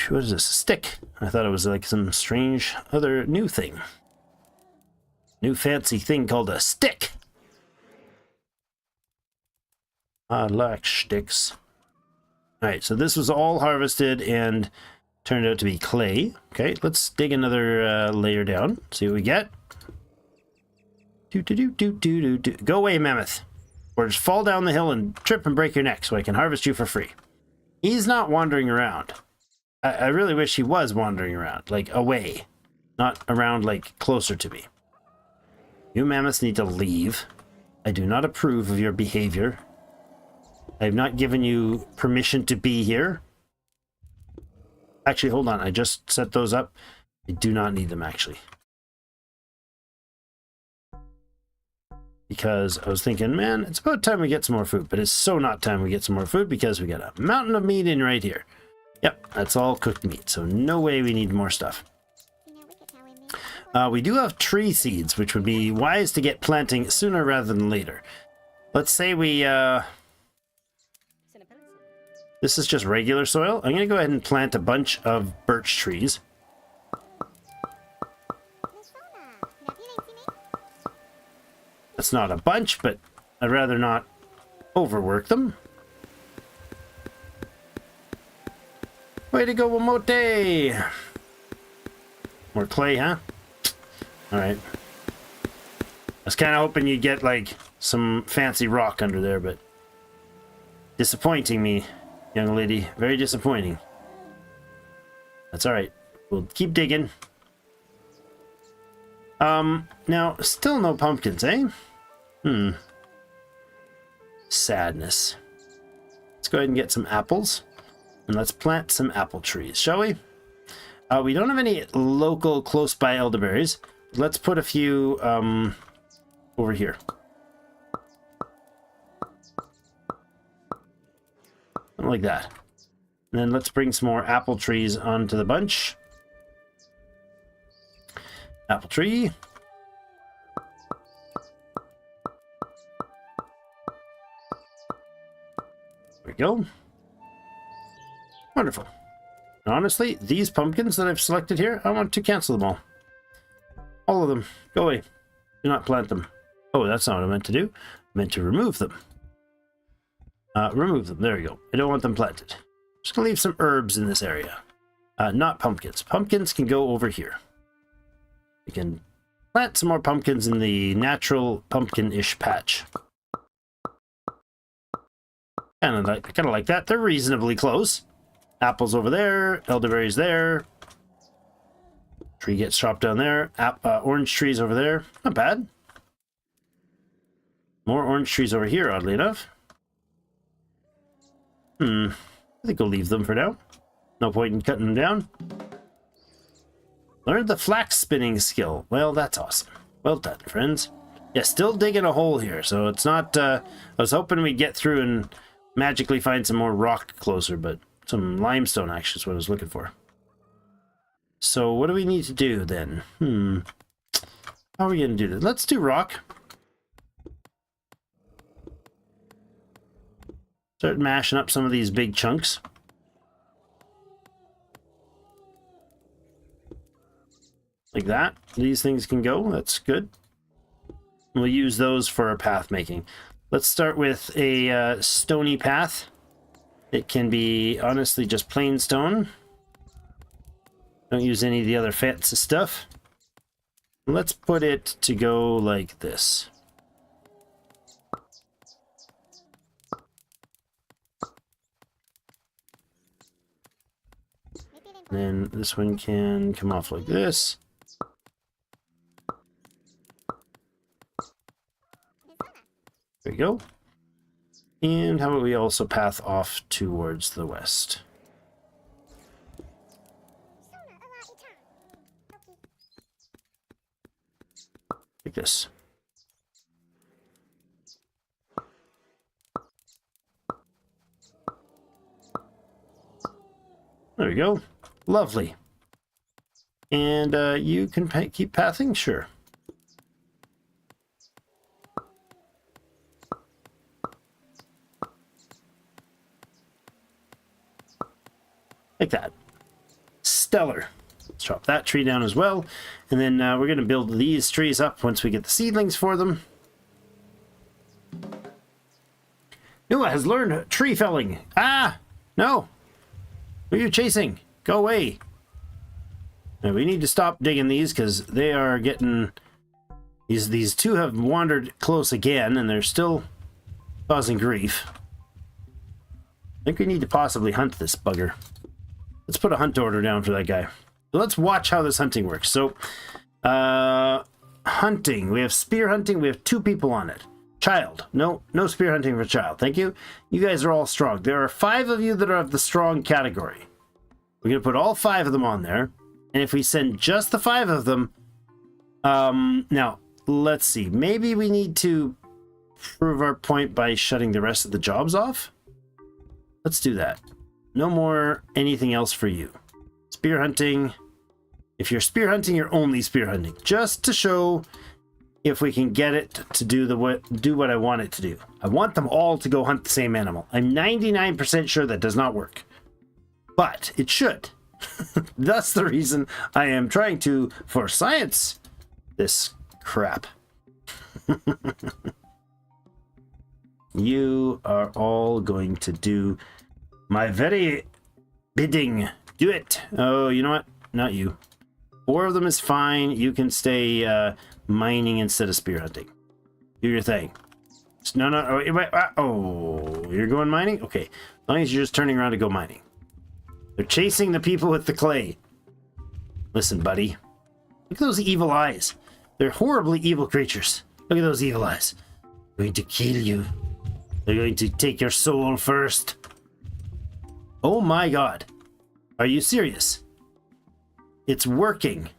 What is this? A stick. I thought it was like some strange other new thing. New fancy thing called a stick. I like sticks. Alright, so this was all harvested and turned out to be clay. Okay, let's dig another layer down. See what we get. Go away, mammoth. Or just fall down the hill and trip and break your neck so I can harvest you for free. He's not wandering around. I really wish he was wandering around, like away, not around, like closer to me. You mammoths need to leave. I do not approve of your behavior. I have not given you permission to be here. Actually, hold on. I just set those up. I do not need them, actually. Because I was thinking, man, it's about time we get some more food. But it's so not time we get some more food because we got a mountain of meat in right here. Yep, that's all cooked meat. So no way we need more stuff. We do have tree seeds, which would be wise to get planting sooner rather than later. Let's say we... This is just regular soil. I'm going to go ahead and plant a bunch of birch trees. That's not a bunch, but I'd rather not overwork them. Way to go, Wamote! More clay, huh? Alright. I was kind of hoping you'd get, like, some fancy rock under there, but... Disappointing me, young lady. Very disappointing. That's alright. We'll keep digging. Now, still no pumpkins, eh? Sadness. Let's go ahead and get some apples. And let's plant some apple trees, shall we? We don't have any local close by elderberries. Let's put a few over here. Something like that. And then let's bring some more apple trees onto the bunch. Apple tree. There we go. Wonderful. And honestly, these pumpkins that I've selected here, I want to cancel them all. All of them. Go away. Do not plant them. Oh, that's not what I meant to do. I meant to remove them. Remove them. There we go. I don't want them planted. Just gonna leave some herbs in this area. Not pumpkins. Pumpkins can go over here. We can plant some more pumpkins in the natural pumpkin-ish patch. Kind of like that. They're reasonably close. Apples over there. Elderberries there. Tree gets chopped down there. Orange trees over there. Not bad. More orange trees over here, oddly enough. I think we'll leave them for now. No point in cutting them down. Learned the flax spinning skill. Well, that's awesome. Well done, friends. Yeah, still digging a hole here, so it's not... I was hoping we'd get through and magically find some more rock closer, but some limestone actually is what I was looking for. So what do we need to do then? How are we going to do this? Let's do rock. Start mashing up some of these big chunks. Like that. These things can go. That's good. We'll use those for our path making. Let's start with a stony path. It can be, honestly, just plain stone. Don't use any of the other fancy stuff. Let's put it to go like this. Then this one can come off like this. There we go. And how about we also path off towards the west? Like this. There we go. Lovely. And you can keep pathing? Sure. Like that. Stellar. Let's chop that tree down as well. And then we're going to build these trees up once we get the seedlings for them. Noah has learned tree felling. Ah! No! Who are you chasing? Go away. Now, we need to stop digging these because they are getting... These two have wandered close again and they're still causing grief. I think we need to possibly hunt this bugger. Let's put a hunt order down for that guy. So let's watch how this hunting works. So, hunting. We have spear hunting. We have 2 people on it. Child. No spear hunting for child. Thank you. You guys are all strong. There are 5 of you that are of the strong category. We're going to put all 5 of them on there. And if we send just the 5 of them... now, let's see. Maybe we need to prove our point by shutting the rest of the jobs off. Let's do that. No more anything else for you. Spear hunting. If you're spear hunting, you're only spear hunting. Just to show if we can get it to do what I want it to do. I want them all to go hunt the same animal. I'm 99% sure that does not work. But it should. That's the reason I am trying to, for science, this crap. You are all going to do my very bidding. Do it. Oh, you know what? Not you. 4 of them is fine. You can stay mining instead of spear hunting. Do your thing. No. Oh, you're going mining? Okay. As long as you're just turning around to go mining. They're chasing the people with the clay. Listen, buddy. Look at those evil eyes. They're horribly evil creatures. Look at those evil eyes. They're going to kill you. They're going to take your soul first. Oh my god. Are you serious? It's working.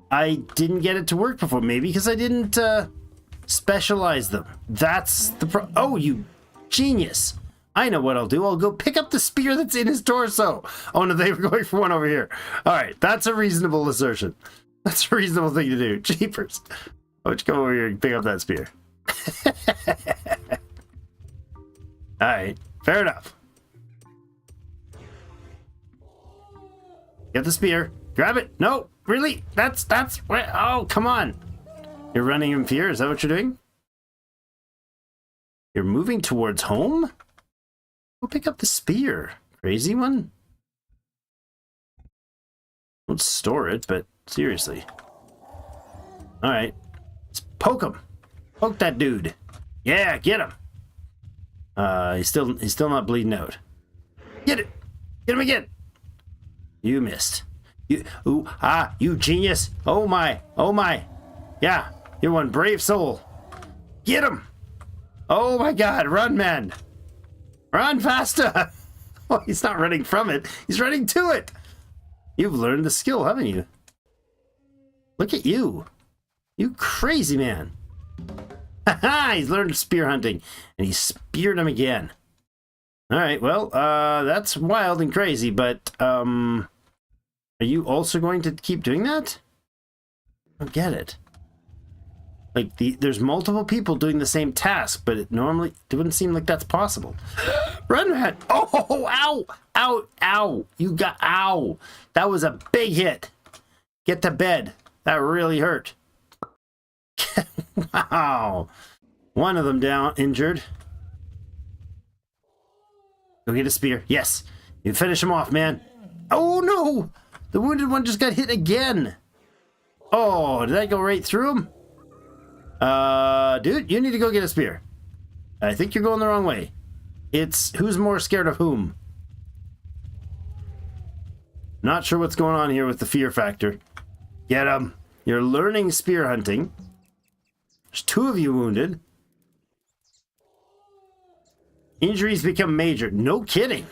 I didn't get it to work before. Maybe because I didn't specialize them. That's the oh, you genius. I know what I'll do. I'll go pick up the spear that's in his torso. Oh no, they were going for one over here. Alright, that's a reasonable assertion. That's a reasonable thing to do. Jeepers. Why don't you come over here and pick up that spear? Alright, fair enough. Get the spear. Grab it. No, really? That's oh, come on. You're running in fear? Is that what you're doing? You're moving towards home? Go pick up the spear. Crazy one. Don't store it, but seriously. Alright. Let's poke him. Poke that dude. Yeah, get him. He's still not bleeding out. Get it! Get him again! You missed. You genius! Oh my! Oh my! Yeah, you're one brave soul. Get him! Oh my god, run, man! Run faster! Oh, he's not running from it. He's running to it! You've learned the skill, haven't you? Look at you. You crazy man. Haha, he's learned spear hunting. And he speared him again. Alright, well, that's wild and crazy, but, are you also going to keep doing that? I don't get it. Like, there's multiple people doing the same task, but it wouldn't seem like that's possible. Run, man! Oh, ow! Ow, ow! Ow! That was a big hit! Get to bed. That really hurt. Wow! One of them down, injured. Go get a spear. Yes! You finish him off, man. Oh, no! The wounded one just got hit again! Oh, did that go right through him? Dude, you need to go get a spear. I think you're going the wrong way. It's who's more scared of whom. Not sure what's going on here with the fear factor. Get him. You're learning spear hunting. There's two of you wounded. Injuries become major. No kidding.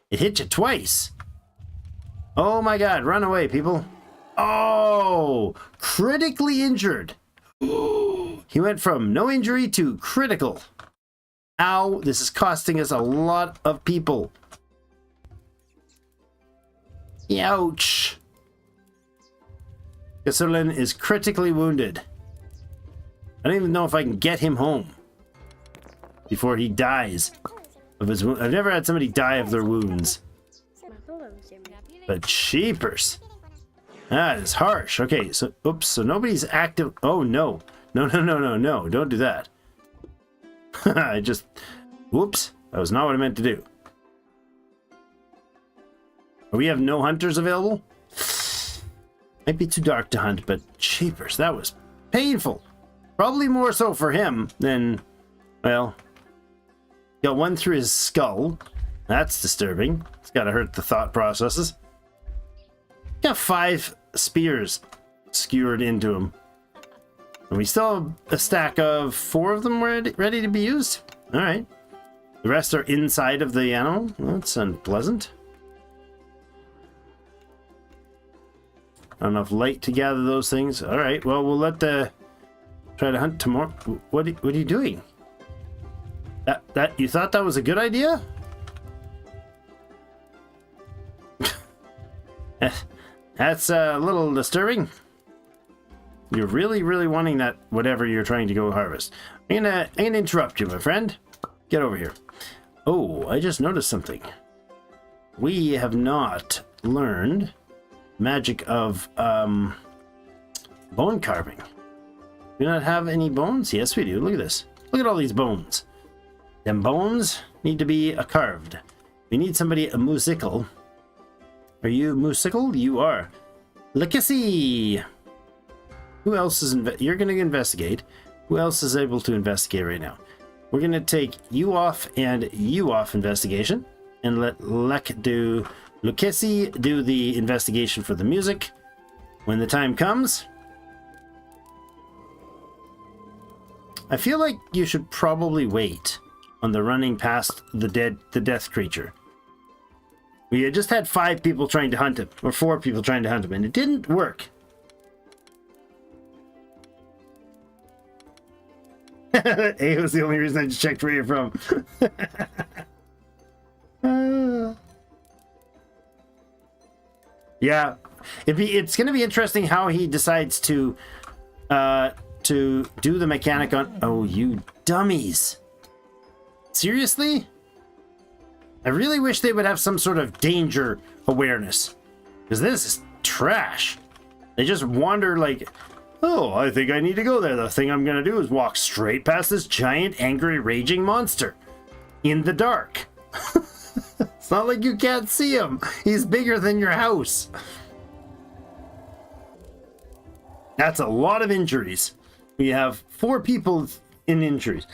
It hit you twice. Oh my god, run away, people. Oh, critically injured. He went from no injury to critical. Ow, this is costing us a lot of people. Ouch. Gasolin is critically wounded. I don't even know if I can get him home before he dies of his wound. I've never had somebody die of their wounds. But cheapers. That is harsh. Okay, so oops, so nobody's active. Oh no. No, don't do that. I just whoops, that was not what I meant to do. We have no hunters available? Might be too dark to hunt, but cheapers, that was painful. Probably more so for him than, well, got one through his skull. That's disturbing. It's gotta hurt the thought processes. Got 5 spears skewered into him. And we still have a stack of 4 of them ready to be used. Alright. The rest are inside of the animal. That's unpleasant. Not enough light to gather those things. Alright, well, we'll let the... try to hunt tomorrow. What are you doing? That you thought that was a good idea? That's a little disturbing. You're really wanting that whatever you're trying to go harvest. I'm gonna interrupt you, my friend. Get over here. Oh, I just noticed something. We have not learned magic of bone carving. Do not have any bones? Yes, we do. Look at this. Look at all these bones. Them bones need to be carved. We need somebody musical. Are you musical? You are. Legacy. Who else is you're going to investigate? Who else is able to investigate right now? We're going to take you off and you off investigation and let Lucchesi do the investigation for the music. When the time comes, I feel like you should probably wait on the running past the death creature. We had just had 5 people trying to hunt him, or 4 people trying to hunt him, and it didn't work. A was the only reason I just checked where you're from. Yeah, it's going to be interesting how he decides to do the mechanic on. Oh, you dummies! Seriously? I really wish they would have some sort of danger awareness, because this is trash. They just wander like, oh, I think I need to go there. The thing I'm going to do is walk straight past this giant, angry, raging monster in the dark. It's not like you can't see him. He's bigger than your house. That's a lot of injuries. We have 4 people in injuries.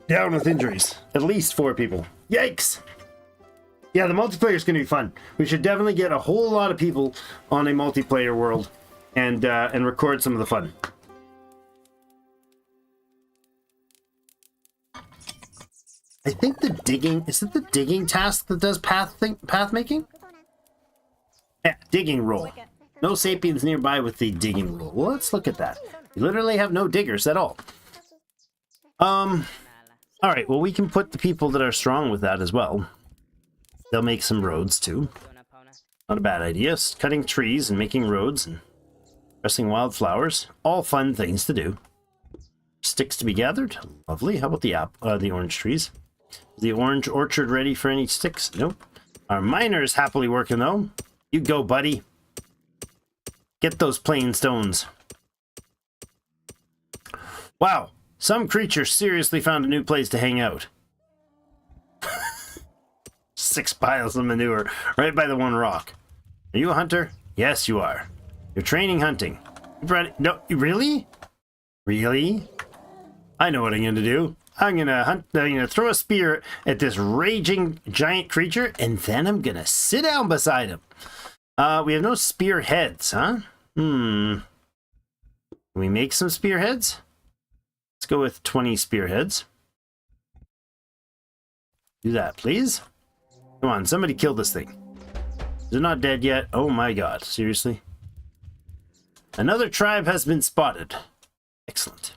Down with injuries. At least 4 people. Yikes! Yeah, the multiplayer is going to be fun. We should definitely get a whole lot of people on a multiplayer world and record some of the fun. I think the digging, is it the digging task that does path making? Yeah, digging roll. No sapiens nearby with the digging roll. Well, let's look at that. We literally have no diggers at all. Alright, well we can put the people that are strong with that as well. They'll make some roads too. Not a bad idea. Cutting trees and making roads and pressing wildflowers. All fun things to do. Sticks to be gathered. Lovely. How about the orange trees? Is the orange orchard ready for any sticks? Nope. Our miner is happily working though. You go, buddy. Get those plain stones. Wow. Some creature seriously found a new place to hang out. 6 piles of manure right by the one rock. Are you a hunter? Yes, you are. You're training hunting. No, really? Really? I know what I'm going to do. I'm going to throw a spear at this raging giant creature, and then I'm going to sit down beside him. We have no spearheads, huh? Can we make some spearheads? Let's go with 20 spearheads. Do that, please. Come on, somebody kill this thing. Is it not dead yet? Oh my god, seriously? Another tribe has been spotted. Excellent.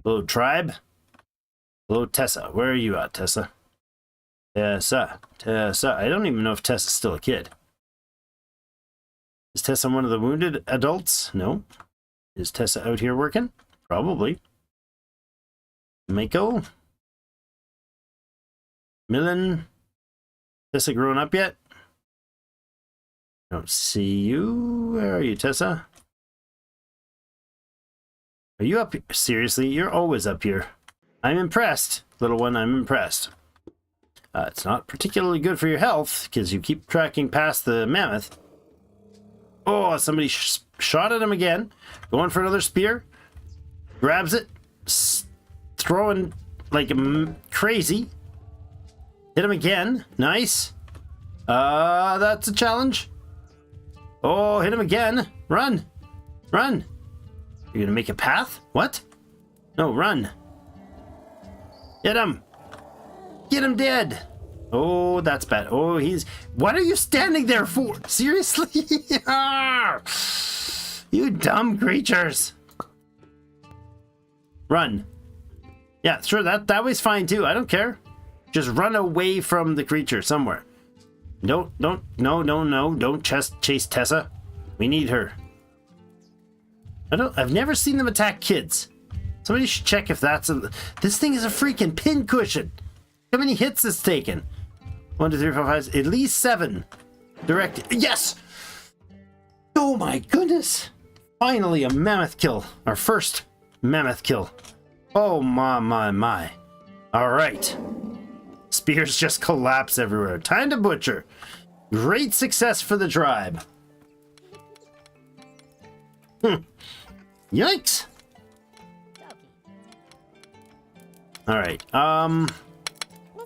Hello, tribe. Hello, Tessa. Where are you at, Tessa? Tessa. I don't even know if Tessa's still a kid. Is Tessa one of the wounded adults? No. Is Tessa out here working? Probably. Mako? Millen? Tessa grown up yet? Don't see you. Where are you, Tessa? Are you up here? Seriously, you're always up here. I'm impressed, little one, I'm impressed. It's not particularly good for your health, because you keep tracking past the mammoth. Oh, somebody shot at him again. Going for another spear. Grabs it. Throwing like crazy. Hit him again. Nice. That's a challenge. Oh, hit him again. Run. Run. You're gonna make a path? What? No, run. Get him. Get him dead. Oh, that's bad. Oh, what are you standing there for? Seriously? You dumb creatures. Run. Yeah, sure, that was fine too. I don't care. Just run away from the creature somewhere. No, don't chase Tessa. We need her. I've never seen them attack kids. Somebody should check if this thing is a freaking pincushion. How many hits it's taken? 1, 2, 3, 4, 5, at least 7. Direct. Yes! Oh my goodness! Finally a mammoth kill. Our first mammoth kill. Oh my. Alright. Spears just collapse everywhere. Time to butcher. Great success for the tribe. Yikes! Alright,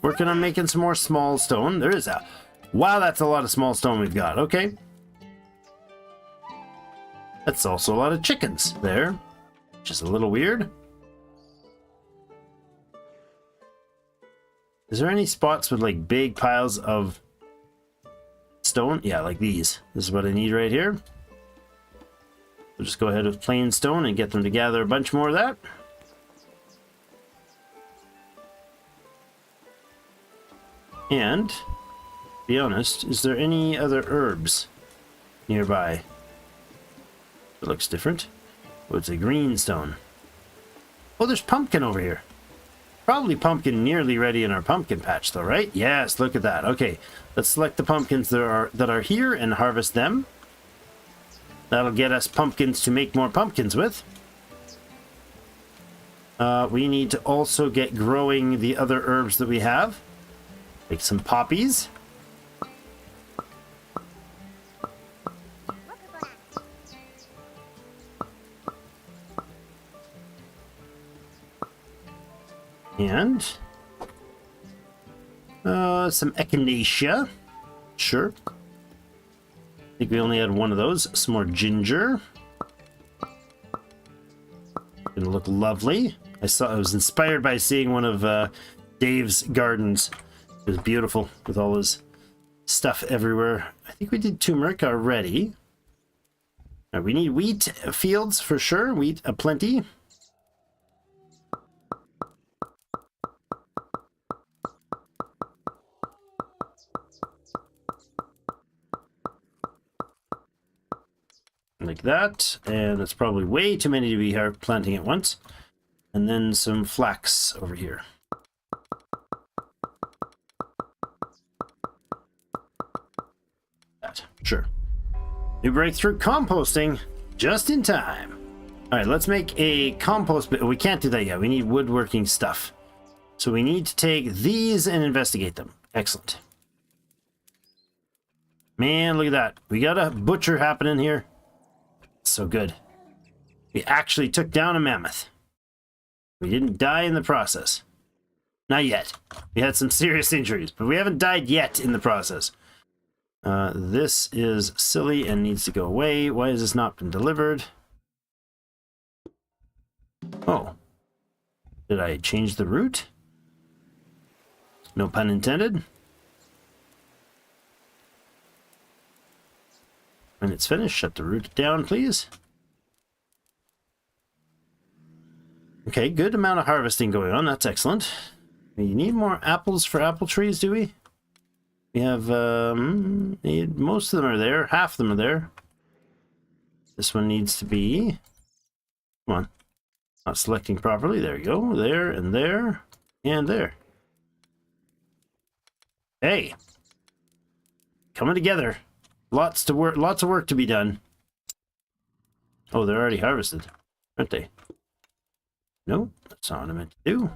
working on making some more small stone. There is a... Wow, that's a lot of small stone we've got. Okay. That's also a lot of chickens there, which is a little weird. Is there any spots with like big piles of stone? Yeah, like these. This is what I need right here. We'll just go ahead with plain stone and get them to gather a bunch more of that. And, to be honest, is there any other herbs nearby? It looks different. Oh, it's a green stone. Oh, there's pumpkin over here. Probably pumpkin nearly ready in our pumpkin patch though, right? Yes, look at that. Okay, let's select the pumpkins that are here and harvest them. That'll get us pumpkins to make more pumpkins with. We need to also get growing the other herbs that we have. Take some poppies. And some echinacea. Sure. I think we only had one of those. Some more ginger. Gonna look lovely. I was inspired by seeing one of Dave's gardens. It was beautiful with all his stuff everywhere. I think we did turmeric already. We need wheat fields for sure. Wheat aplenty. Like that, and that's probably way too many to be planting at once. And then some flax over here. That, sure. New breakthrough composting, just in time. All right, let's make a compost. We can't do that yet. We need woodworking stuff. So we need to take these and investigate them. Excellent. Man, look at that. We got a butcher happening here. So good. We actually took down a mammoth. We didn't die in the process. Not yet. We had some serious injuries, but we haven't died yet in the process. This is silly and needs to go away. Why has this not been delivered? Oh. Did I change the route? No pun intended. When it's finished, shut the route down, please. Okay, good amount of harvesting going on. That's excellent. We need more apples for apple trees, do we? We have, most of them are there. Half of them are there. This one needs to be... Come on. Not selecting properly. There you go. There, and there, and there. Hey! Coming together. Lots of work to be done. Oh, they're already harvested, aren't they? No, that's not what I meant to do.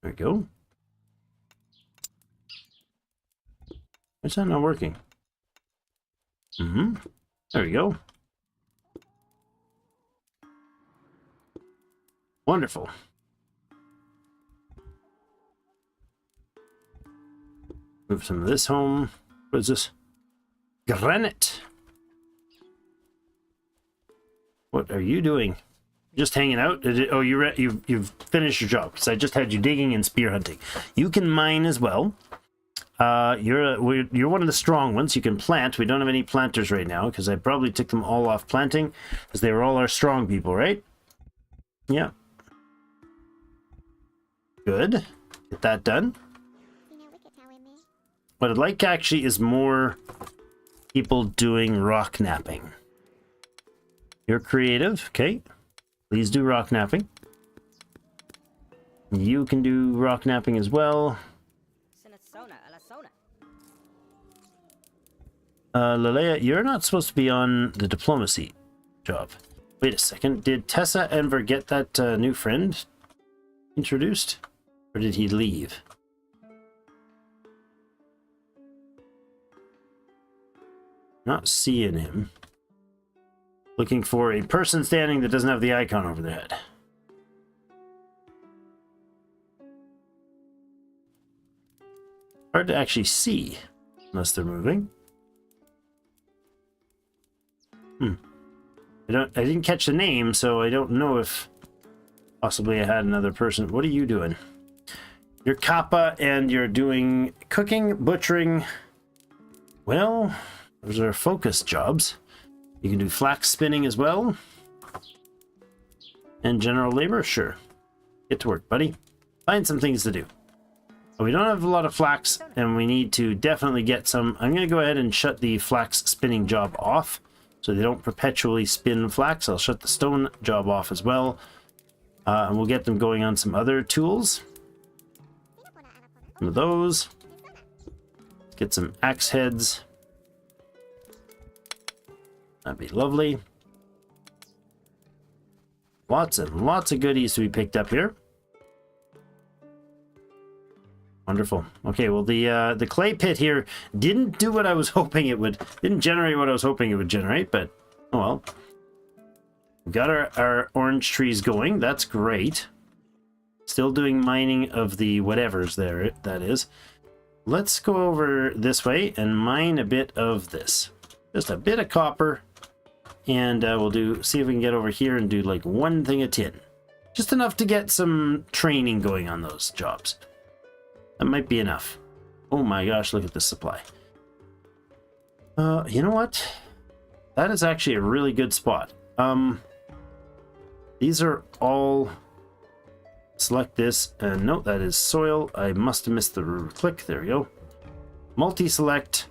There we go. Why's that not working? There we go. Wonderful. Move some of this home. What is this? Granite. What are you doing? Just hanging out? Oh, you've finished your job because I just had you digging and spear hunting. You can mine as well. You're one of the strong ones. You can plant. We don't have any planters right now because I probably took them all off planting because they were all our strong people, right? Yeah. Good. Get that done. What I'd like actually is more people doing rock napping. You're creative, okay? Please do rock napping. You can do rock napping as well. Lalea, you're not supposed to be on the diplomacy job. Wait a second. Did Tessa ever get that new friend introduced? Or did he leave? Not seeing him. Looking for a person standing that doesn't have the icon over their head. Hard to actually see unless they're moving. I didn't catch the name, so I don't know if possibly I had another person. What are you doing? You're Kappa and you're doing cooking, butchering. Well, those are focus jobs. You can do flax spinning as well. And general labor, sure. Get to work, buddy. Find some things to do. We don't have a lot of flax, and we need to definitely get some. I'm going to go ahead and shut the flax spinning job off, so they don't perpetually spin flax. I'll shut the stone job off as well. And we'll get them going on some other tools. Some of those. Get some axe heads. That'd be lovely. Lots and lots of goodies to be picked up here. Wonderful. Okay, well, the clay pit here didn't do what I was hoping it would. Didn't generate what I was hoping it would generate, but oh well. We got our orange trees going. That's great. Still doing mining of the whatevers there, that is. Let's go over this way and mine a bit of this. Just a bit of copper. And we'll see if we can get over here and do like one thing a tin. Just enough to get some training going on those jobs. That might be enough. Oh my gosh, look at this supply. You know what? That is actually a really good spot. These are all... Select this, and no, that is soil. I must have missed the click. There we go. Multi-select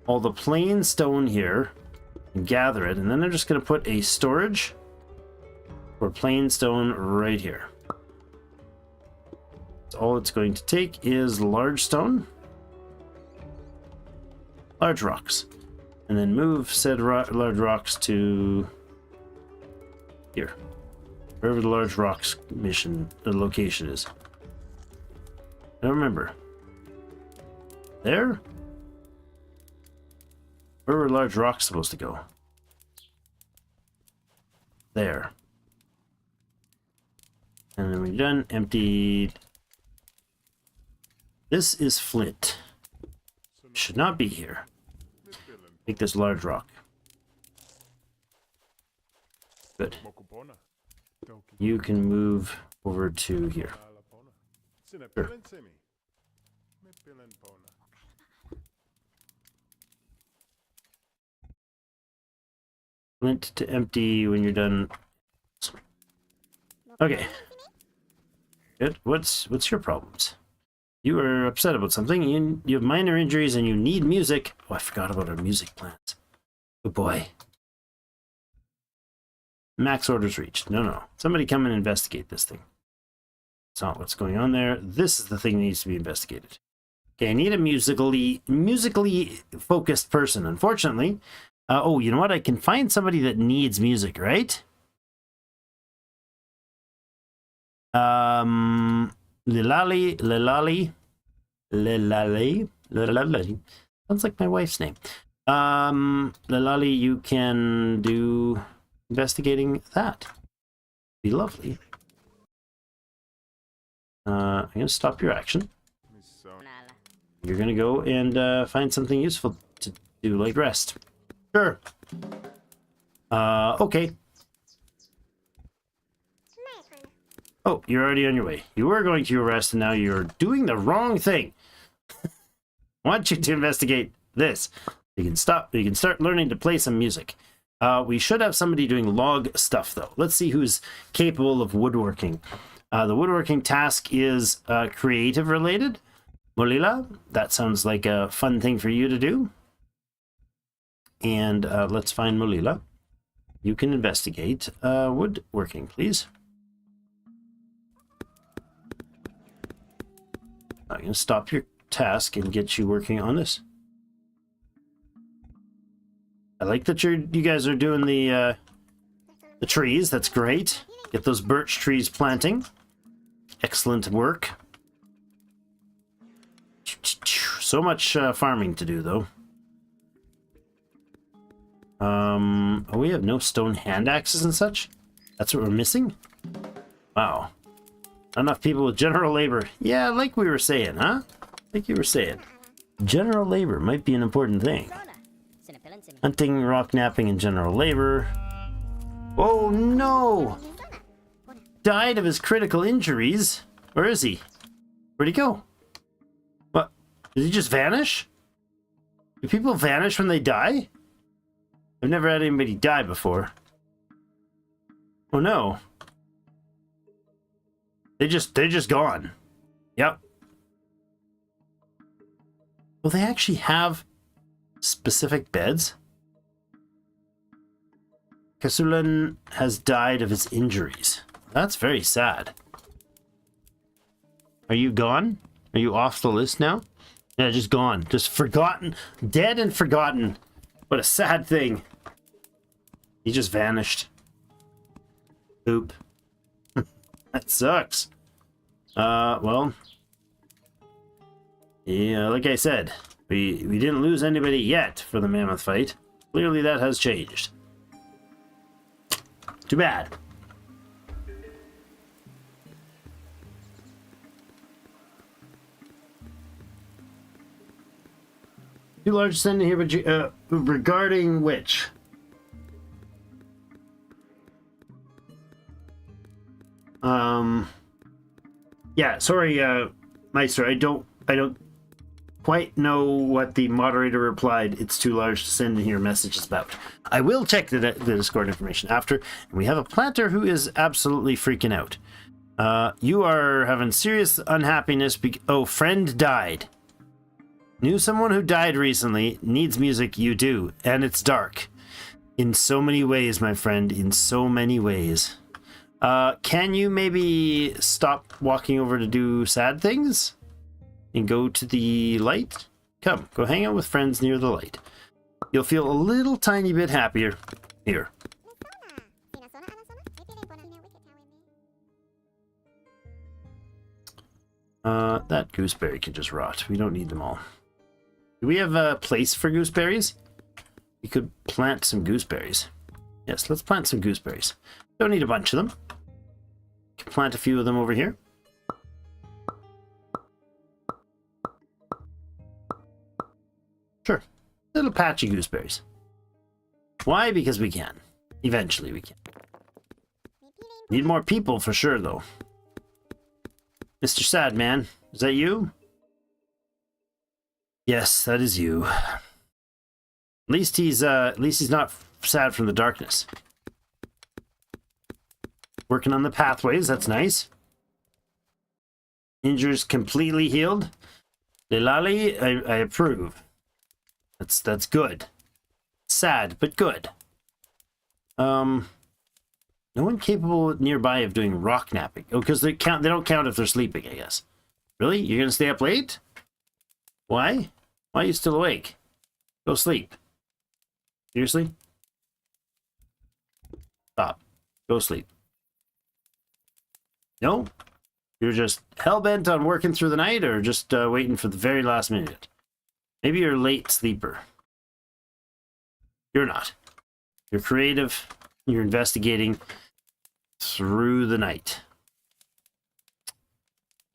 all the plain stone here and gather it, and then I'm just going to put a storage for plain stone right here. So all it's going to take is large stone, large rocks, and then move said large rocks to here. Wherever the large rocks mission, the location is. Now remember, there? Where were large rocks supposed to go? There. And then we're done, emptied. This is flint. Should not be here. Take this large rock. Good. You can move over to here. Sure. Flint to empty when you're done. Okay. Good. What's your problems? You are upset about something. You have minor injuries and you need music. Oh, I forgot about our music plans. Good boy. Max orders reached. No. Somebody come and investigate this thing. It's not what's going on there. This is the thing that needs to be investigated. Okay, I need a musically focused person. Unfortunately, oh, you know what? I can find somebody that needs music, right? Lilali. Sounds like my wife's name. Lilali, you can do investigating that. Be lovely. I'm gonna stop your action. You're gonna go and find something useful to do, like rest. Sure. Okay. Oh, you're already on your way. You were going to your rest, and now you're doing the wrong thing. I want you to investigate this. You can stop. You can start learning to play some music. We should have somebody doing log stuff, though. Let's see who's capable of woodworking. The woodworking task is creative related. Molila, that sounds like a fun thing for you to do. And let's find Molila. You can investigate woodworking, please. I'm going to stop your task and get you working on this. I like that you guys are doing the trees. That's great. Get those birch trees planting. Excellent work. So much farming to do, though. Oh, we have no stone hand axes and such? That's what we're missing? Wow. Not enough people with general labor. Yeah, like we were saying, huh? Like you were saying. General labor might be an important thing. Hunting, rock napping, and general labor. Oh no! Died of his critical injuries. Where is he? Where'd he go? What? Did he just vanish? Do people vanish when they die? I've never had anybody die before. Oh no. They're just gone. Yep. Will they actually have specific beds? Kasulan has died of his injuries. That's very sad. Are you gone? Are you off the list now? Yeah, just gone. Just forgotten. Dead and forgotten. What a sad thing. He just vanished. Oop. That sucks. Well. Yeah, like I said, we didn't lose anybody yet for the mammoth fight. Clearly that has changed. Too bad. Too large send here, but regarding which? Yeah, sorry, Meister, I don't quite know what the moderator replied. It's too large to send in here messages about. I will check the Discord information after. And we have a planter who is absolutely freaking out. You are having serious unhappiness. Oh, friend died. Knew someone who died recently. Needs music. You do. And it's dark. In so many ways, my friend. In so many ways. Can you maybe stop walking over to do sad things? And go to the light? Come, go hang out with friends near the light. You'll feel a little tiny bit happier. Here. That gooseberry can just rot. We don't need them all. Do we have a place for gooseberries? We could plant some gooseberries. Yes, let's plant some gooseberries. Don't need a bunch of them. Can plant a few of them over here. Sure. Little patchy gooseberries. Why? Because we can. Eventually we can. Need more people for sure, though. Mr. Sadman, is that you? Yes, that is you. At least he's not sad from the darkness. Working on the pathways, that's nice. Injuries completely healed. Lilali, I approve. That's good. Sad, but good. No one capable nearby of doing rock napping. Oh, because they don't count if they're sleeping, I guess. Really? You're gonna stay up late? Why? Why are you still awake? Go sleep. Seriously? Stop. Go sleep. No? You're just hell-bent on working through the night, or just waiting for the very last minute? Maybe you're a late sleeper. You're not. You're creative. You're investigating through the night.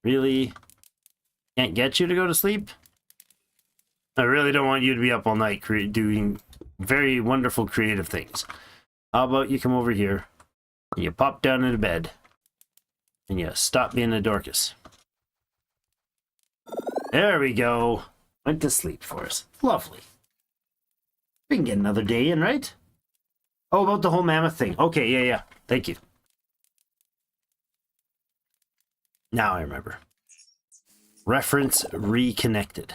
Really? Can't get you to go to sleep? I really don't want you to be up all night doing very wonderful creative things. How about you come over here and you pop down into bed and you stop being a Dorcas. There we go. Went to sleep for us. Lovely. We can get another day in, right? Oh, about the whole mammoth thing. Okay, yeah. Thank you. Now I remember. Reference reconnected.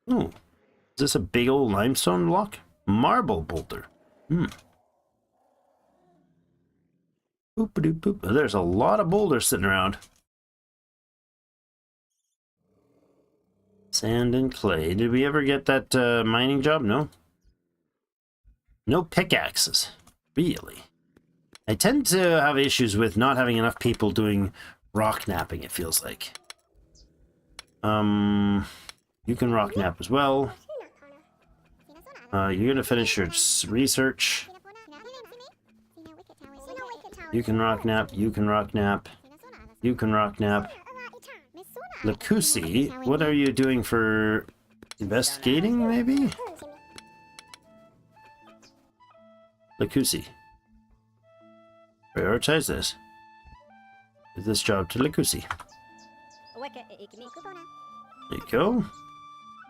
Oh, is this a big old limestone block? Marble boulder. Boop-a-doop-boop. There's a lot of boulders sitting around. Sand and clay. Did we ever get that mining job? No. No pickaxes. Really? I tend to have issues with not having enough people doing rock napping, it feels like. You can rock nap as well. You're gonna finish your research. You can rock nap, you can rock nap. You can rock nap. Lakusi, what are you doing for investigating, maybe? Lakusi. Prioritize this. Give this job to Lakusi. There you go.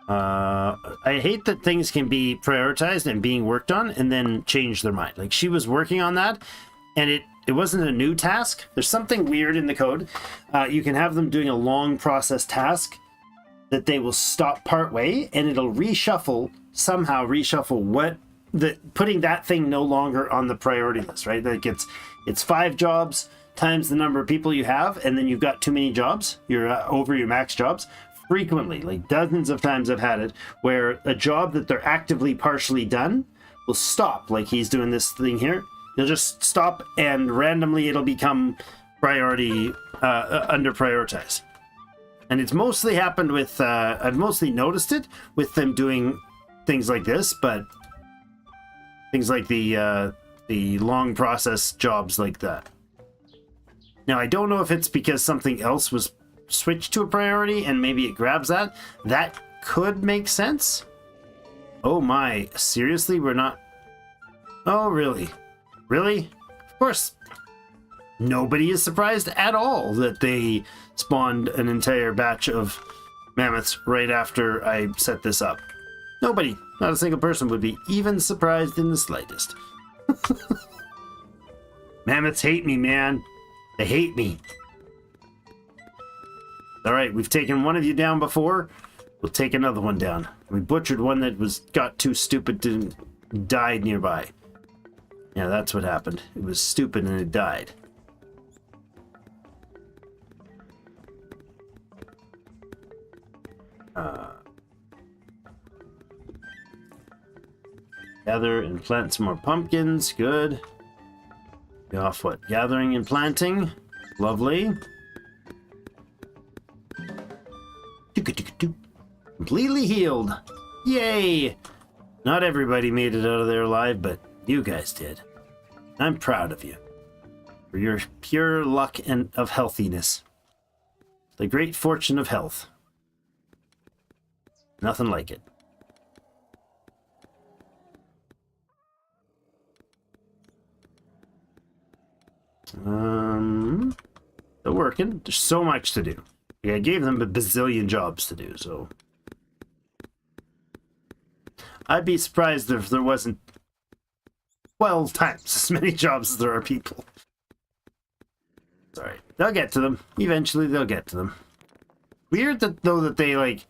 I hate that things can be prioritized and being worked on and then change their mind. Like, she was working on that and it wasn't a new task. There's something weird in the code. You can have them doing a long process task that they will stop part way and it'll somehow reshuffle putting that thing no longer on the priority list, right? Like it's 5 jobs times the number of people you have, and then you've got too many jobs. You're over your max jobs. Frequently, like dozens of times I've had it, where a job that they're actively partially done will stop, like he's doing this thing here. He'll just stop and randomly it'll become priority, under prioritize. And it's mostly happened with, I've mostly noticed it with them doing things like this, but things like the long process jobs like that. Now, I don't know if it's because something else was switched to a priority and maybe it grabs that. That could make sense. Oh my, seriously? We're not... Oh, really? Really? Of course. Nobody is surprised at all that they spawned an entire batch of mammoths right after I set this up. Nobody, not a single person would be even surprised in the slightest. Mammoths hate me, man. They hate me. Alright, we've taken one of you down before. We'll take another one down. We butchered one that got too stupid to died nearby. Yeah, that's what happened. It was stupid and it died. Gather and plant some more pumpkins. Good. Be off what? Gathering and planting. Lovely. Completely healed. Yay! Not everybody made it out of there alive, but you guys did. I'm proud of you for your pure luck and of healthiness. The great fortune of health. Nothing like it. They're working. There's so much to do. I gave them a bazillion jobs to do, so I'd be surprised if there wasn't 12 times as many jobs as there are people. Sorry. They'll get to them. Eventually they'll get to them. Weird that though that they like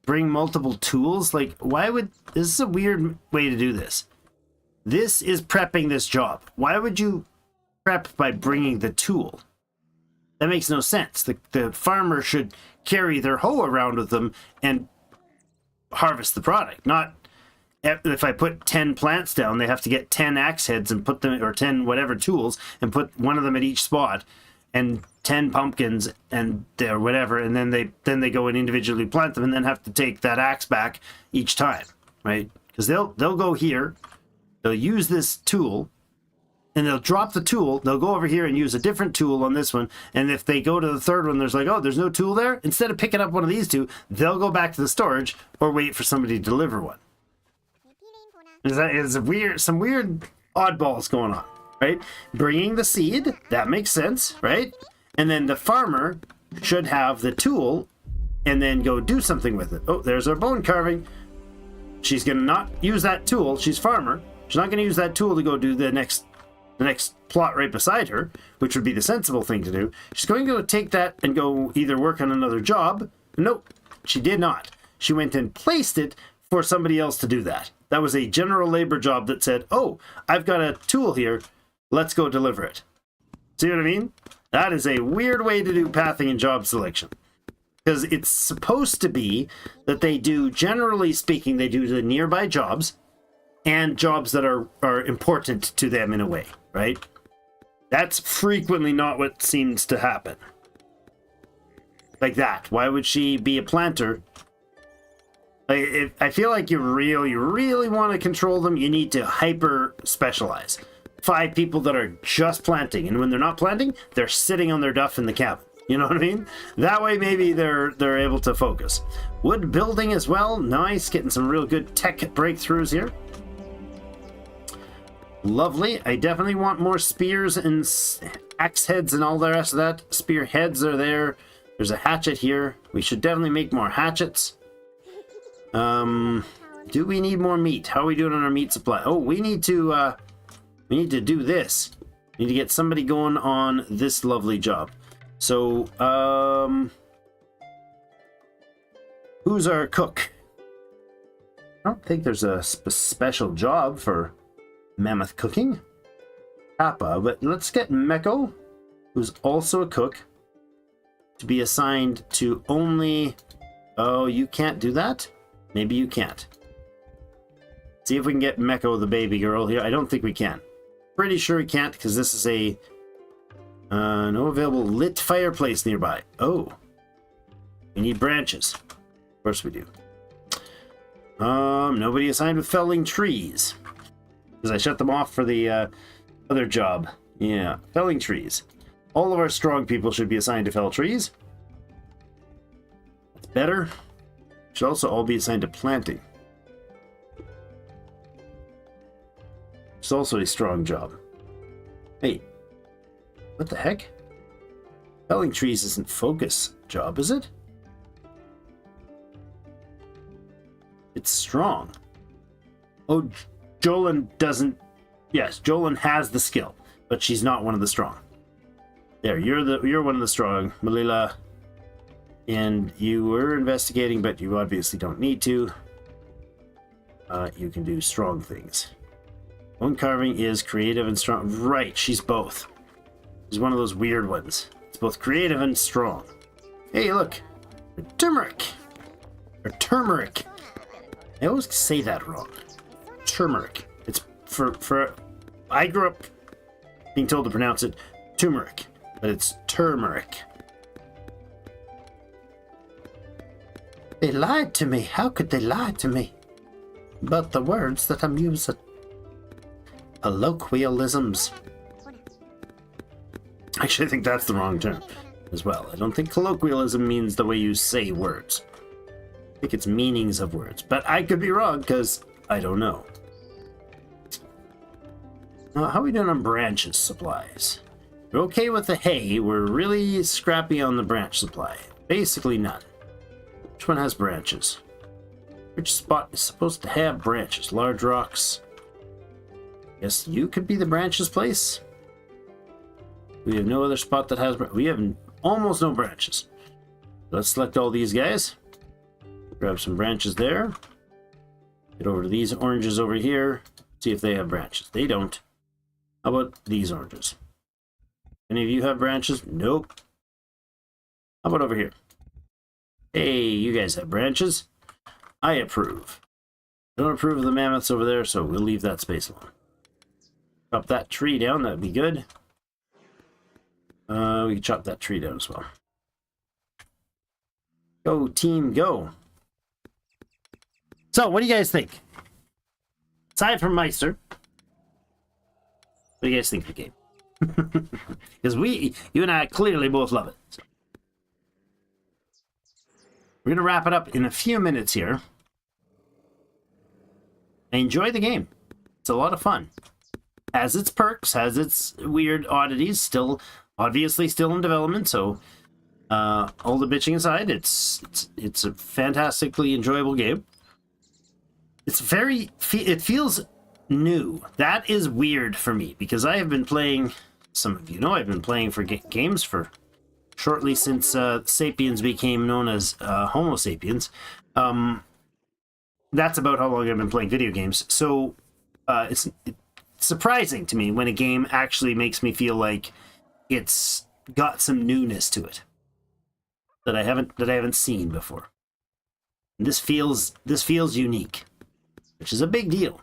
bring multiple tools. Like, why would this is a weird way to do this. This is prepping this job. Why would you prep by bringing the tool? That makes no sense. The farmer should carry their hoe around with them and harvest the product. Not if I put 10 plants down, they have to get 10 axe heads and put them, or 10 whatever tools, and put one of them at each spot, and 10 pumpkins and or whatever, and then they go and individually plant them, and then have to take that axe back each time, right? Because they'll go here, they'll use this tool, and they'll drop the tool, they'll go over here and use a different tool on this one, and if they go to the third one, there's like, oh, there's no tool there? Instead of picking up one of these two, they'll go back to the storage or wait for somebody to deliver one. It's some weird oddballs going on, right? Bringing the seed, that makes sense, right? And then the farmer should have the tool and then go do something with it. Oh, there's our bone carving. She's going to not use that tool. She's farmer. She's not going to use that tool to go do the next plot right beside her, which would be the sensible thing to do. She's going to go take that and go either work on another job. Nope, she did not. She went and placed it for somebody else to do that. That was a general labor job that said, oh, I've got a tool here, let's go deliver it. See what I mean? That is a weird way to do pathing and job selection. Because it's supposed to be that they do, generally speaking, they do the nearby jobs and jobs that are important to them in a way, right? That's frequently not what seems to happen. Like that. Why would she be a planter? I feel like you really want to control them, you need to hyper specialize. 5 people that are just planting, and when they're not planting, they're sitting on their duff in the cabin. You know what I mean? That way maybe they're able to focus. Wood building as well. Nice. Getting some real good tech breakthroughs here. Lovely. I definitely want more spears and axe heads and all the rest of that. Spear heads are there. There's a hatchet here. We should definitely make more hatchets. Do we need more meat? How are we doing on our meat supply? Oh, we need to do this. We need to get somebody going on this lovely job. So, who's our cook? I don't think there's a special job for mammoth cooking. Papa, but let's get Meko, who's also a cook, to be assigned to only... Oh, you can't do that? Maybe you can't. See if we can get Meko, the baby girl, here. I don't think we can. Pretty sure we can't, because this is a no available lit fireplace nearby. Oh, We need branches. Of course we do. Nobody assigned with felling trees. Because I shut them off for the other job. Yeah, felling trees. All of our strong people should be assigned to fell trees. That's better. Should also all be assigned to planting. It's also a strong job. Hey, what the heck? Felling trees isn't focus job, is it? It's strong. Oh, Jolyn doesn't... Yes, Jolyn has the skill, but she's not one of the strong. There, you're one of the strong, Malila. And you were investigating, but you obviously don't need to. You can do strong things. Bone carving is creative and strong. Right, she's both. She's one of those weird ones. It's both creative and strong. Hey, look. Turmeric. Or turmeric. I always say that wrong. Turmeric. It's for I grew up being told to pronounce it turmeric, but it's turmeric. They lied to me. How could they lie to me? But the words that I'm using. Colloquialisms. Actually, I think that's the wrong term as well. I don't think colloquialism means the way you say words. I think it's meanings of words. But I could be wrong because I don't know. How are we doing on branches supplies? We're okay with the hay. We're really scrappy on the branch supply. Basically none. Which one has branches? Which spot is supposed to have branches? Large rocks. Yes, you could be the branches place. We have no other spot that has... We have almost no branches. Let's select all these guys. Grab some branches there. Get over to these oranges over here. See if they have branches. They don't. How about these oranges? Any of you have branches? Nope. How about over here? Hey, you guys have branches. I approve. Don't approve of the mammoths over there, so we'll leave that space alone. Chop that tree down, that'd be good. We can chop that tree down as well. Go, team, go. So, what do you guys think? Aside from Meister, what do you guys think of the game? Because you and I clearly both love it. So. We're going to wrap it up in a few minutes here. I enjoy the game. It's a lot of fun. Has its perks, has its weird oddities, obviously still in development, so all the bitching aside, it's a fantastically enjoyable game. It feels new. That is weird for me, because I have been playing, some of you know, I've been playing for games for shortly since Sapiens became known as Homo Sapiens. That's about how long I've been playing video games. So it's surprising to me when a game actually makes me feel like it's got some newness to it that I haven't seen before. And this feels unique, which is a big deal.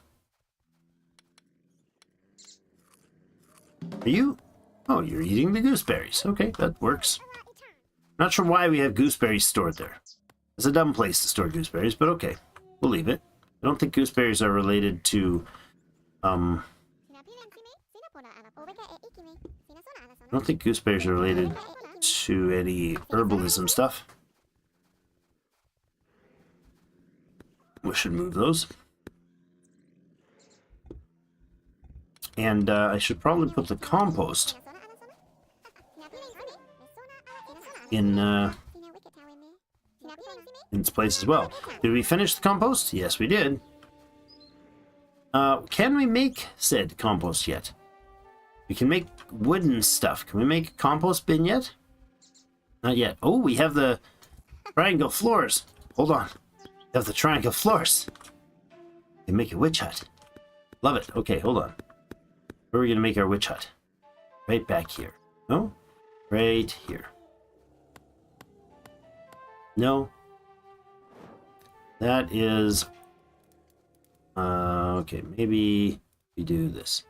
Are you? Oh, you're eating the gooseberries. Okay, that works. Not sure why we have gooseberries stored there. It's a dumb place to store gooseberries, but okay. We'll leave it. I don't think gooseberries are related to, I don't think gooseberries are related to any herbalism stuff. We should move those. And I should probably put the compost in its place as well. Did we finish the compost? Yes, we did. Can we make said compost yet? We can make wooden stuff. Can we make a compost bin yet? Not yet. Oh, we have the triangle floors. Hold on. We have the triangle floors. We can make a witch hut. Love it. Okay, hold on. Where are we going to make our witch hut? Right back here. No? Right here. No. That is... okay, maybe we do this.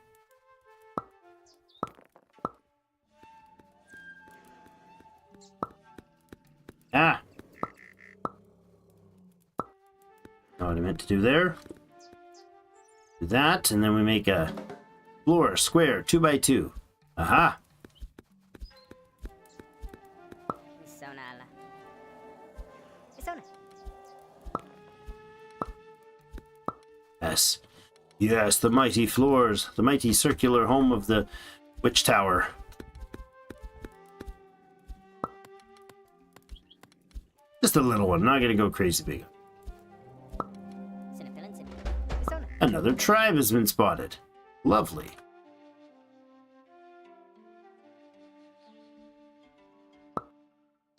Ah! what I meant to do there. Do that, and then we make a floor square 2x2. Aha! Yes. Yes, the mighty floors, the mighty circular home of the witch tower. Just a little one, not gonna go crazy big. Another tribe has been spotted. Lovely.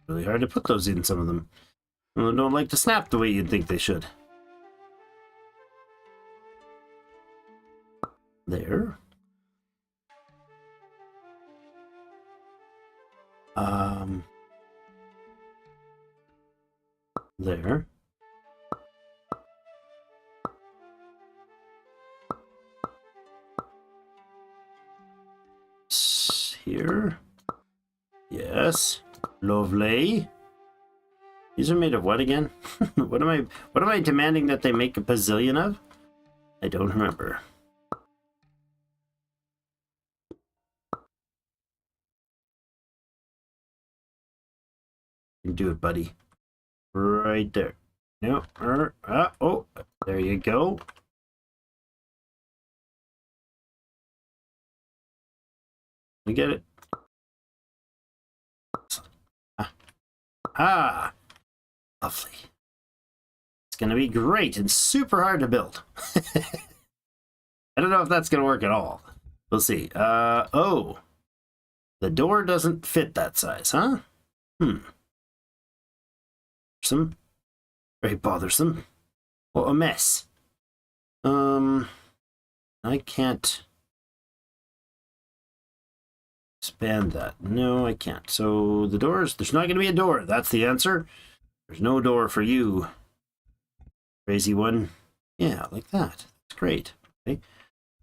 Really hard to put those in, some of them. Well, they don't like to snap the way you'd think they should. There. There. Here. Yes. Lovely. These are made of what again? What am I demanding that they make a bazillion of? I don't remember. You can do it, buddy. Right there. No. Oh, there you go. You get it. Ah, lovely. It's going to be great and super hard to build. I don't know if that's going to work at all. We'll see. Oh, the door doesn't fit that size, huh? Very bothersome. Well, a mess. I can't expand that. No, I can't. So the doors, there's not going to be a door. That's the answer. There's no door for you. Crazy one. Yeah, like that. That's great. Okay.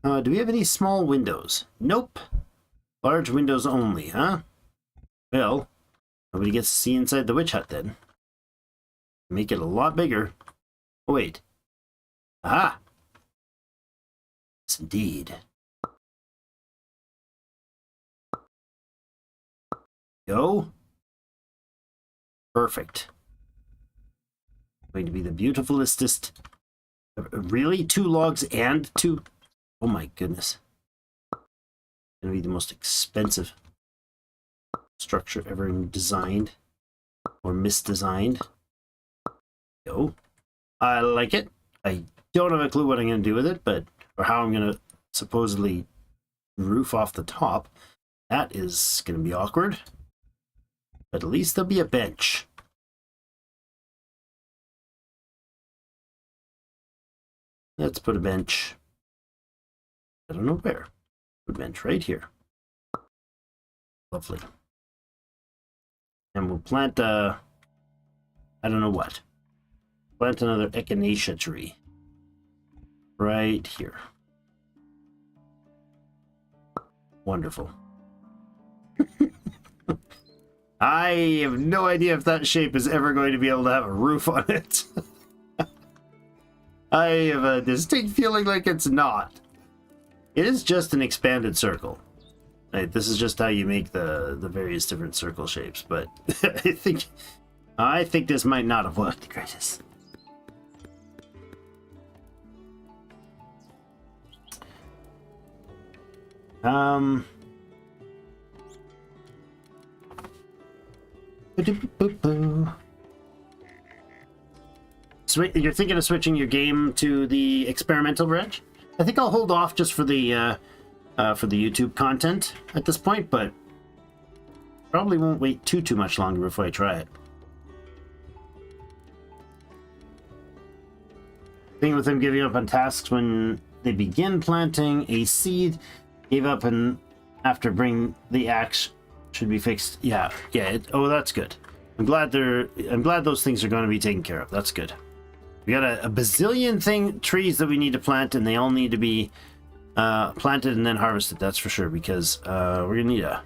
Do we have any small windows? Nope. Large windows only, huh? Well, nobody gets to see inside the witch hut then. Make it a lot bigger. Oh, wait. Aha! Yes, indeed. Go. Perfect. Going to be the beautifulest. Really? 2 logs and 2? Oh my goodness. Going to be the most expensive structure ever designed or misdesigned. Go. I like it. I don't have a clue what I'm going to do with it, but or how I'm going to supposedly roof off the top. That is going to be awkward. But at least there'll be a bench. Let's put a bench. I don't know where. Put a bench right here. Lovely. And we'll plant I don't know what. Plant another echinacea tree. Right here. Wonderful. I have no idea if that shape is ever going to be able to have a roof on it. I have a distinct feeling like it's not. It is just an expanded circle. Right, this is just how you make the various different circle shapes, but I think this might not have worked the greatest. You're thinking of switching your game to the experimental branch? I think I'll hold off just for the YouTube content at this point, but probably won't wait too much longer before I try it. Thing with them giving up on tasks when they begin planting a seed, gave up and after bring the axe should be fixed. Yeah. Oh, that's good. I'm glad those things are going to be taken care of. That's good. We got a bazillion trees that we need to plant, and they all need to be planted and then harvested. That's for sure, because we're gonna need a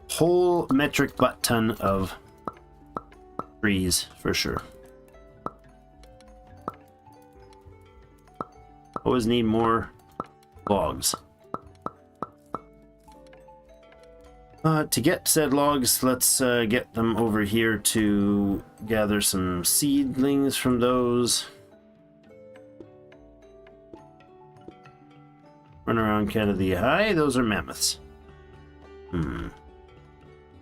whole metric butt ton of trees for sure. Always need more logs. To get said logs, let's get them over here to gather some seedlings from those. Run around Canada High. Those are mammoths.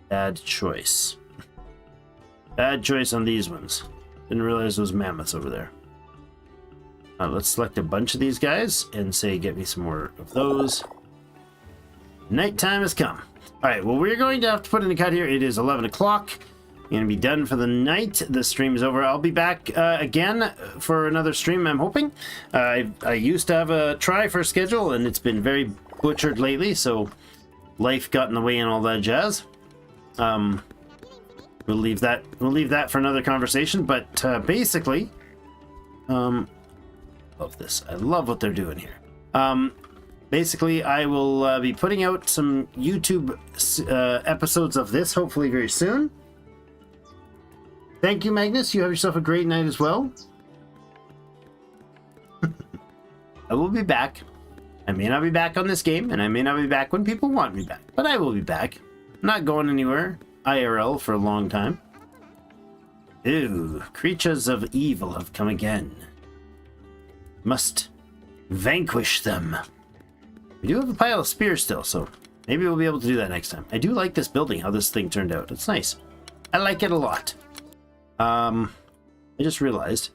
Bad choice. Bad choice on these ones. Didn't realize those mammoths over there. Let's select a bunch of these guys and say, get me some more of those. Nighttime has come. All right, well, we're going to have to put in a cut here. It is 11 o'clock. I'm going to be done for the night. The stream is over. I'll be back again for another stream, I'm hoping. I used to have a try for a schedule, and it's been very butchered lately, so life got in the way and all that jazz. We'll leave that for another conversation, but basically, love this. I love what they're doing here. Basically, I will be putting out some YouTube episodes of this, hopefully very soon. Thank you, Magnus. You have yourself a great night as well. I will be back. I may not be back on this game, and I may not be back when people want me back, but I will be back. I'm not going anywhere IRL for a long time. Ew, creatures of evil have come again. Must vanquish them. We do have a pile of spears still, so maybe we'll be able to do that next time. I do like this building, how this thing turned out. It's nice. I like it a lot. I just realized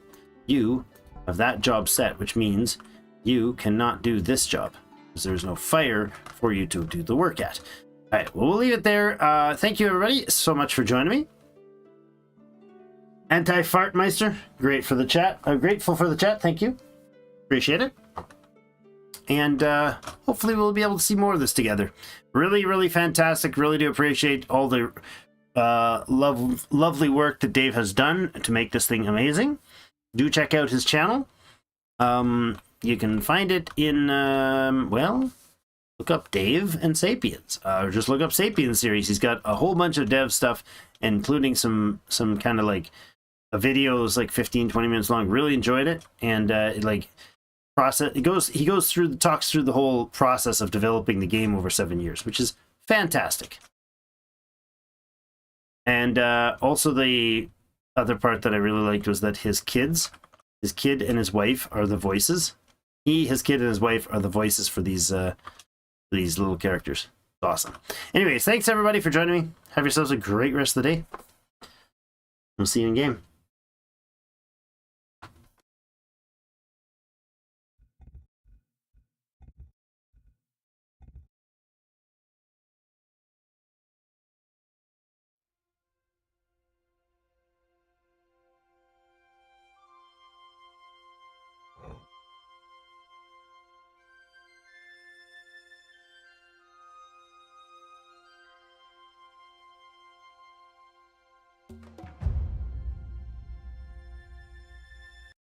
you have that job set, which means you cannot do this job because there's no fire for you to do the work at. All right, well, we'll leave it there. Thank you, everybody, so much for joining me. Anti-Fartmeister, great for the chat. Grateful for the chat. Thank you. Appreciate it. And hopefully we'll be able to see more of this together. Really, really fantastic. Really do appreciate all the lovely work that Dave has done to make this thing amazing. Do check out his channel. You can find it in, well, look up Dave and Sapiens. Or just look up Sapiens series. He's got a whole bunch of dev stuff, including some kind of like videos, like 15-20 minutes long. Really enjoyed it. And like process, he talks through the whole process of developing the game over 7 years, which is fantastic. And also the other part that I really liked was that his kid and his wife are the voices. His kid and his wife are the voices for these little characters. It's awesome. Anyways, thanks everybody for joining me. Have yourselves a great rest of the day. We'll see you in game.